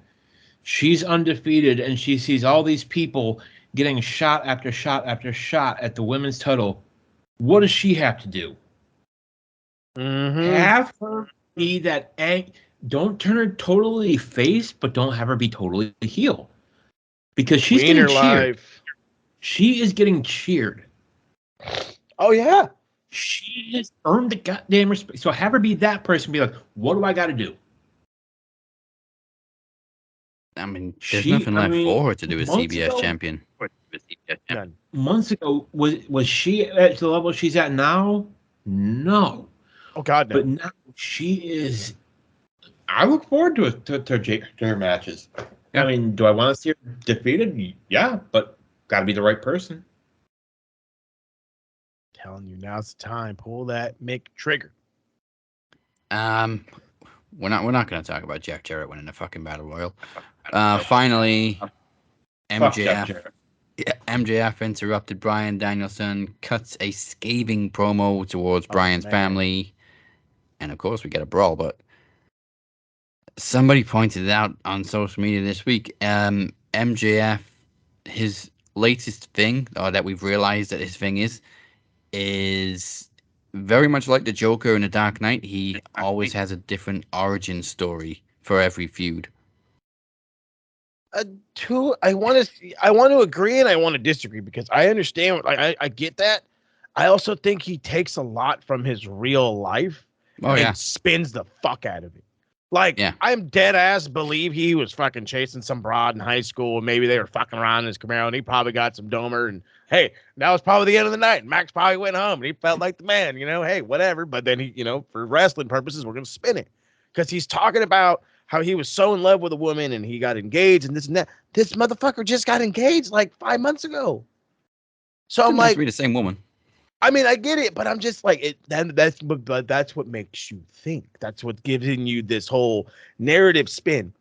[SPEAKER 4] she's undefeated and she sees all these people getting shot after shot after shot at the women's title. What does she have to do? Have her be that don't turn her totally face, but don't have her be totally heel. Because she's getting cheered. She is getting cheered.
[SPEAKER 3] Oh, yeah.
[SPEAKER 4] She has earned the goddamn respect. So have her be that person, be like, what do I got to do?
[SPEAKER 2] I mean, there's nothing left for her to do as CBS champion.
[SPEAKER 4] None. Months ago, was she at the level she's at now? No.
[SPEAKER 3] Oh, God, no.
[SPEAKER 4] But now she is. I look forward to her matches. Yeah. I mean, do I want to see her defeated? Yeah, but got to be the right person.
[SPEAKER 3] Telling you, now's the time. Pull that Mick trigger.
[SPEAKER 2] We're not going to talk about Jack Jarrett winning the fucking Battle Royal. Finally, MJF interrupted Bryan Danielson, cuts a scathing promo towards Bryan's family, and of course we get a brawl. But somebody pointed it out on social media this week. MJF, his latest thing, or that we've realized that his thing is very much like the Joker in The Dark Knight. He always has a different origin story for every feud.
[SPEAKER 3] I want to agree and I want to disagree, because I understand. I get that. I also think he takes a lot from his real life and spins the fuck out of it. I'm dead ass believe he was fucking chasing some broad in high school, and maybe they were fucking around in his Camaro, and he probably got some domer, and hey, that was probably the end of the night. Max probably went home and he felt like the man, hey, whatever. But then he, for wrestling purposes, we're gonna spin it, because he's talking about how he was so in love with a woman and he got engaged and this and that. This motherfucker just got engaged like 5 months ago. So I'm like,
[SPEAKER 2] be the same woman.
[SPEAKER 3] I mean, I get it, but I'm just like, that's what makes you think. That's what gives you this whole narrative spin.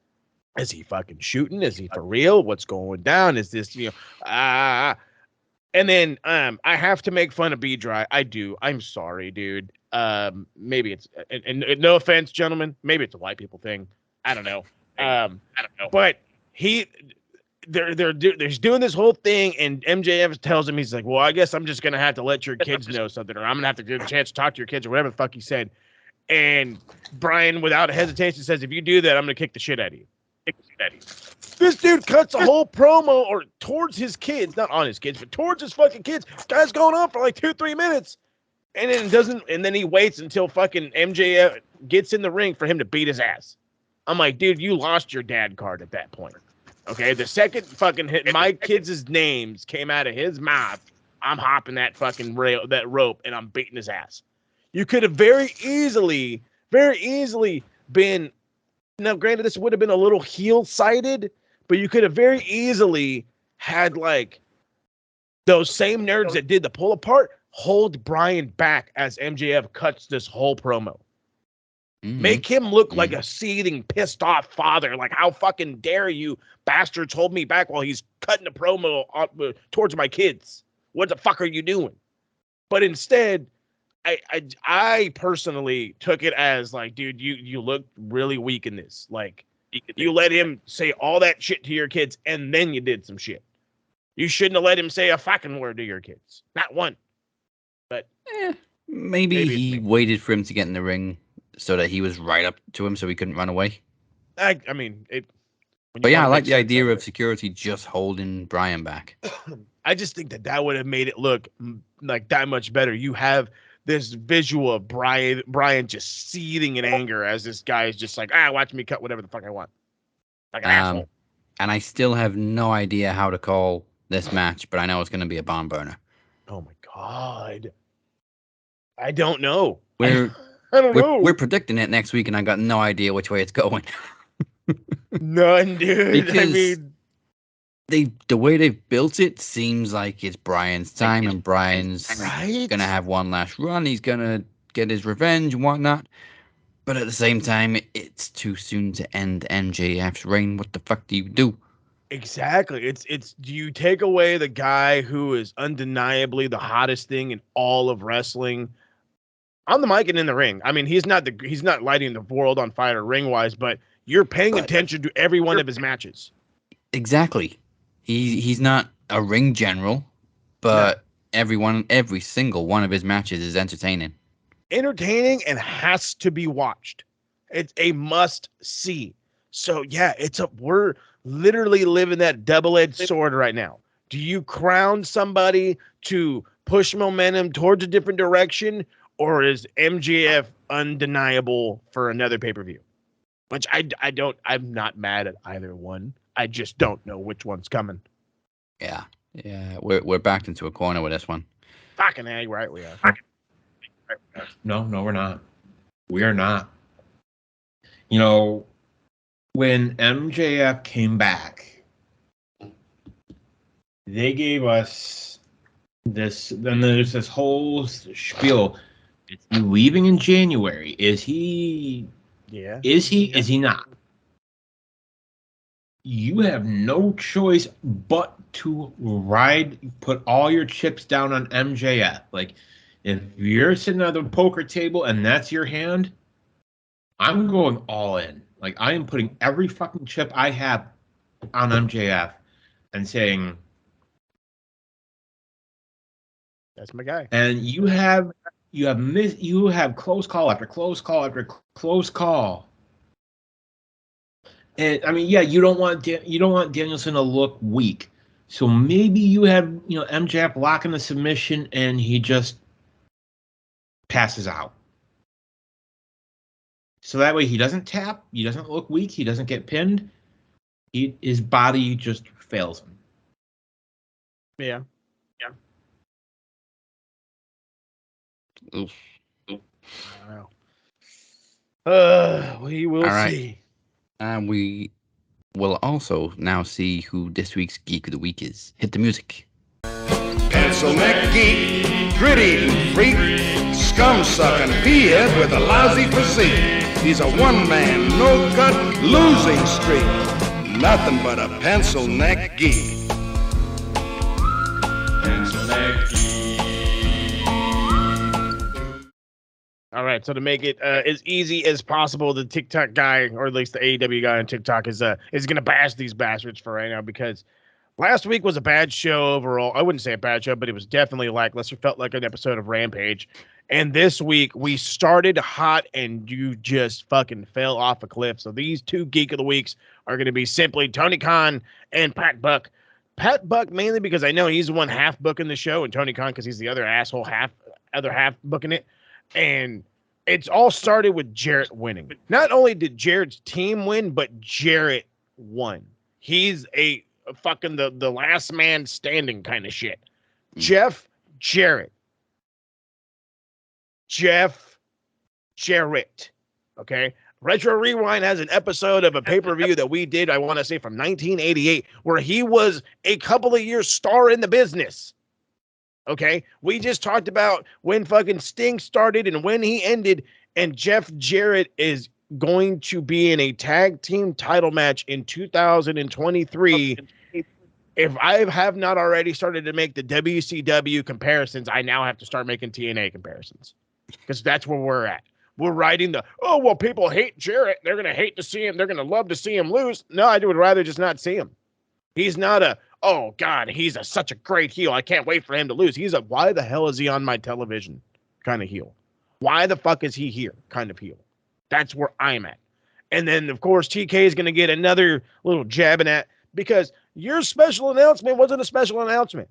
[SPEAKER 3] Is he fucking shooting? Is he for real? What's going down? Is this, and then I have to make fun of B-Dry. I do. I'm sorry, dude. Maybe it's, and no offense, gentlemen, maybe it's a white people thing. I don't know. But they're doing this whole thing, and MJF tells him, he's like, well, I guess I'm just gonna have to let your kids know something, or I'm gonna have to give a chance to talk to your kids, or whatever the fuck he said. And Bryan, without hesitation, says, if you do that, I'm gonna kick the shit out of you. This dude cuts a whole promo or towards his kids, not on his kids, but towards his fucking kids. This guy's going on for like 2-3 minutes, and then he waits until fucking MJF gets in the ring for him to beat his ass. I'm like, dude, you lost your dad card at that point. Okay, the second fucking my kids' names came out of his mouth, I'm hopping that fucking rope, and I'm beating his ass. You could have very easily been. Now, granted, this would have been a little heel-sided, but you could have very easily had like those same nerds that did the pull apart hold Bryan back as MJF cuts this whole promo. Mm-hmm. Make him look like a seething, pissed off father. Like, how fucking dare you bastards hold me back while he's cutting a promo towards my kids? What the fuck are you doing? But instead, I personally took it as like, dude, you look really weak in this. Like, you let him say all that shit to your kids, and then you did some shit. You shouldn't have let him say a fucking word to your kids. Not one. But
[SPEAKER 2] maybe he waited for him to get in the ring so that he was right up to him so he couldn't run away.
[SPEAKER 3] I mean, it.
[SPEAKER 2] But yeah, I like the idea of security just holding Bryan back.
[SPEAKER 3] I just think that would have made it look like that much better. You have this visual of Bryan just seething in anger as this guy is just like, watch me cut whatever the fuck I want. Like an asshole.
[SPEAKER 2] And I still have no idea how to call this match, but I know it's going to be a barn burner.
[SPEAKER 3] Oh my God. I don't know.
[SPEAKER 2] I don't know. We're predicting it next week, and I got no idea which way it's going.
[SPEAKER 3] None, dude.
[SPEAKER 2] Because I mean, the way they've built it seems like it's Bryan's time, and Bryan's gonna have one last run. He's gonna get his revenge and whatnot. But at the same time, it's too soon to end MJF's reign. What the fuck do you do?
[SPEAKER 3] Exactly. It's do you take away the guy who is undeniably the hottest thing in all of wrestling on the mic and in the ring? I mean, he's not lighting the world on fire ring wise, but you're paying attention to every one of his matches.
[SPEAKER 2] Exactly. He's not a ring general, but every single one of his matches is entertaining.
[SPEAKER 3] Entertaining and has to be watched. It's a must see. So yeah, we're literally living that double-edged sword right now. Do you crown somebody to push momentum towards a different direction, or is MJF undeniable for another pay-per-view? Which I'm not mad at either one. I just don't know which one's coming.
[SPEAKER 2] Yeah. We're backed into a corner with this one.
[SPEAKER 3] Fucking A, right we are.
[SPEAKER 4] No, we're not. We are not. You know, when MJF came back, they gave us this. Then there's this whole spiel. Is he leaving in January? Is he?
[SPEAKER 3] Yeah.
[SPEAKER 4] Is he? Is he not? You have no choice but to put all your chips down on MJF. Like, if you're sitting at the poker table and that's your hand, I'm going all in. Like, I am putting every fucking chip I have on MJF and saying,
[SPEAKER 3] that's my guy.
[SPEAKER 4] And you have close call after close call after close call. And I mean, yeah, you don't want Danielson to look weak. So maybe you have, MJF locking the submission and he just passes out. So that way he doesn't tap, he doesn't look weak, he doesn't get pinned. His body just fails him.
[SPEAKER 3] Yeah.
[SPEAKER 2] Oof.
[SPEAKER 3] I don't know. We will see.
[SPEAKER 2] And we will also now see who this week's Geek of the Week is. Hit the music.
[SPEAKER 12] Pencil neck geek, grit-eating freak, scum-sucking peahead with a lousy physique. He's a one-man, no-cut, losing streak. Nothing but a pencil neck geek. Pencil neck geek.
[SPEAKER 3] All right, so to make it as easy as possible, the TikTok guy, or at least the AEW guy on TikTok, is going to bash these bastards for right now, because last week was a bad show overall. I wouldn't say a bad show, but it was definitely lackluster. Felt like an episode of Rampage. And this week we started hot and you just fucking fell off a cliff. So these two Geek of the Weeks are going to be simply Tony Khan and Pat Buck. Pat Buck mainly because I know he's the one half booking the show, and Tony Khan because he's the other asshole half booking it. And it's all started with Jarrett winning. Not only did Jarrett's team win, but Jarrett won. He's a fucking the last man standing kind of shit. Jeff Jarrett. Okay? Retro Rewind has an episode of a pay-per-view that we did, I want to say from 1988, where he was a couple of years star in the business. Okay, we just talked about when fucking Sting started and when he ended, and Jeff Jarrett is going to be in a tag team title match in 2023. If I have not already started to make the WCW comparisons, I now have to start making TNA comparisons, because that's where we're at. We're riding people hate Jarrett. They're going to hate to see him. They're going to love to see him lose. No, I would rather just not see him. He's not oh God, he's such a great heel. I can't wait for him to lose. He's why the hell is he on my television kind of heel? Why the fuck is he here kind of heel? That's where I'm at. And then, of course, TK is going to get another little jabbing at, because your special announcement wasn't a special announcement.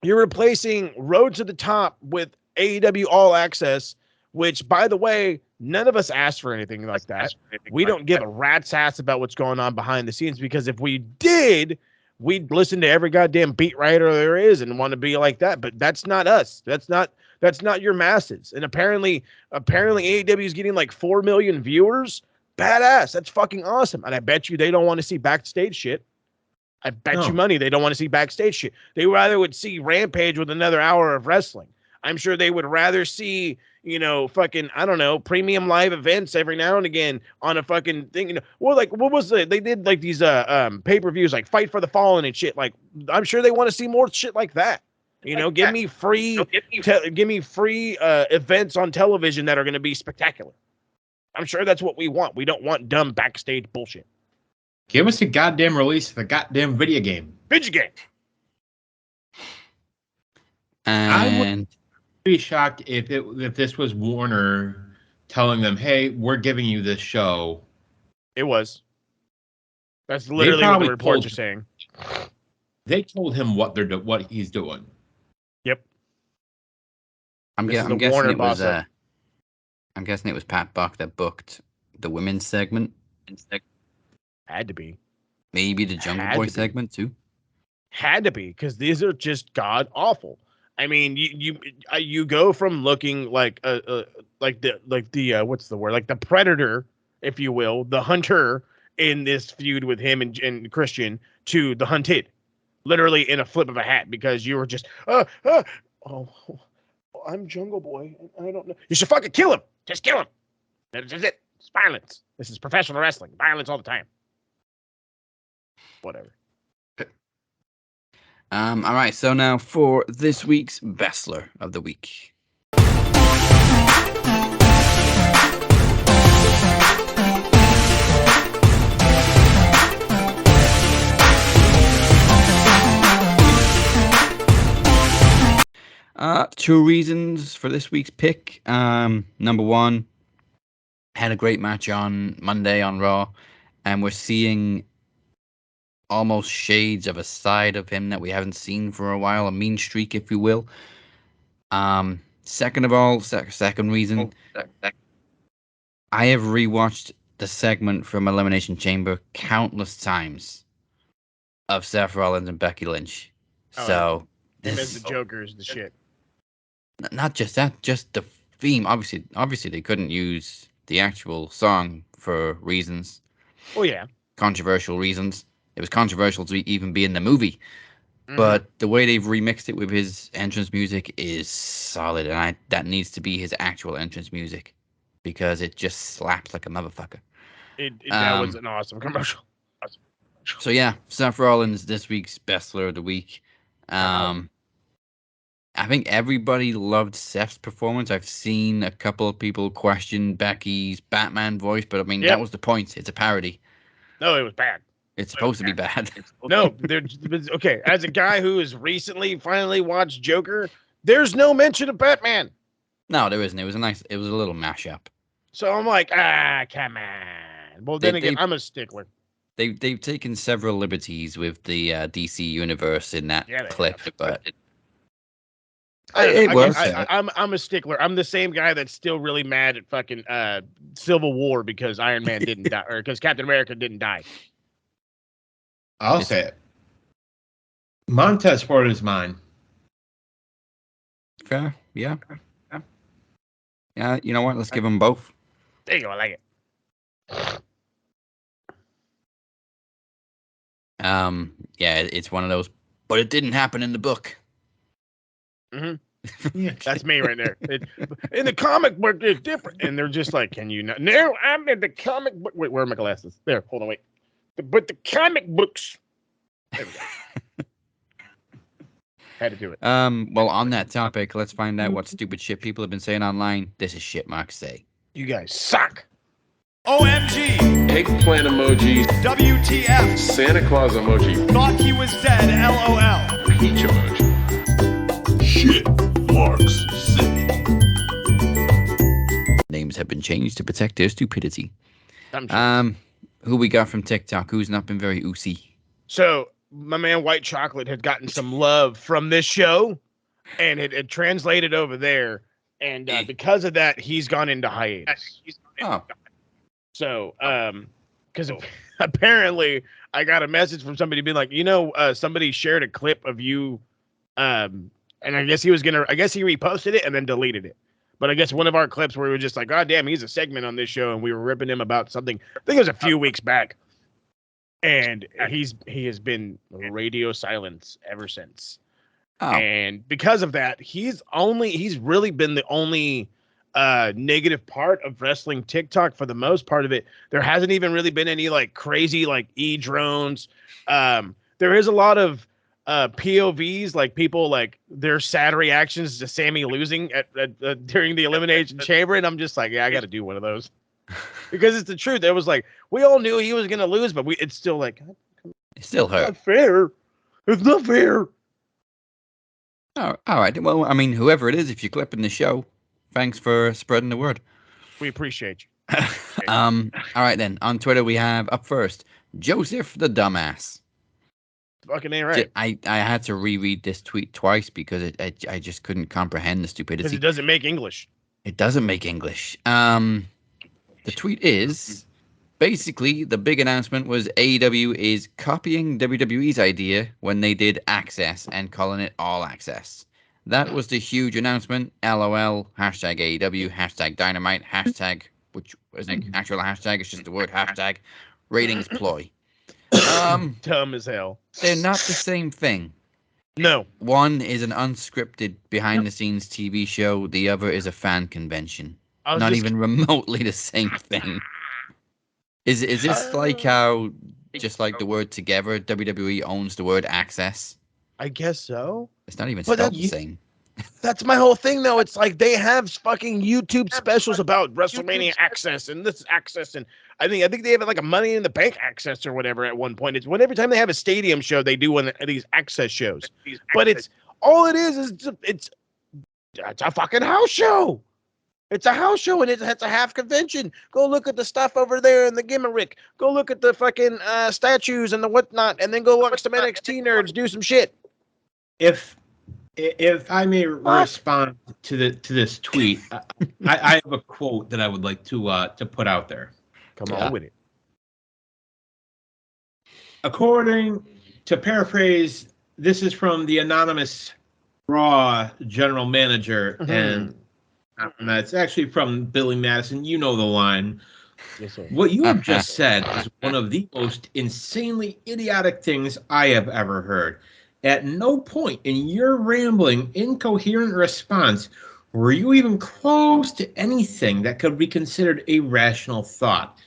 [SPEAKER 3] You're replacing Road to the Top with AEW All Access, which, by the way, none of us asked for anything like that. We don't give a rat's ass about what's going on behind the scenes, because if we did, we'd listen to every goddamn beat writer there is and want to be like that. But that's not us. That's not your masses. And apparently AEW is getting like 4 million viewers. Badass. That's fucking awesome. And I bet you they don't want to see backstage shit. I bet you money they don't want to see backstage shit. They rather would see Rampage with another hour of wrestling. I'm sure they would rather see, fucking, I don't know, premium live events every now and again on a fucking thing. Well, like, what was it? They did like these pay-per-views, like Fight for the Fallen and shit. Like, I'm sure they want to see more shit like that. Give me free events on television that are going to be spectacular. I'm sure that's what we want. We don't want dumb backstage bullshit.
[SPEAKER 4] Give us a goddamn release of a goddamn video game. I would be shocked if this was Warner telling them, "Hey, we're giving you this show."
[SPEAKER 3] It was. That's literally what the reports are saying.
[SPEAKER 4] They told him what he's doing.
[SPEAKER 3] Yep.
[SPEAKER 2] I'm guessing it was Pat Buck that booked the women's segment.
[SPEAKER 3] Had to be.
[SPEAKER 2] Maybe the Jungle Boy segment too.
[SPEAKER 3] Had to be, because these are just god awful. I mean, you go from looking like the what's the word, like the Predator, if you will, the hunter in this feud with him and Christian, to the hunted, literally in a flip of a hat, because you were just I'm Jungle Boy. I don't know. You should fucking kill him. Just kill him. That's it. It's violence. This is professional wrestling. Violence all the time. Whatever.
[SPEAKER 2] All right. So now for this week's Bessler of the Week. Two reasons for this week's pick. Number one, had a great match on Monday on Raw, and we're seeing almost shades of a side of him that we haven't seen for a while, a mean streak, if you will. Second of all, second reason, I have rewatched the segment from Elimination Chamber countless times of Seth Rollins and Becky Lynch. So
[SPEAKER 3] this the Joker is the shit.
[SPEAKER 2] Not just that, just the theme. Obviously, they couldn't use the actual song for reasons.
[SPEAKER 3] Oh yeah,
[SPEAKER 2] controversial reasons. It was controversial to even be in the movie, but the way they've remixed it with his entrance music is solid, and that needs to be his actual entrance music because it just slaps like a motherfucker.
[SPEAKER 3] That was an awesome commercial.
[SPEAKER 2] So yeah, Seth Rollins, this week's Bessler of the Week. I think everybody loved Seth's performance. I've seen a couple of people question Becky's Batman voice, but I mean, that was the point. It's a parody.
[SPEAKER 3] No, it was bad.
[SPEAKER 2] It's supposed to be bad.
[SPEAKER 3] No, okay. As a guy who has recently finally watched Joker, there's no mention of Batman.
[SPEAKER 2] No, there isn't. It was a little mashup.
[SPEAKER 3] So I'm like, come on. Well, then again, I'm a stickler.
[SPEAKER 2] They've taken several liberties with the DC universe in that clip, but it works.
[SPEAKER 3] I'm a stickler. I'm the same guy that's still really mad at fucking Civil War because Iron Man didn't die, or because Captain America didn't die.
[SPEAKER 4] I'll say it. Montez Ford is mine.
[SPEAKER 2] Fair, yeah. Yeah, you know what? Let's give them both.
[SPEAKER 3] There you go. I like it.
[SPEAKER 2] Yeah, it's one of those, but it didn't happen in the book.
[SPEAKER 3] That's me right there. In the comic book, it's different. And they're just like, can you not? No, I'm in the comic book. Wait, where are my glasses? There, hold on, wait. But the comic books. There we go. Had to do it.
[SPEAKER 2] Well, on that topic, let's find out what stupid shit people have been saying online. This is shit Mark say.
[SPEAKER 3] You guys suck.
[SPEAKER 13] OMG.
[SPEAKER 14] Eggplant emoji.
[SPEAKER 13] WTF.
[SPEAKER 14] Santa Claus emoji.
[SPEAKER 13] Thought he was dead. LOL.
[SPEAKER 14] Peach emoji.
[SPEAKER 6] Shit Marks say.
[SPEAKER 2] Names have been changed to protect their stupidity. Who we got from TikTok? Who's not been very oozy?
[SPEAKER 3] So my man White Chocolate had gotten some love from this show, and it had translated over there, and because of that, he's gone into hiatus. So, because apparently I got a message from somebody being like, somebody shared a clip of you, and I guess he reposted it and then deleted it. But I guess one of our clips where we were just like, God damn, he's a segment on this show, and we were ripping him about something. I think it was a few weeks back. And he has been radio silence ever since. Oh. And because of that, he's really been the only negative part of wrestling TikTok for the most part of it. There hasn't even really been any like crazy like drones. There is a lot of POVs, like people like their sad reactions to Sami losing at during the Elimination Chamber, and I'm just like, yeah, I got to do one of those because it's the truth. It was like we all knew he was gonna lose, but it's still like
[SPEAKER 2] it still hurt.
[SPEAKER 3] Not fair. It's not fair.
[SPEAKER 2] Oh, all right. Well, I mean, whoever it is, if you're clipping the show, thanks for spreading the word.
[SPEAKER 3] We appreciate you.
[SPEAKER 2] All right then. On Twitter, we have up first Joseph the Dumbass.
[SPEAKER 3] Fucking ain't right.
[SPEAKER 2] I had to reread this tweet twice because I just couldn't comprehend the stupidity.
[SPEAKER 3] Because it doesn't make English.
[SPEAKER 2] It doesn't make English. The tweet is basically the big announcement was AEW is copying WWE's idea when they did Access and calling it All Access. That was the huge announcement. LOL. Hashtag AEW. Hashtag Dynamite. Hashtag, which isn't an actual hashtag. It's just the word hashtag. Ratings ploy.
[SPEAKER 3] Dumb as hell.
[SPEAKER 2] They're not the same thing.
[SPEAKER 3] No.
[SPEAKER 2] One is an unscripted behind-the-scenes TV show. The other is a fan convention. Not even remotely the same thing. Is this like how, just like the word together, WWE owns the word access?
[SPEAKER 3] I guess so.
[SPEAKER 2] It's not even spelled the same.
[SPEAKER 3] That's my whole thing, though. It's like they have fucking YouTube specials about WrestleMania Access and this Access, and I think they have like a Money in the Bank Access or whatever at one point. It's every time they have a stadium show, they do one of these Access shows. But it's all it is it's a fucking house show. It's a house show, and it's a half convention. Go look at the stuff over there in the gimmick. Go look at the fucking statues and the whatnot, and then go watch some NXT nerds do some shit.
[SPEAKER 4] If I may respond to this tweet, I have a quote that I would like to put out there.
[SPEAKER 3] Come on with it.
[SPEAKER 4] According to paraphrase, this is from the anonymous Raw general manager, and it's actually from Billy Madison. You know the line.
[SPEAKER 3] Yes, sir.
[SPEAKER 4] What you have just said is one of the most insanely idiotic things I have ever heard. At no point in your rambling, incoherent response were you even close to anything that could be considered a rational thought.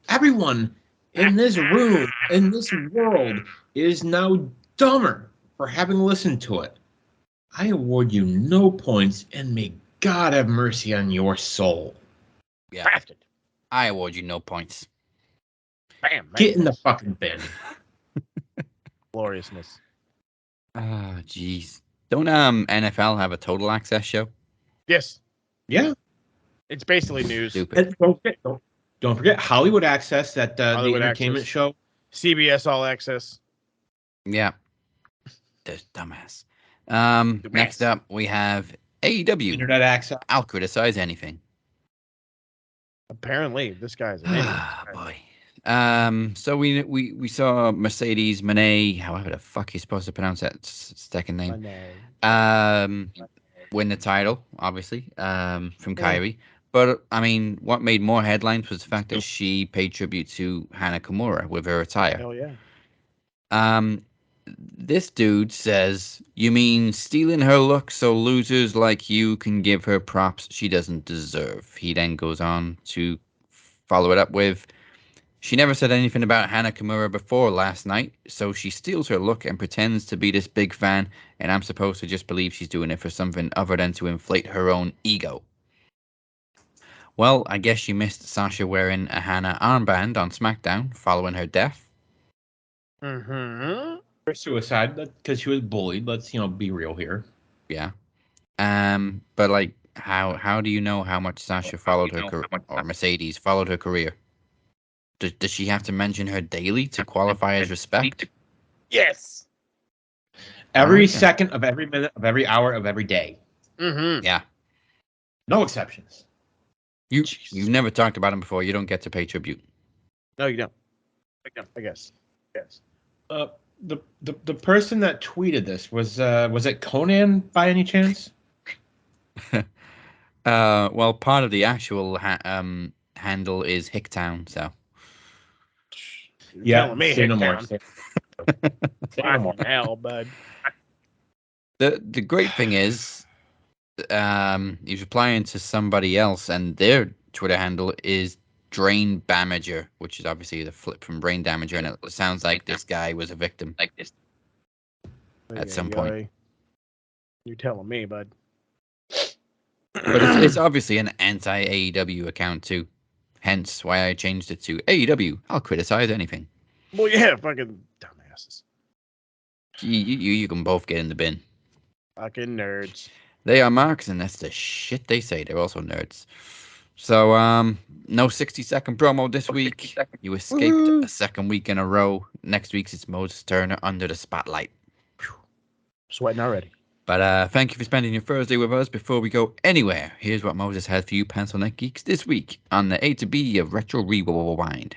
[SPEAKER 4] Everyone in this room, in this world, is now dumber for having listened to it. I award you no points, and may God have mercy on your soul.
[SPEAKER 2] Yeah.
[SPEAKER 3] Crafted.
[SPEAKER 2] I award you no points.
[SPEAKER 3] Bam. Man.
[SPEAKER 4] Get in the fucking bin.
[SPEAKER 3] Gloriousness.
[SPEAKER 2] Ah, jeez. Don't NFL have a Total Access show?
[SPEAKER 3] Yes.
[SPEAKER 4] Yeah.
[SPEAKER 3] It's basically news.
[SPEAKER 2] Stupid.
[SPEAKER 4] Don't forget Hollywood Access, that
[SPEAKER 3] Hollywood
[SPEAKER 4] the entertainment
[SPEAKER 3] Access.
[SPEAKER 4] show.
[SPEAKER 3] CBS All Access.
[SPEAKER 2] Yeah. There's dumbass. Next up, we have AEW.
[SPEAKER 4] Internet Access.
[SPEAKER 2] I'll criticize anything.
[SPEAKER 3] Apparently, this guy's an
[SPEAKER 2] Ah, boy. So we saw Mercedes Moné, however the fuck you're supposed to pronounce that second name, win the title, obviously, from Kyrie. But I mean, what made more headlines was the fact that she paid tribute to Hana Kimura with her attire.
[SPEAKER 3] Hell yeah.
[SPEAKER 2] This dude says, "You mean stealing her look so losers like you can give her props she doesn't deserve?" He then goes on to follow it up with, "She never said anything about Hana Kimura before last night, so she steals her look and pretends to be this big fan, and I'm supposed to just believe she's doing it for something other than to inflate her own ego." Well, I guess you missed Sasha wearing a Hana armband on SmackDown following her death.
[SPEAKER 3] Mm-hmm.
[SPEAKER 4] For suicide, because she was bullied. Let's be real here.
[SPEAKER 2] Yeah. But like, how do you know how much Sasha followed her or Mercedes followed her career? Does she have to mention her daily to qualify as respect?
[SPEAKER 3] Yes.
[SPEAKER 4] Every second of every minute of every hour of every day.
[SPEAKER 3] Mm-hmm.
[SPEAKER 2] Yeah.
[SPEAKER 4] No exceptions.
[SPEAKER 2] You've never talked about him before. You don't get to pay tribute.
[SPEAKER 3] No, you don't. I guess. Yes.
[SPEAKER 4] The person that tweeted this was it Conan by any chance?
[SPEAKER 2] Well, part of the actual handle is Hicktown, so.
[SPEAKER 3] You're telling me
[SPEAKER 4] say no
[SPEAKER 3] Hicktown.
[SPEAKER 4] more. Say no more.
[SPEAKER 3] Hell, bud.
[SPEAKER 2] The great thing is, he's replying to somebody else, and their Twitter handle is Drain Damager, which is obviously the flip from Brain Damager, and it sounds like this guy was a victim at some point.
[SPEAKER 3] You're telling me, bud.
[SPEAKER 2] But it's obviously an anti-AEW account too, hence why I changed it to AEW. I'll criticize anything.
[SPEAKER 3] Well, yeah, fucking dumbasses.
[SPEAKER 2] You can both get in the bin.
[SPEAKER 3] Fucking nerds.
[SPEAKER 2] They are marks, and that's the shit they say. They're also nerds. So, no 60-second promo this week. You escaped a second week in a row. Next week's it's Moses Turner under the spotlight.
[SPEAKER 3] Sweating already.
[SPEAKER 2] But thank you for spending your Thursday with us. Before we go anywhere, here's what Moses had for you Pencil Neck Geeks this week on the A to B of Retro Rewind.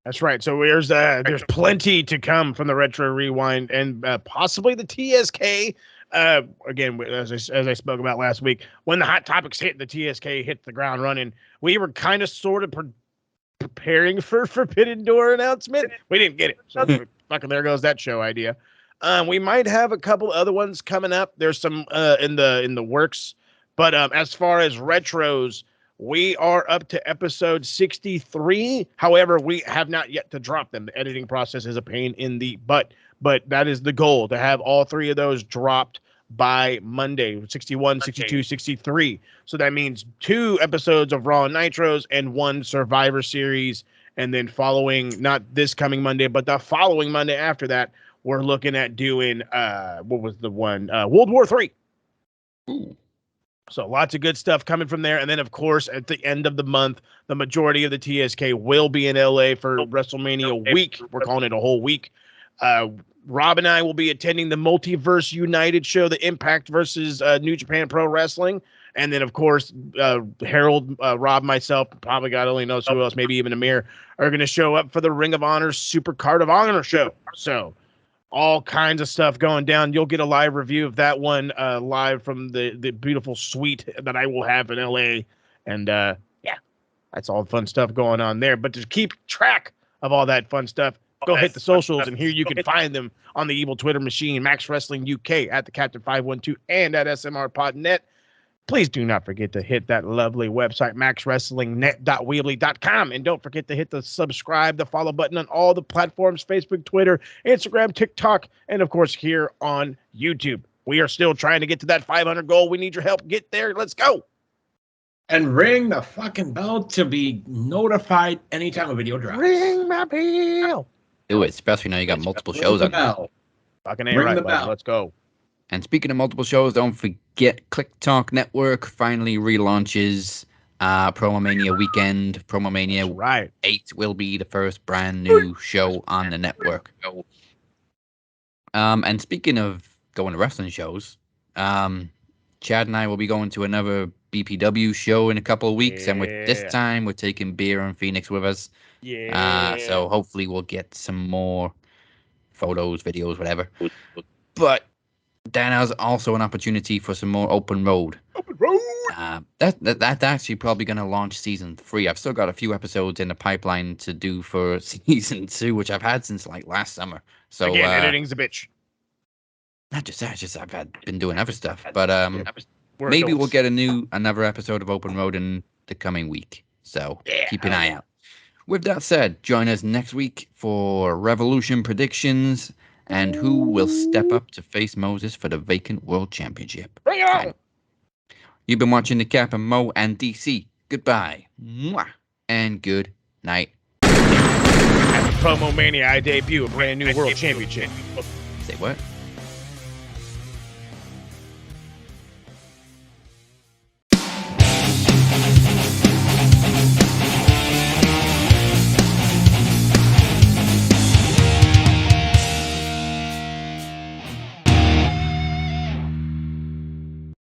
[SPEAKER 3] That's right. So there's plenty to come from the Retro Rewind and possibly the TSK. Again, as I spoke about last week, when the Hot Topics hit, the TSK hit the ground running. We were kind of sort of preparing for Forbidden Door announcement. We didn't get it. So fucking there goes that show idea. We might have a couple other ones coming up. There's some in the works. But as far as retros, we are up to episode 63. However, we have not yet to drop them. The editing process is a pain in the butt. But that is the goal, to have all three of those dropped by Monday, 61, 62, 63. So that means 2 episodes of Raw and Nitros and 1 Survivor Series. And then following, not this coming Monday, but the following Monday after that, we're looking at doing, what was the one? World War III.
[SPEAKER 2] Ooh.
[SPEAKER 3] So lots of good stuff coming from there. And then, of course, at the end of the month, the majority of the TSK will be in LA for WrestleMania week. We're calling it a whole week. Rob and I will be attending the Multiverse United show, the Impact versus New Japan Pro Wrestling. And then, of course, Harold, Rob, myself, probably God only knows who else, maybe even Amir, are going to show up for the Ring of Honor Super Card of Honor show. So all kinds of stuff going down. You'll get a live review of that one live from the beautiful suite that I will have in LA. And yeah, that's all the fun stuff going on there. But to keep track of all that fun stuff, go hit the socials, and here you can find them on the evil Twitter machine, Max Wrestling UK, at the Captain 512, and at SMRPodNet. Please do not forget to hit that lovely website, maxwrestlingnet.weebly.com. And don't forget to hit the subscribe, the follow button on all the platforms, Facebook, Twitter, Instagram, TikTok, and, of course, here on YouTube. We are still trying to get to that 500 goal. We need your help. Get there. Let's go.
[SPEAKER 4] And ring the fucking bell to be notified anytime a video drops.
[SPEAKER 3] Ring my bell.
[SPEAKER 2] Do it, especially now you got multiple shows on there.
[SPEAKER 3] Fucking ain't right, buddy. Let's go.
[SPEAKER 2] And speaking of multiple shows, don't forget Click Talk Network finally relaunches Promomania Weekend. Promomania 8 will be the first brand new show on the network. And speaking of going to wrestling shows, Chad and I will be going to another BPW show in a couple of weeks, and with this time we're taking Beer and Phoenix with us. So hopefully we'll get some more photos, videos, whatever. But Dan has also an opportunity for some more open road. That's actually probably going to launch season 3. I've still got a few episodes in the pipeline to do for season 2, which I've had since like last summer. So
[SPEAKER 3] again, editing's a bitch.
[SPEAKER 2] Not just that, just I've been doing other stuff. But maybe we'll get another episode of Open Road in the coming week. So keep an eye out. With that said, join us next week for Revolution predictions and who will step up to face Moses for the vacant World Championship.
[SPEAKER 3] Bring it on!
[SPEAKER 2] You've been watching the Cap and Mo and DC. Goodbye. Mwah. And good night.
[SPEAKER 3] At Promo Mania, I debut a brand new World Championship.
[SPEAKER 2] Say what?